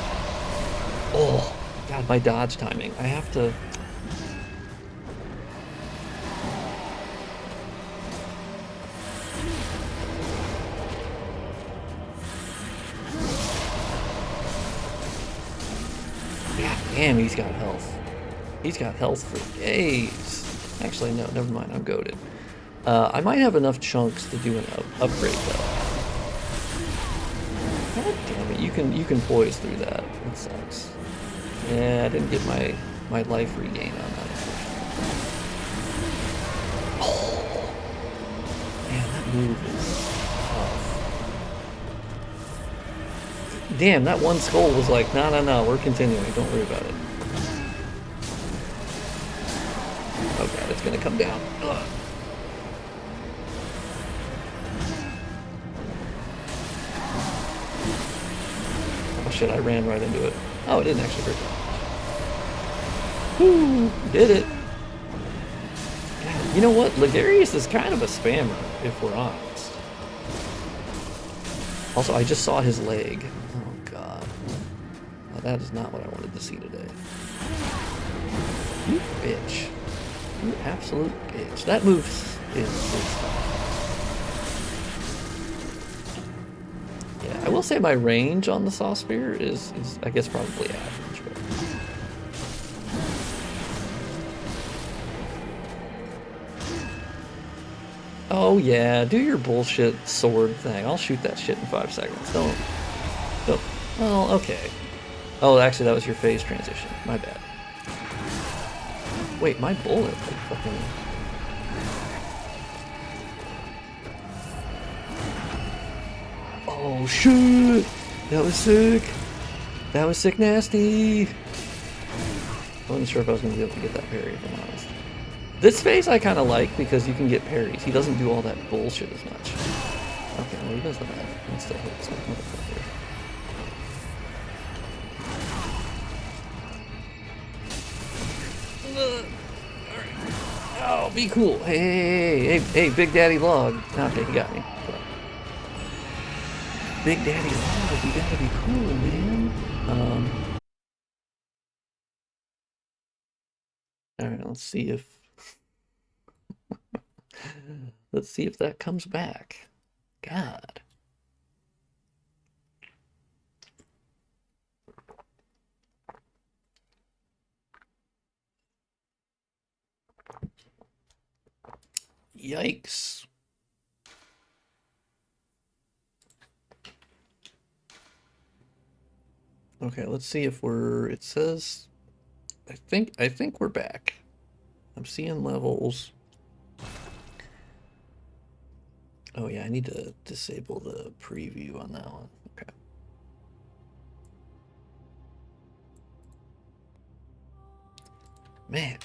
[SPEAKER 1] Oh, God, my dodge timing. I have to... God damn, he's got health. He's got health for days. Actually, no, never mind. I'm goated. I might have enough chunks to do an upgrade, though. God damn it, you can poise through that. That sucks. Yeah, I didn't get my life regain on that, unfortunately. Oh, man, that move is tough. Damn, that one skull was like, no, we're continuing. Don't worry about it. Oh god, it's gonna come down. Ugh. Oh shit, I ran right into it. Oh, it didn't actually hurt that much. Woo! Did it! God, you know what? Logarius is kind of a spammer, if we're honest. Also, I just saw his leg. Oh god. Now, that is not what I wanted to see today. You bitch. You absolute bitch. That move is yeah, I will say my range on the Saw Spear is I guess probably average, but oh yeah, do your bullshit sword thing. I'll shoot that shit in 5 seconds. Don't. Well, okay. Oh, actually that was your phase transition. My bad. Wait, my bullet like fucking... Oh shit! That was sick! That was sick nasty! I wasn't sure if I was gonna be able to get that parry, if I'm honest. This phase I kinda like because you can get parries. He doesn't do all that bullshit as much. Okay, well he does that. He still hits that motherfucker. Oh, be cool. Hey, Big Daddy Log. Okay, he got me. Big Daddy Log, you gotta be cool, man. Alright, let's see if... let's see if that comes back. God. Yikes. Okay, let's see if we're... It says... I think we're back. I'm seeing levels. Oh yeah, I need to disable the preview on that one. Okay. Man.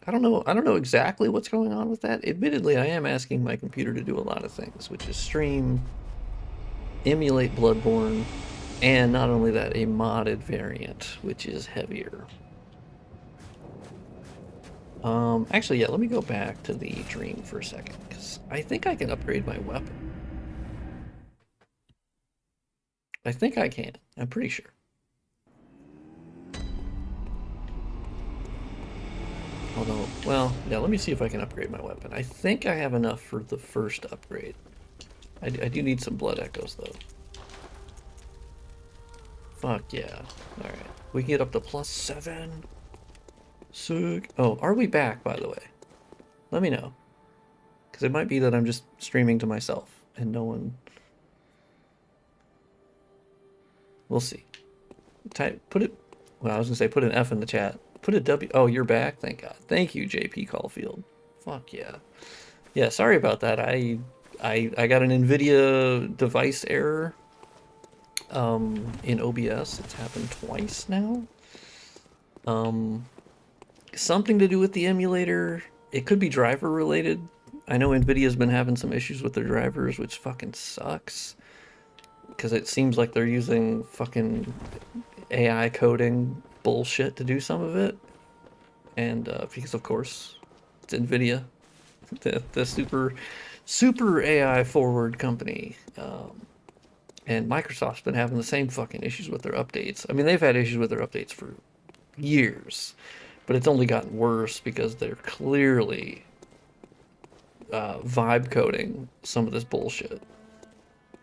[SPEAKER 1] I don't know exactly what's going on with that. Admittedly, I am asking my computer to do a lot of things, which is stream, emulate Bloodborne, and not only that, a modded variant, which is heavier. Actually, yeah, let me go back to the dream for a second, because I think I can upgrade my weapon. I think I can. I'm pretty sure. Although, well, yeah, let me see if I can upgrade my weapon. I think I have enough for the first upgrade. I do need some blood echoes, though. Fuck yeah. Alright. We can get up to +7. Sick. Oh, are we back, by the way? Let me know. Because it might be that I'm just streaming to myself, and no one... We'll see. Put it... Well, I was gonna say put an F in the chat. Put a W... Oh, you're back? Thank God. Thank you, JP Caulfield. Fuck yeah. Yeah, sorry about that. I got an NVIDIA device error in OBS. It's happened twice now. something to do with the emulator. It could be driver related. I know Nvidia's been having some issues with their drivers, which fucking sucks. Because it seems like they're using fucking AI coding bullshit to do some of it. And because, of course, it's Nvidia, the super AI forward company. And Microsoft's been having the same fucking issues with their updates. I mean, they've had issues with their updates for years, but it's only gotten worse because they're clearly vibe coding some of this bullshit.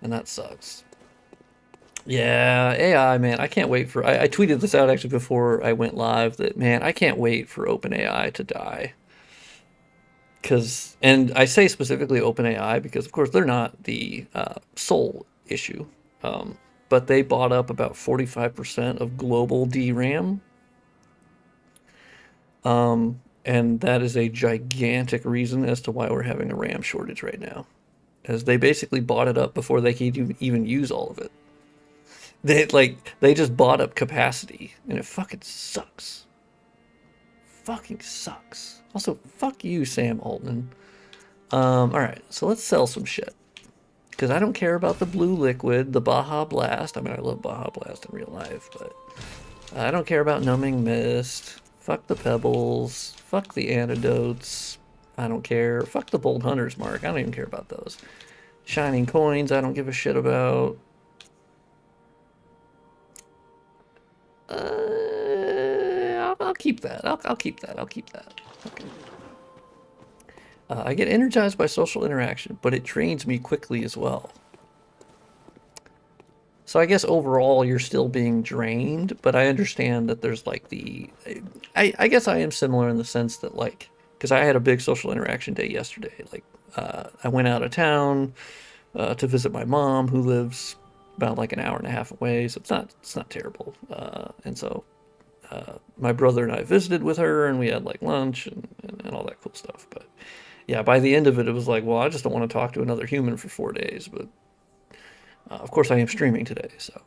[SPEAKER 1] And that sucks. Yeah, AI, man. I can't wait for... I tweeted this out actually before I went live that, man, I can't wait for OpenAI to die. And I say specifically OpenAI because, of course, they're not the sole issue. But they bought up about 45% of global DRAM. And that is a gigantic reason as to why we're having a RAM shortage right now. As they basically bought it up before they could even use all of it. They just bought up capacity, and it fucking sucks. Fucking sucks. Also, fuck you, Sam Altman. Alright, so let's sell some shit. Because I don't care about the blue liquid, the Baja Blast. I mean, I love Baja Blast in real life, but I don't care about Numbing Mist. Fuck the Pebbles. Fuck the Antidotes. I don't care. Fuck the Bold Hunter's Mark. I don't even care about those. Shining Coins, I don't give a shit about. I'll keep that. I'll keep that. I'll keep that. Okay. I get energized by social interaction, but it drains me quickly as well. So I guess overall you're still being drained, but I understand that there's like the... I guess I am similar in the sense that like... Because I had a big social interaction day yesterday. Like, I went out of town to visit my mom, who lives about like an hour and a half away, so it's not terrible. And so my brother and I visited with her, and we had like lunch and all that cool stuff. But yeah, by the end of it, it was like, well, I just don't want to talk to another human for 4 days. But of course, I am streaming today, so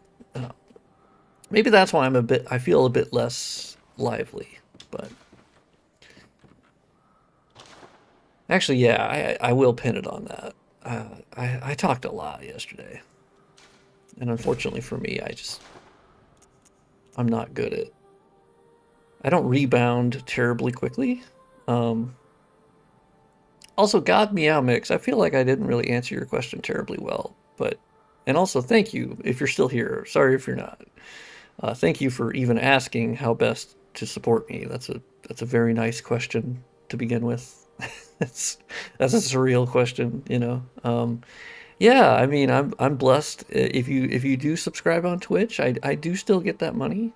[SPEAKER 1] maybe that's why I feel a bit less lively. But actually, yeah, I will pin it on that. I talked a lot yesterday. And unfortunately for me, I'm not good at... I don't rebound terribly quickly. Also, God Meow Mix, I feel like I didn't really answer your question terribly well. And also, thank you if you're still here. Sorry if you're not. Thank you for even asking how best to support me. That's a very nice question to begin with. that's a surreal question, you know. Yeah, I mean, I'm blessed. If you do subscribe on Twitch, I do still get that money.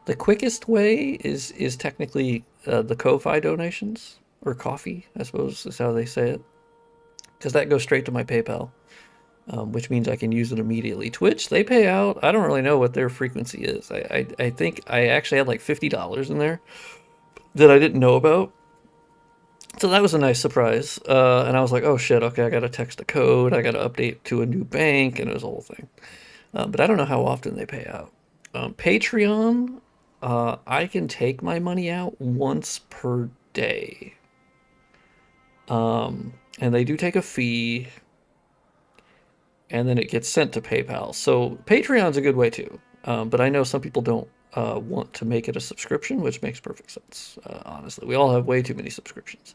[SPEAKER 1] The quickest way is technically the Ko-Fi donations, or coffee, I suppose is how they say it, because that goes straight to my PayPal, which means I can use it immediately. Twitch, they pay out. I don't really know what their frequency is. I think I actually had like $50 in there that I didn't know about. So that was a nice surprise, and I was like, oh shit, okay, I gotta text a code, I gotta update to a new bank, and it was a whole thing. But I don't know how often they pay out. Patreon, I can take my money out once per day. And they do take a fee, and then it gets sent to PayPal. So Patreon's a good way too, but I know some people don't want to make it a subscription, which makes perfect sense. Honestly, we all have way too many subscriptions.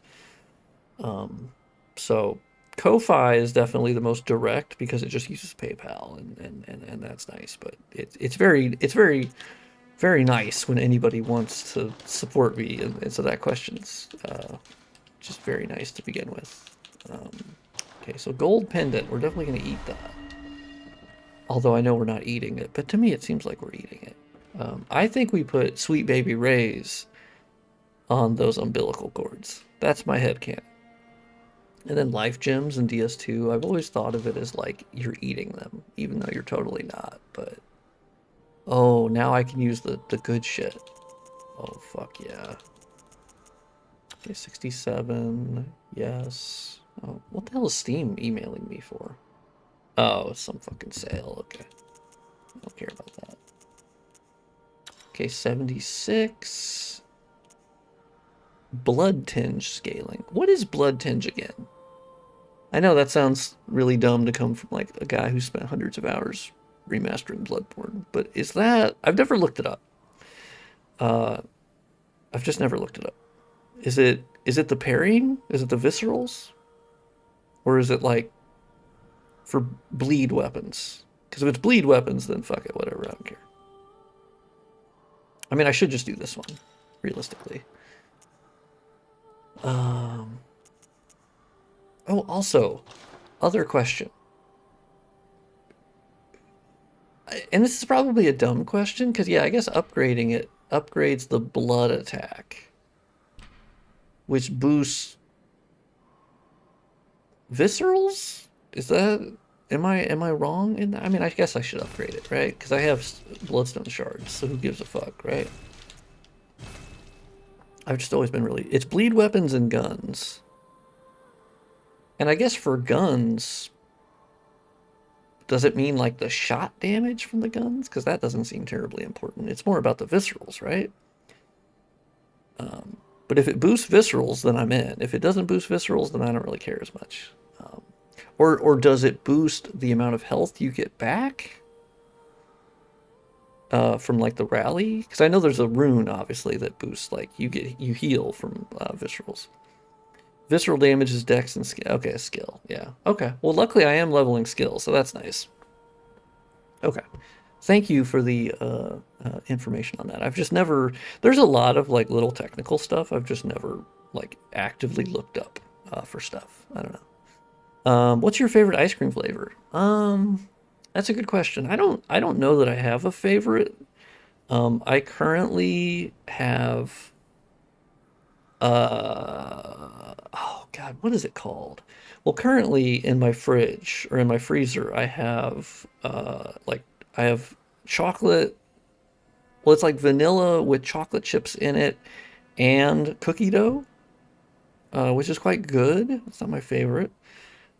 [SPEAKER 1] So Ko-Fi is definitely the most direct because it just uses PayPal, and that's nice. But it's very very nice when anybody wants to support me, and so that question's just very nice to begin with. Okay, so gold pendant, we're definitely going to eat that. Although I know we're not eating it, but to me it seems like we're eating it. I think we put Sweet Baby Ray's on those umbilical cords. That's my headcanon. And then life gems and DS2, I've always thought of it as like you're eating them, even though you're totally not. But oh, now I can use the good shit. Oh, fuck yeah. Okay, 67, yes. Oh, what the hell is Steam emailing me for? Oh, it's some fucking sale, okay. I don't care about that. Okay, 76. Blood tinge scaling. What is blood tinge again? I know that sounds really dumb to come from like a guy who spent hundreds of hours remastering Bloodborne, but is that... I've never looked it up. I've just never looked it up. Is it the parrying? Is it the viscerals? Or is it like for bleed weapons? Because if it's bleed weapons, then fuck it, whatever, I don't care. I mean, I should just do this one, realistically. Oh, also, other question. And this is probably a dumb question, because yeah, I guess upgrading it upgrades the blood attack, which boosts viscerals? Is that... Am I wrong in that? I mean, I guess I should upgrade it, right? Because I have bloodstone shards, so who gives a fuck, right? I've just always been really... It's bleed weapons and guns. And I guess for guns, does it mean like the shot damage from the guns? Because that doesn't seem terribly important. It's more about the viscerals, right? But if it boosts viscerals, then I'm in. If it doesn't boost viscerals, then I don't really care as much. Or does it boost the amount of health you get back from like the rally? Because I know there's a rune, obviously, that boosts, like, you heal from viscerals. Visceral damage is dex and skill. Okay, skill. Yeah. Okay. Well, luckily I am leveling skill, so that's nice. Okay. Thank you for the information on that. I've just never... There's a lot of like little technical stuff I've just never like actively looked up for stuff. I don't know. What's your favorite ice cream flavor? That's a good question. I don't know that I have a favorite. I currently have oh god, what is it called? Well, currently in my fridge or in my freezer, I have like I have chocolate. Well, it's like vanilla with chocolate chips in it and cookie dough, which is quite good. It's not my favorite.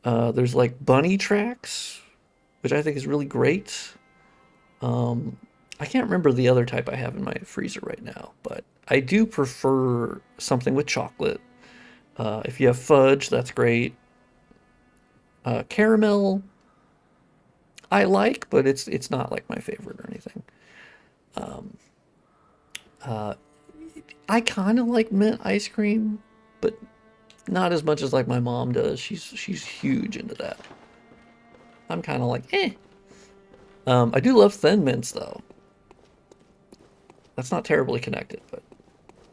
[SPEAKER 1] There's like bunny tracks, which I think is really great. I can't remember the other type I have in my freezer right now, but I do prefer something with chocolate. If you have fudge, that's great. Caramel, I like, but it's not like my favorite or anything. I kind of like mint ice cream, but not as much as like my mom does. She's huge into that. I'm kind of like, eh. I do love Thin Mints though. That's not terribly connected, but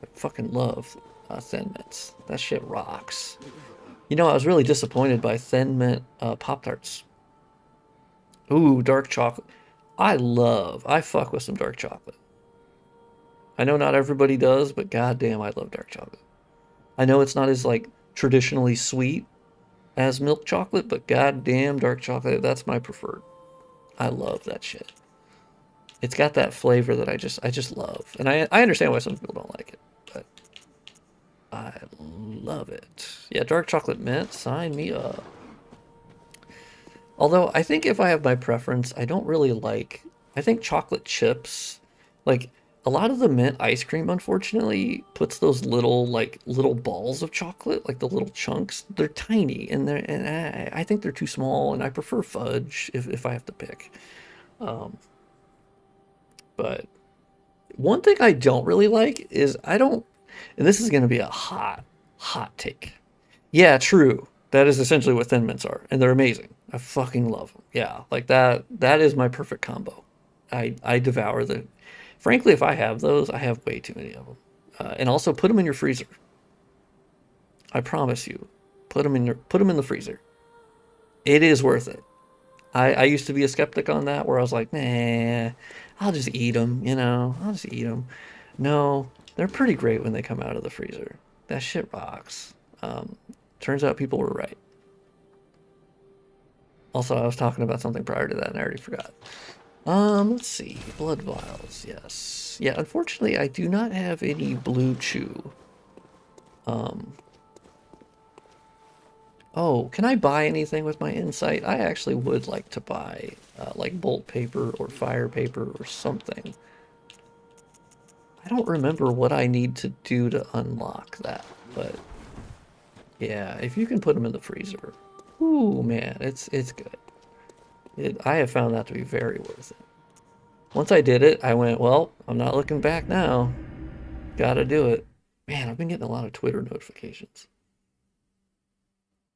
[SPEAKER 1] I fucking love Thin Mints. That shit rocks. You know, I was really disappointed by Thin Mint Pop-Tarts. Ooh, dark chocolate. I fuck with some dark chocolate. I know not everybody does, but goddamn, I love dark chocolate. I know it's not as like traditionally sweet as milk chocolate, but goddamn, dark chocolate, that's my preferred. I love that shit. It's got that flavor that I just love. And I understand why some people don't like it, but I love it. Yeah, dark chocolate mint, sign me up. Although I think if I have my preference, I don't really like... I think chocolate chips, like a lot of the mint ice cream, unfortunately, puts those little balls of chocolate, like the little chunks. They're tiny, and I think they're too small, and I prefer fudge if I have to pick. But one thing I don't really like is and this is going to be a hot take. Yeah, true. That is essentially what Thin Mints are, and they're amazing. I fucking love them. Yeah, like that is my perfect combo. I devour the... Frankly, if I have those, I have way too many of them. And also put them in your freezer. I promise you. Put them in the freezer. It is worth it. I used to be a skeptic on that, where I was like, nah, I'll just eat them, you know, I'll just eat them. No, they're pretty great when they come out of the freezer. That shit rocks. Turns out people were right. Also, I was talking about something prior to that and I already forgot. Let's see. Blood vials, yes. Yeah, unfortunately, I do not have any blue chew. Oh, can I buy anything with my insight? I actually would like to buy, like bolt paper or fire paper or something. I don't remember what I need to do to unlock that, but yeah, if you can put them in the freezer, ooh man, it's good. I have found that to be very worth it. Once I did it, I went, well, I'm not looking back now. Gotta do it. Man, I've been getting a lot of Twitter notifications.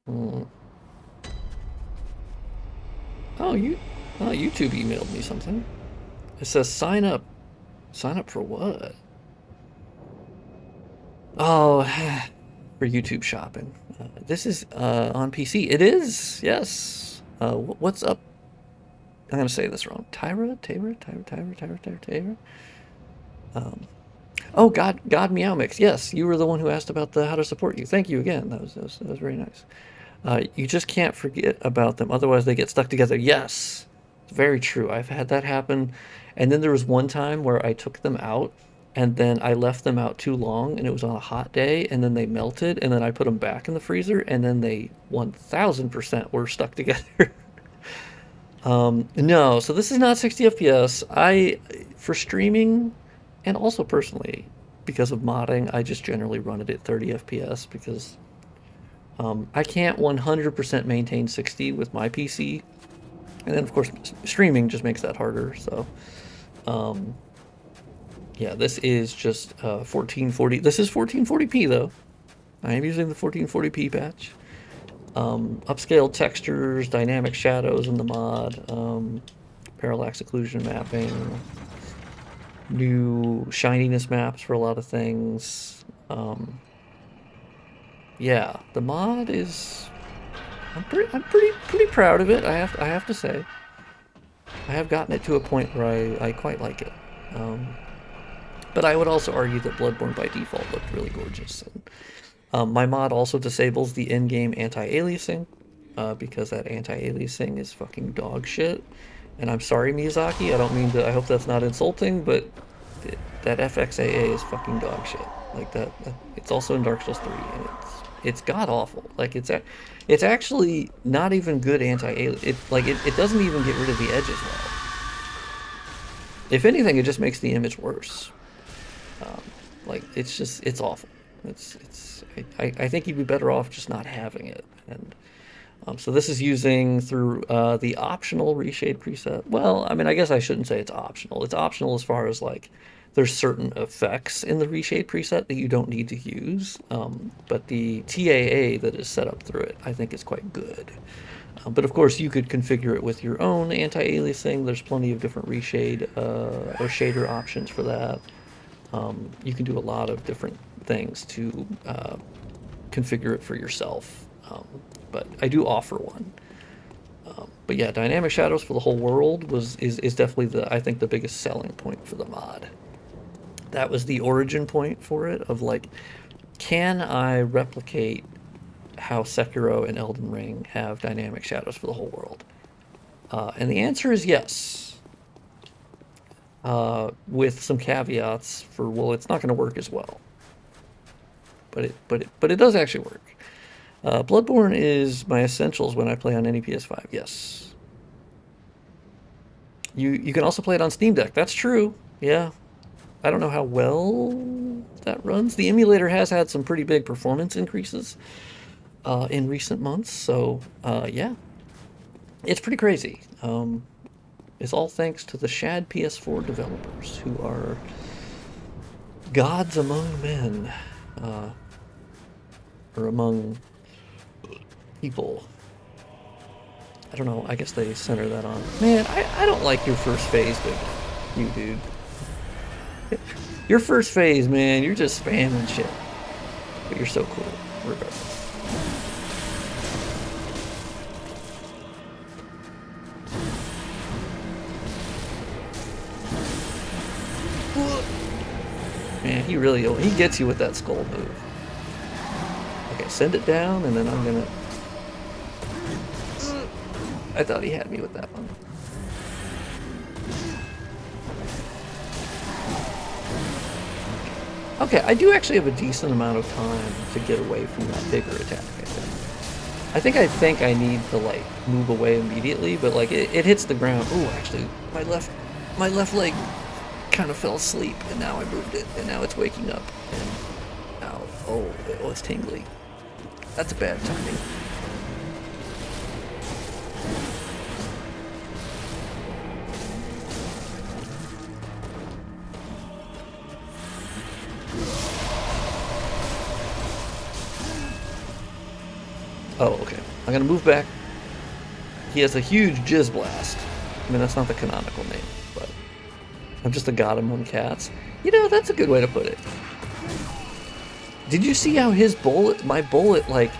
[SPEAKER 1] Hmm. Oh, YouTube emailed me something. It says sign up. Sign up for what? Oh, for YouTube shopping. This is on PC. It is, yes. What's up? I'm gonna say this wrong. Tyra. Oh, God Meow Mix. Yes, you were the one who asked about the how to support you. Thank you again. That was very nice. You just can't forget about them, otherwise they get stuck together. Yes, it's very true. I've had that happen. And then there was one time where I took them out, and then I left them out too long, and it was on a hot day, and then they melted, and then I put them back in the freezer, and then they 1000% were stuck together. No, so this is not 60 FPS. For streaming, and also personally, because of modding, I just generally run it at 30 FPS because I can't 100% maintain 60 with my PC. And then, of course, streaming just makes that harder. So, yeah, this is just 1440. This is 1440p, though. I am using the 1440p patch. Upscaled textures, dynamic shadows in the mod, parallax occlusion mapping, new shininess maps for a lot of things. Yeah, the mod is. I'm pretty proud of it. I have to say. I have gotten it to a point where I quite like it. But I would also argue that Bloodborne by default looked really gorgeous. And, my mod also disables the in-game anti-aliasing because that anti-aliasing is fucking dog shit. And I'm sorry, Miyazaki. I don't mean to. I hope that's not insulting, but that FXAA is fucking dog shit. Like that. It's also in Dark Souls 3, and it's god awful. Like it's actually not even good anti-alien. It doesn't even get rid of the edges well. If anything, it just makes the image worse. It's awful. I think you'd be better off just not having it. And so this is using through the optional reshade preset. Well, I mean, I guess I shouldn't say it's optional. It's optional as far as like there's certain effects in the reshade preset that you don't need to use. But the TAA that is set up through it, I think is quite good. But of course, you could configure it with your own anti-aliasing. There's plenty of different reshade or shader options for that. You can do a lot of different things to configure it for yourself. But I do offer one. But yeah, dynamic shadows for the whole world is definitely I think the biggest selling point for the mod. That was the origin point for it of like, can I replicate how Sekiro and Elden Ring have dynamic shadows for the whole world? And the answer is yes. With some caveats for, well, it's not going to work as well. But it does actually work. Bloodborne is my essentials when I play on any PS5. Yes. You can also play it on Steam Deck. That's true. Yeah. I don't know how well that runs. The emulator has had some pretty big performance increases in recent months. So yeah, it's pretty crazy. It's all thanks to the Shad PS4 developers who are gods among men, or among people. I don't know, I guess they center that on. Man, I don't like your first phase, but you, dude. Your first phase, man, you're just spamming shit. But you're so cool, regardless. Man, he gets you with that skull move. Okay, send it down, and then I'm gonna... I thought he had me with that one. Okay, I do actually have a decent amount of time to get away from that bigger attack, I think I need to, like, move away immediately, but, like, it hits the ground. Ooh, actually, my left leg kind of fell asleep, and now I moved it, and now it's waking up, and now, oh, it's tingly. That's a bad timing. Oh, okay. I'm gonna move back. He has a huge jizz blast. I mean, that's not the canonical name, but I'm just a god among cats. You know, that's a good way to put it. Did you see how his bullet, my bullet, like,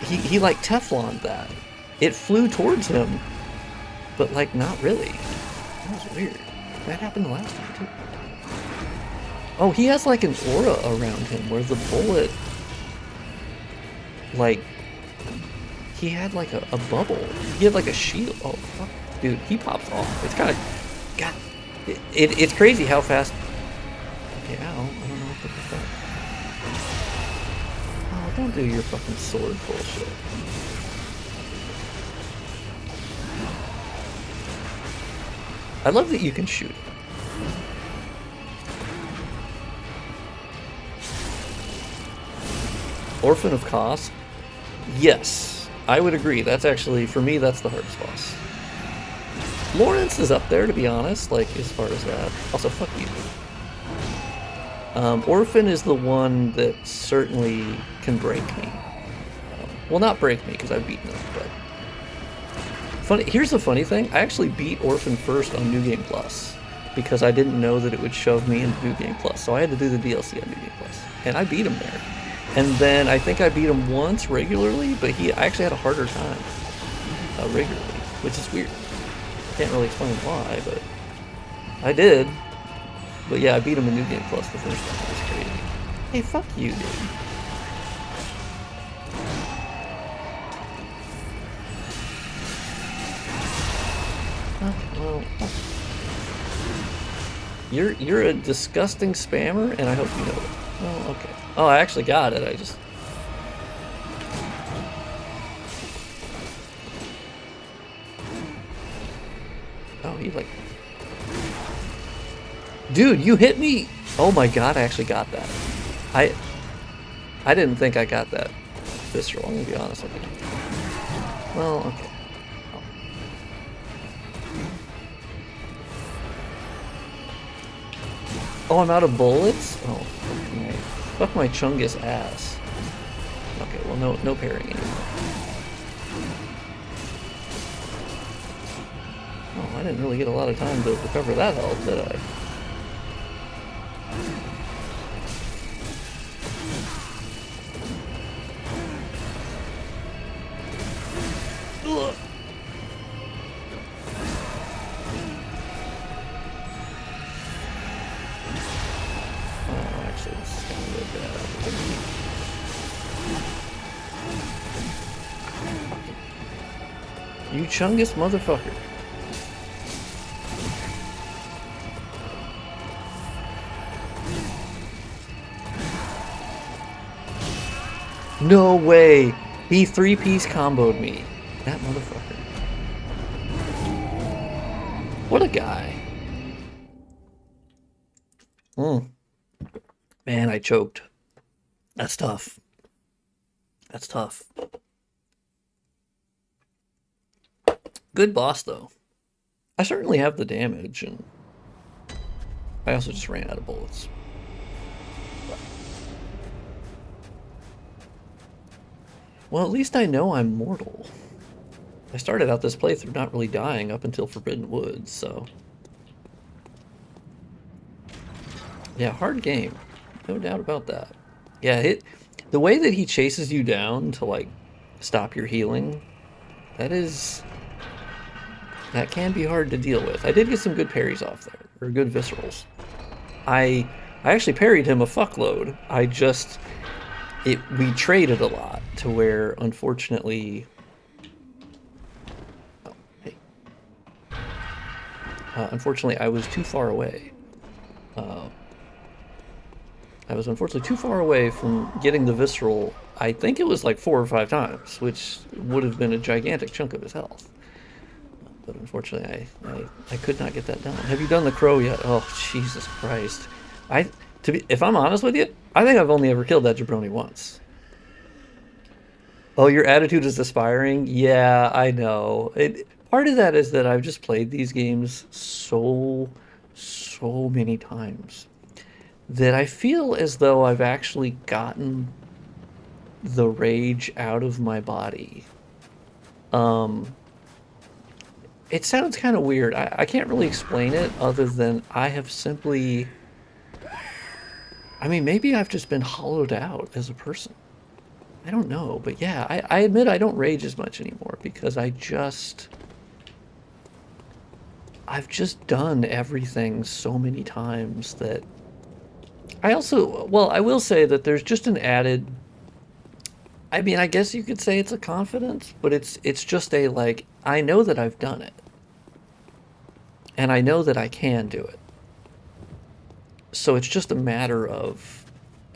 [SPEAKER 1] he like Tefloned that. It flew towards him, but like not really. That was weird. That happened last time too. Oh, he has like an aura around him where the bullet, like, he had like a bubble. He had like a shield. Oh, fuck. Dude, he pops off. It's kind of, God, it's crazy how fast. Okay, ow. I don't know what the fuck. Oh, don't do your fucking sword bullshit. I love that you can shoot. Orphan of Kos? Yes, I would agree. That's actually, for me, that's the hardest boss. Lawrence is up there, to be honest, like, as far as that. Also, fuck you. Orphan is the one that certainly can break me. Well, not break me, because I've beaten him, but... Here's the funny thing. I actually beat Orphan first on New Game Plus, because I didn't know that it would shove me into New Game Plus, so I had to do the DLC on New Game Plus. And I beat him there. And then I think I beat him once regularly, but I actually had a harder time regularly, which is weird. Can't really explain why, but I did. But yeah, I beat him in New Game Plus the first time. It was crazy. Hey, fuck you, dude. Okay, well, you're a disgusting spammer, and I hope you know it. Oh, okay. Oh, I actually got it. I just... Oh, he like... Dude, you hit me! Oh my god, I actually got that. I didn't think I got that visceral, I'm gonna be honest with you. Well, okay. Oh, I'm out of bullets? Oh, fuck my Chungus ass. Okay, well, no parrying anymore. Oh, I didn't really get a lot of time to recover that health, did I? Ugh. You Chungus motherfucker. No way! He 3-piece comboed me. That motherfucker. What a guy. Man, I choked. That's tough. That's tough. Good boss, though. I certainly have the damage, and I also just ran out of bullets. Well, at least I know I'm mortal. I started out this playthrough not really dying up until Forbidden Woods, so... Yeah, hard game. No doubt about that. Yeah, the way that he chases you down to, like, stop your healing, that can be hard to deal with. I did get some good parries off there, or good viscerals. I actually parried him a fuckload. We traded a lot to where, unfortunately... Oh, hey. Unfortunately, I was too far away. I was unfortunately too far away from getting the visceral. I think it was like 4 or 5 times, which would have been a gigantic chunk of his health. But unfortunately, I could not get that done. Have you done the crow yet? Oh, Jesus Christ. If I'm honest with you, I think I've only ever killed that jabroni once. Oh, your attitude is aspiring? Yeah, I know. Part of that is that I've just played these games so many times that I feel as though I've actually gotten the rage out of my body. It sounds kind of weird. I can't really explain it other than I have simply... I mean, maybe I've just been hollowed out as a person. I don't know, but yeah, I admit I don't rage as much anymore because I've just done everything so many times that I also, well, I will say that there's just an added, I mean, I guess you could say it's a confidence, but it's just a, like, I know that I've done it. And I know that I can do it. So it's just a matter of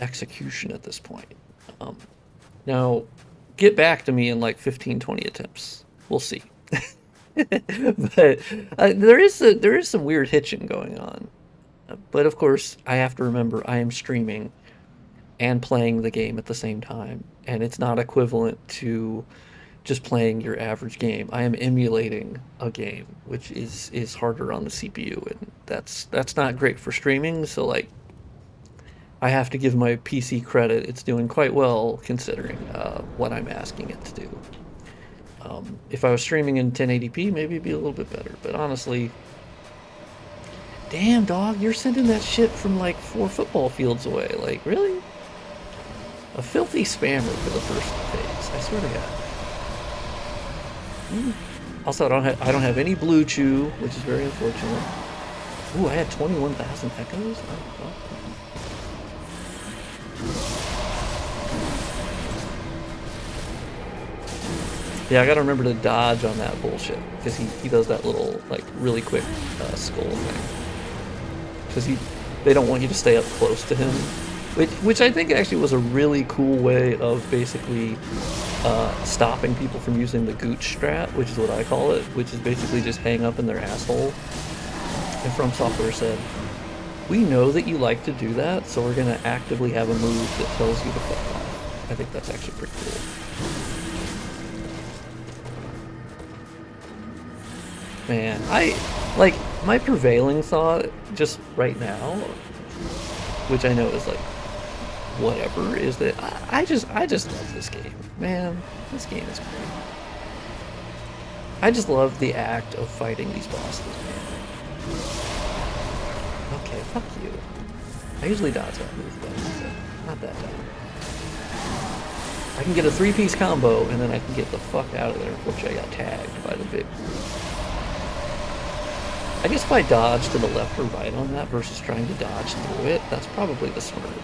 [SPEAKER 1] execution at this point. Now, get back to me in like 15, 20 attempts. We'll see. But there is some weird hitching going on. But of course, I have to remember I am streaming and playing the game at the same time, and it's not equivalent to just playing your average game. I am emulating a game, which is harder on the CPU, and that's not great for streaming. So like, I have to give my PC credit. It's doing quite well considering what I'm asking it to do. If I was streaming in 1080p, maybe it'd be a little bit better. But honestly, damn dog, you're sending that shit from like 4 football fields away. Like, really? A filthy spammer for the first phase. I swear to God. Also, I don't have any blue chew, which is very unfortunate. Ooh, I had 21,000 echoes. Oh, fuck. Yeah, I gotta remember to dodge on that bullshit, because he does that little, like, really quick skull thing. Because they don't want you to stay up close to him, which I think actually was a really cool way of basically stopping people from using the gooch strat, which is what I call it, which is basically just hang up in their asshole. And From Software said, we know that you like to do that, so we're gonna actively have a move that tells you to fuck off. I think that's actually pretty cool. Man, like, my prevailing thought, just right now, which I know is like, whatever, is that I just love this game. Man, this game is great. I just love the act of fighting these bosses, man. Okay, fuck you. I usually dodge that move, but not that time. I can get a 3-piece combo, and then I can get the fuck out of there. Unfortunately, I got tagged by the big... I guess if I dodge to the left or right on that versus trying to dodge through it, that's probably the smarter way.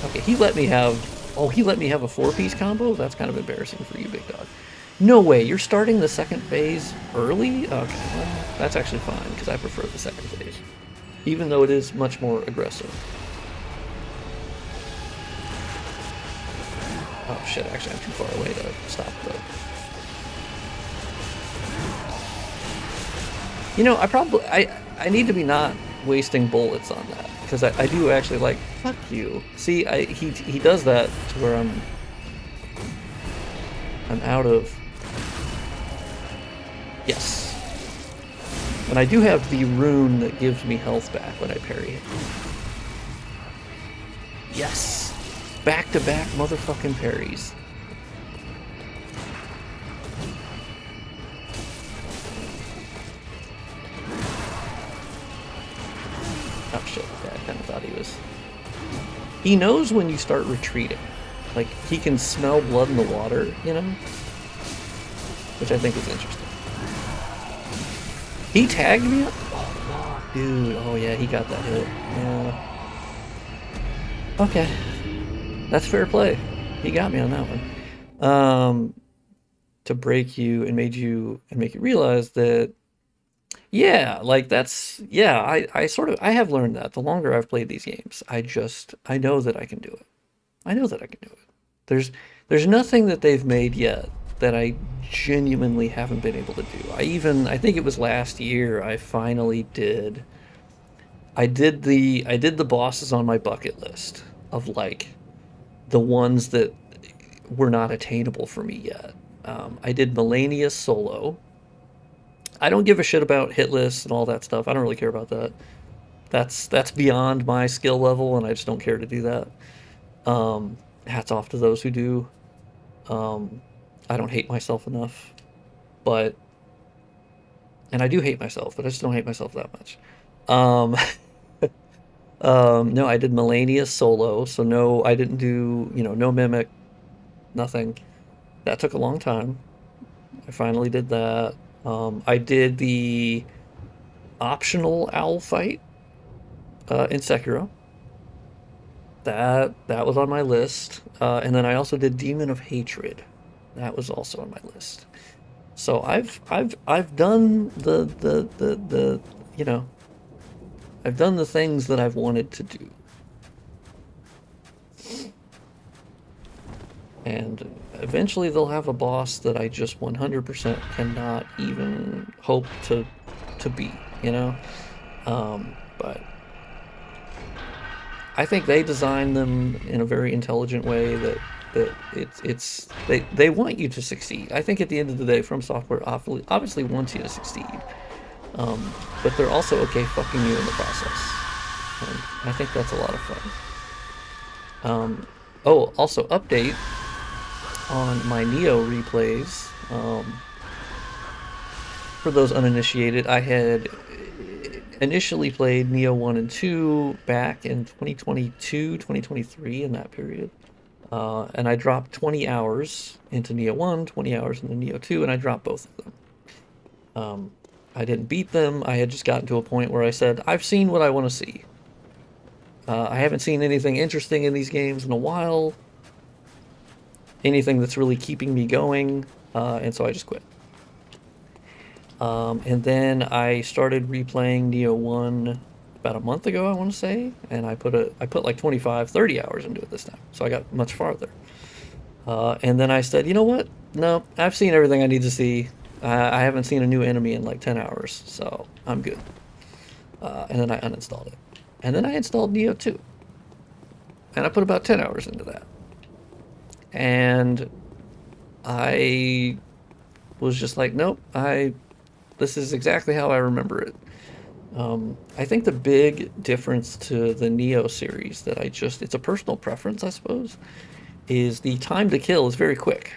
[SPEAKER 1] Okay, he let me have a 4-piece combo? That's kind of embarrassing for you, big dog. No way, you're starting the second phase early? Okay, well, that's actually fine, because I prefer the second phase. Even though it is much more aggressive. Oh shit, actually I'm too far away to stop though. You know, I need to be not wasting bullets on that, because I do actually like, fuck you. See, he does that to where I'm out of, yes. And I do have the rune that gives me health back when I parry it. Yes! Back-to-back motherfucking parries. Oh shit, yeah, I kind of thought he was... He knows when you start retreating. Like, he can smell blood in the water, you know? Which I think is interesting. He tagged me? Oh, dude. Oh yeah, he got that hit. Yeah. Okay. That's fair play. He got me on that one. To break you and make you realize that, yeah, like that's, yeah, I have learned that the longer I've played these games. I know that I can do it. I know that I can do it. There's nothing that they've made yet that I genuinely haven't been able to do. I think it was last year I finally did. I did the bosses on my bucket list of like the ones that were not attainable for me yet. I did Melania solo. I don't give a shit about hit lists and all that stuff. I don't really care about that. That's beyond my skill level, and I just don't care to do that. Hats off to those who do. I don't hate myself enough, but and I do hate myself, but I just don't hate myself that much. Um, no, I did Melania solo, so no, I didn't do, no mimic, nothing. That took a long time. I finally did that. I did the optional owl fight in Sekiro. That was on my list, and then I also did Demon of Hatred. That was also on my list. So I've done the I've done the things that I've wanted to do. And eventually they'll have a boss that I just 100% cannot even hope to beat, But I think they designed them in a very intelligent way that they want you to succeed. I think at the end of the day, From Software obviously wants you to succeed, but they're also okay fucking you in the process. And I think that's a lot of fun. Oh, also update on my Neo replays. For those uninitiated, I had initially played Neo 1 and 2 back in 2022, 2023, in that period. And I dropped 20 hours into Neo 1, 20 hours into Neo 2, and I dropped both of them. I didn't beat them. I had just gotten to a point where I said, I've seen what I want to see. I haven't seen anything interesting in these games in a while. Anything that's really keeping me going. And so I just quit. And then I started replaying Neo 1 about a month ago, I want to say, and I put like 25, 30 hours into it this time, so I got much farther. And then I said, you know what? No, I've seen everything I need to see. I haven't seen a new enemy in like 10 hours, so I'm good. And then I uninstalled it. And then I installed Neo 2. And I put about 10 hours into that. And I was just like, nope, this is exactly how I remember it. I think the big difference to the Neo series that it's a personal preference, I suppose, is the time to kill is very quick,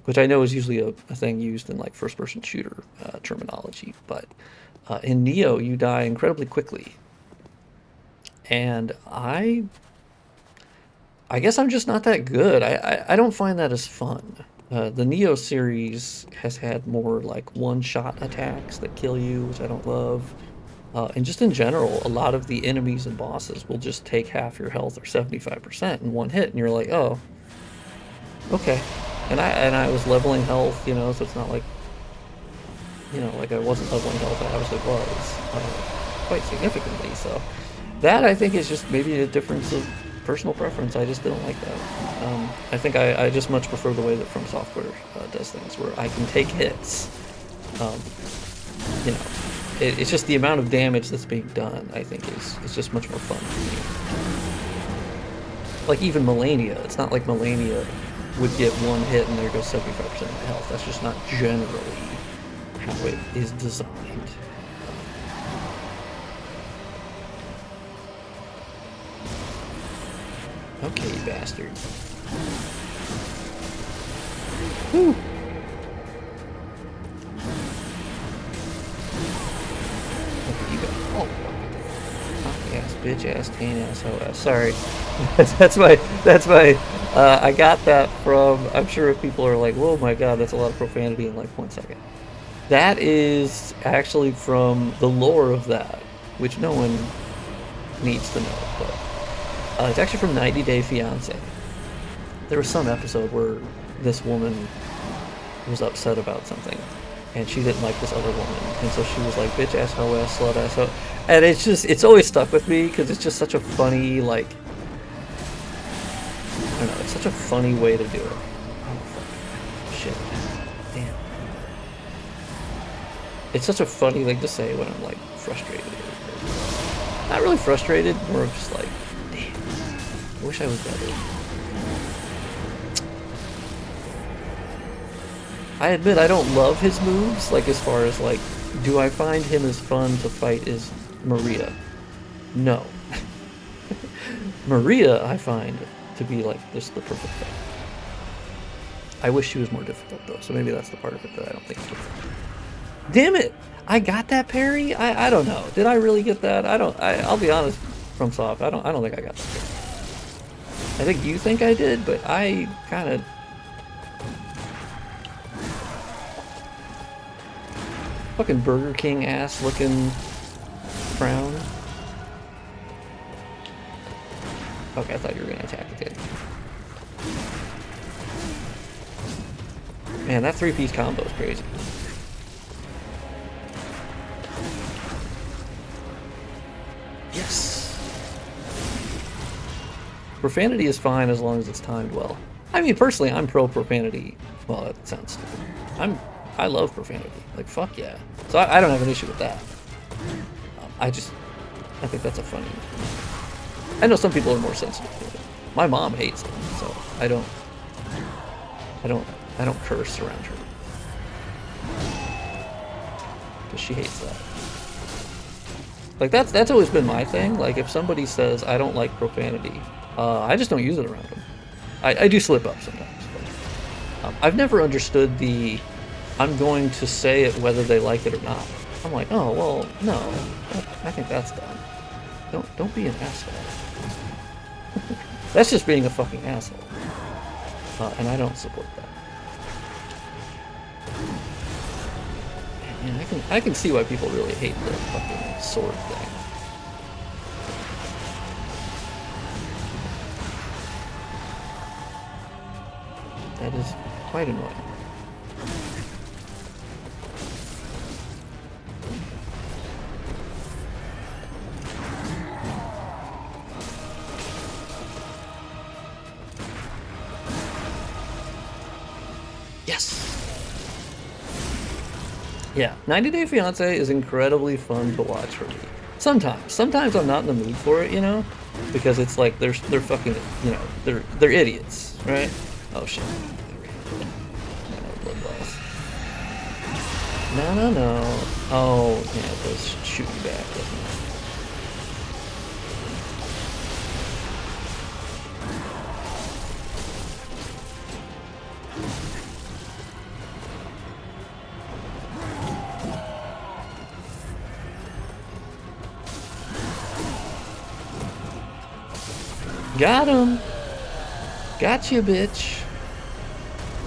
[SPEAKER 1] which I know is usually a thing used in like first-person shooter terminology, but in Neo you die incredibly quickly, and I guess I'm just not that good. I don't find that as fun. The Neo series has had more like one-shot attacks that kill you, which I don't love. And just in general, a lot of the enemies and bosses will just take half your health or 75% in one hit, and you're like, oh, okay. And I was leveling health, so it's not like, like I wasn't leveling health. I obviously was quite significantly. So that I think is just maybe a difference of personal preference. I just don't like that. I think I just much prefer the way that From Software does things, where I can take hits. It's just the amount of damage that's being done, I think, is just much more fun for me. Like even Melania, it's not like Melania would get one hit and there goes 75% of my health. That's just not generally how it is designed. Okay, you bastard. Whew. Okay, you got cocky ass, bitch ass, Cainhurst ass. Sorry. that's my I got that from, I'm sure if people are like, whoa my god, that's a lot of profanity in like 1 second. That is actually from the lore of that, which no one needs to know, but it's actually from 90 Day Fiancé. There was some episode where this woman was upset about something, and she didn't like this other woman, and so she was like, bitch ass, hoe ass, slut ass, hoe. And it's always stuck with me, because it's just such a funny, like, I don't know, it's such a funny way to do it. Oh, fuck. Shit. it's such a funny thing to say when I'm like frustrated. Not really frustrated, more of just like, damn, I wish I was better. I admit I don't love his moves, like as far as like, do I find him as fun to fight as Maria? No. Maria I find to be like just the perfect thing. I wish she was more difficult though, so maybe that's the part of it that I don't think is difficult. Damn it! I got that parry? I don't know. Did I really get that? I'll be honest, from Soft, I don't think I got that parry. I think you think I did, but I kinda fucking Burger King ass looking frown. Okay, I thought you were gonna attack the kid. Man, that 3-piece combo is crazy. Yes! Profanity is fine as long as it's timed well. I mean, personally, I'm pro profanity. Well, that sounds stupid. I love profanity. Like, fuck yeah. So I don't have an issue with that. I think that's a funny... I know some people are more sensitive to it. My mom hates it, so I don't curse around her. Because she hates that. Like, that's always been my thing. Like, if somebody says, I don't like profanity, I just don't use it around them. I do slip up sometimes. But, I've never understood the, I'm going to say it whether they like it or not. I'm like, oh, well, no. I think that's dumb. Don't be an asshole. That's just being a fucking asshole. And I don't support that. Man, I can see why people really hate the fucking sword thing. That is quite annoying. Yes! Yeah, 90 Day Fiancé is incredibly fun to watch for me. Sometimes I'm not in the mood for it, you know, because it's like they're fucking, you know, they're idiots, right? Oh shit. Blood balls. No. Oh yeah, it does shoot you back, doesn't it? Got him! Gotcha, bitch!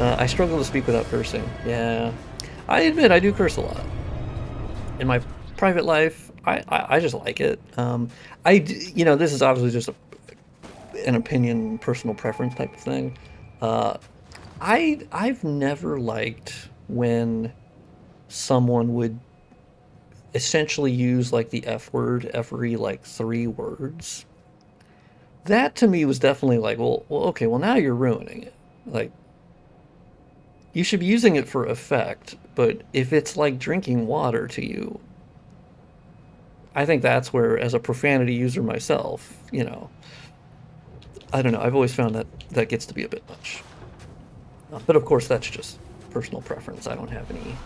[SPEAKER 1] I struggle to speak without cursing. Yeah. I admit I do curse a lot. In my private life, I just like it. You know, this is obviously just an opinion, personal preference type of thing. I've never liked when someone would essentially use like the F word every like 3 words. That to me was definitely like, well, okay, well now you're ruining it. Like, you should be using it for effect, but if it's like drinking water to you, I think that's where, as a profanity user myself, you know, I don't know, I've always found that that gets to be a bit much. But of course, that's just personal preference. I don't have any...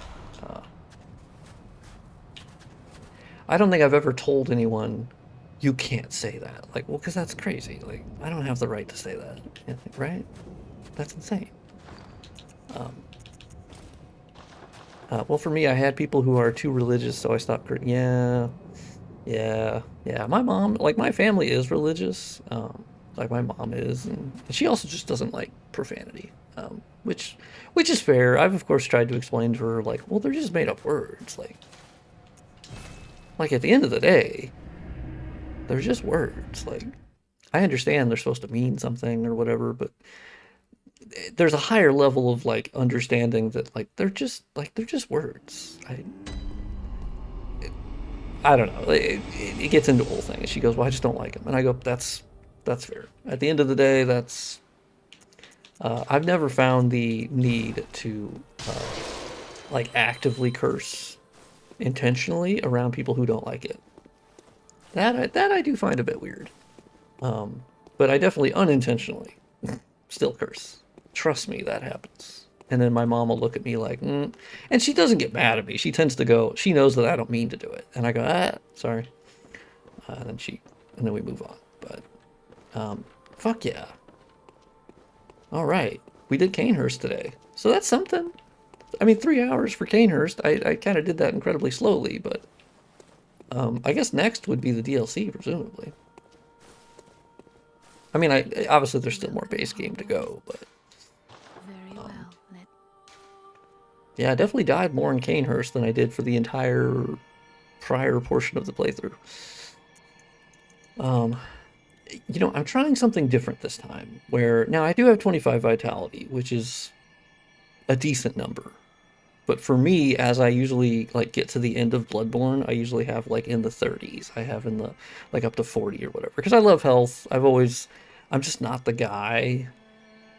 [SPEAKER 1] I don't think I've ever told anyone, you can't say that. Like, well, because that's crazy. Like, I don't have the right to say that, right? That's insane. Well, for me, I had people who are too religious, so I stopped. Yeah. My mom, like, my family is religious. Like, my mom is, and she also just doesn't like profanity, which is fair. I've, of course, tried to explain to her, like, well, they're just made up words. Like, at the end of the day, they're just words. Like, I understand they're supposed to mean something or whatever, but there's a higher level of like understanding that like they're just words. I don't know. It gets into the whole thing, and she goes, "Well, I just don't like them," and I go, "That's fair." At the end of the day, that's I've never found the need to like actively curse intentionally around people who don't like it. That I do find a bit weird. But I definitely unintentionally still curse. Trust me, that happens. And then my mom will look at me like, and she doesn't get mad at me. She tends to go, she knows that I don't mean to do it. And I go, sorry. And then we move on. But, fuck yeah. All right. We did Cainhurst today. So that's something. I mean, 3 hours for Cainhurst. I kind of did that incredibly slowly, but I guess next would be the DLC, presumably. I mean, obviously there's still more base game to go, but
[SPEAKER 2] Very well.
[SPEAKER 1] yeah, I definitely died more in Cainhurst than I did for the entire prior portion of the playthrough. You know, I'm trying something different this time, where now I do have 25 vitality, which is a decent number. But for me, as I usually like get to the end of Bloodborne, I usually have like in the 30s. I have in the like up to 40 or whatever. Because I love health. I'm just not the guy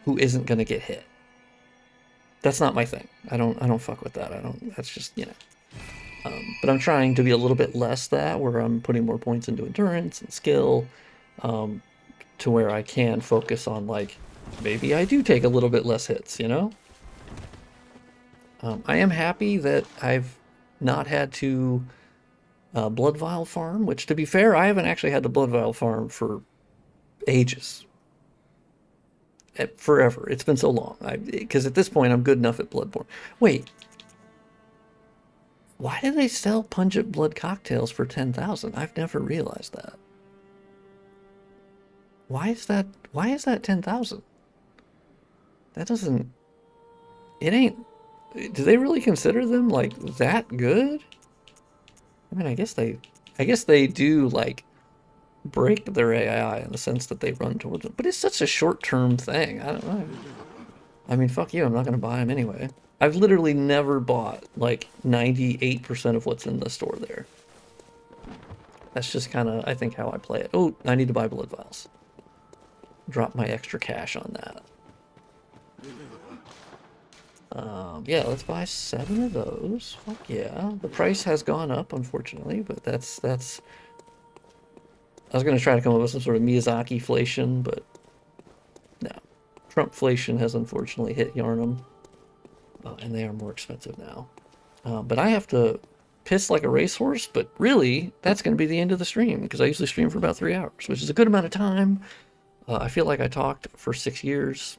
[SPEAKER 1] who isn't gonna get hit. That's not my thing. I don't fuck with that. That's just, you know. But I'm trying to be a little bit less that, where I'm putting more points into endurance and skill, to where I can focus on like, maybe I do take a little bit less hits, you know? I am happy that I've not had to blood vial farm, which, to be fair, I haven't actually had to blood vial farm for ages. Forever. It's been so long. Because at this point, I'm good enough at Bloodborne. Wait. Why do they sell pungent blood cocktails for 10,000? I've never realized that. Why is that 10,000? That doesn't... It ain't... Do they really consider them like that good? I mean, I guess they do like break their AI in the sense that they run towards them, but it's such a short-term thing. I don't know. I mean, fuck you. I'm not gonna buy them anyway. I've literally never bought like 98% of what's in the store there. That's just kind of, I think, how I play it. Oh, I need to buy blood vials. Drop my extra cash on that. Yeah, let's buy 7 of those. Fuck yeah. The price has gone up, unfortunately, but that's... I was going to try to come up with some sort of Miyazaki-flation, but no. Trumpflation has unfortunately hit Yarnum, and they are more expensive now. But I have to piss like a racehorse, but really, that's going to be the end of the stream, because I usually stream for about 3 hours, which is a good amount of time. I feel like I talked for 6 years.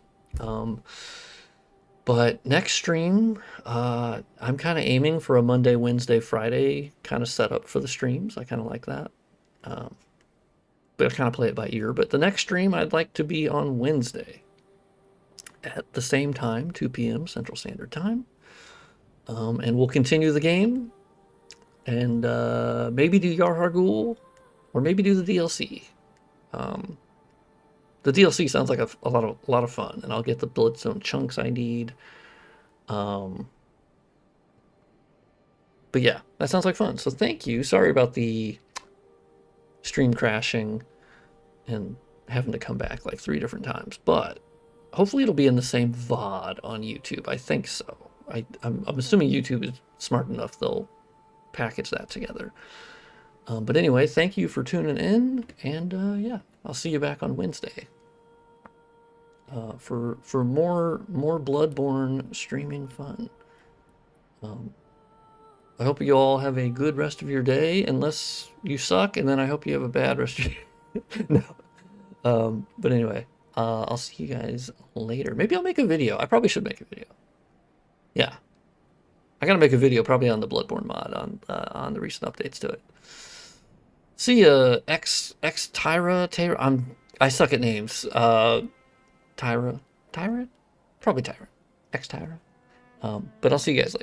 [SPEAKER 1] But next stream, I'm kind of aiming for a Monday, Wednesday, Friday kind of setup for the streams. I kind of like that. But I kind of play it by ear. But the next stream, I'd like to be on Wednesday at the same time, 2 p.m. Central Standard Time. And we'll continue the game and maybe do Yarhargul or maybe do the DLC. The DLC sounds like a lot of fun, and I'll get the Bloodstone chunks I need. But yeah, that sounds like fun. So thank you. Sorry about the stream crashing and having to come back like 3 different times, but hopefully it'll be in the same VOD on YouTube. I think so. I'm assuming YouTube is smart enough they'll package that together. But anyway, thank you for tuning in, and yeah, I'll see you back on Wednesday for more Bloodborne streaming fun. I hope you all have a good rest of your day, unless you suck, and then I hope you have a bad rest of your no. But anyway, I'll see you guys later. Maybe I'll make a video. I probably should make a video. Yeah, I gotta make a video probably on the Bloodborne mod on the recent updates to it. See ya, Tyra. I suck at names. Tyra, probably Tyra, Tyra. But I'll see you guys later.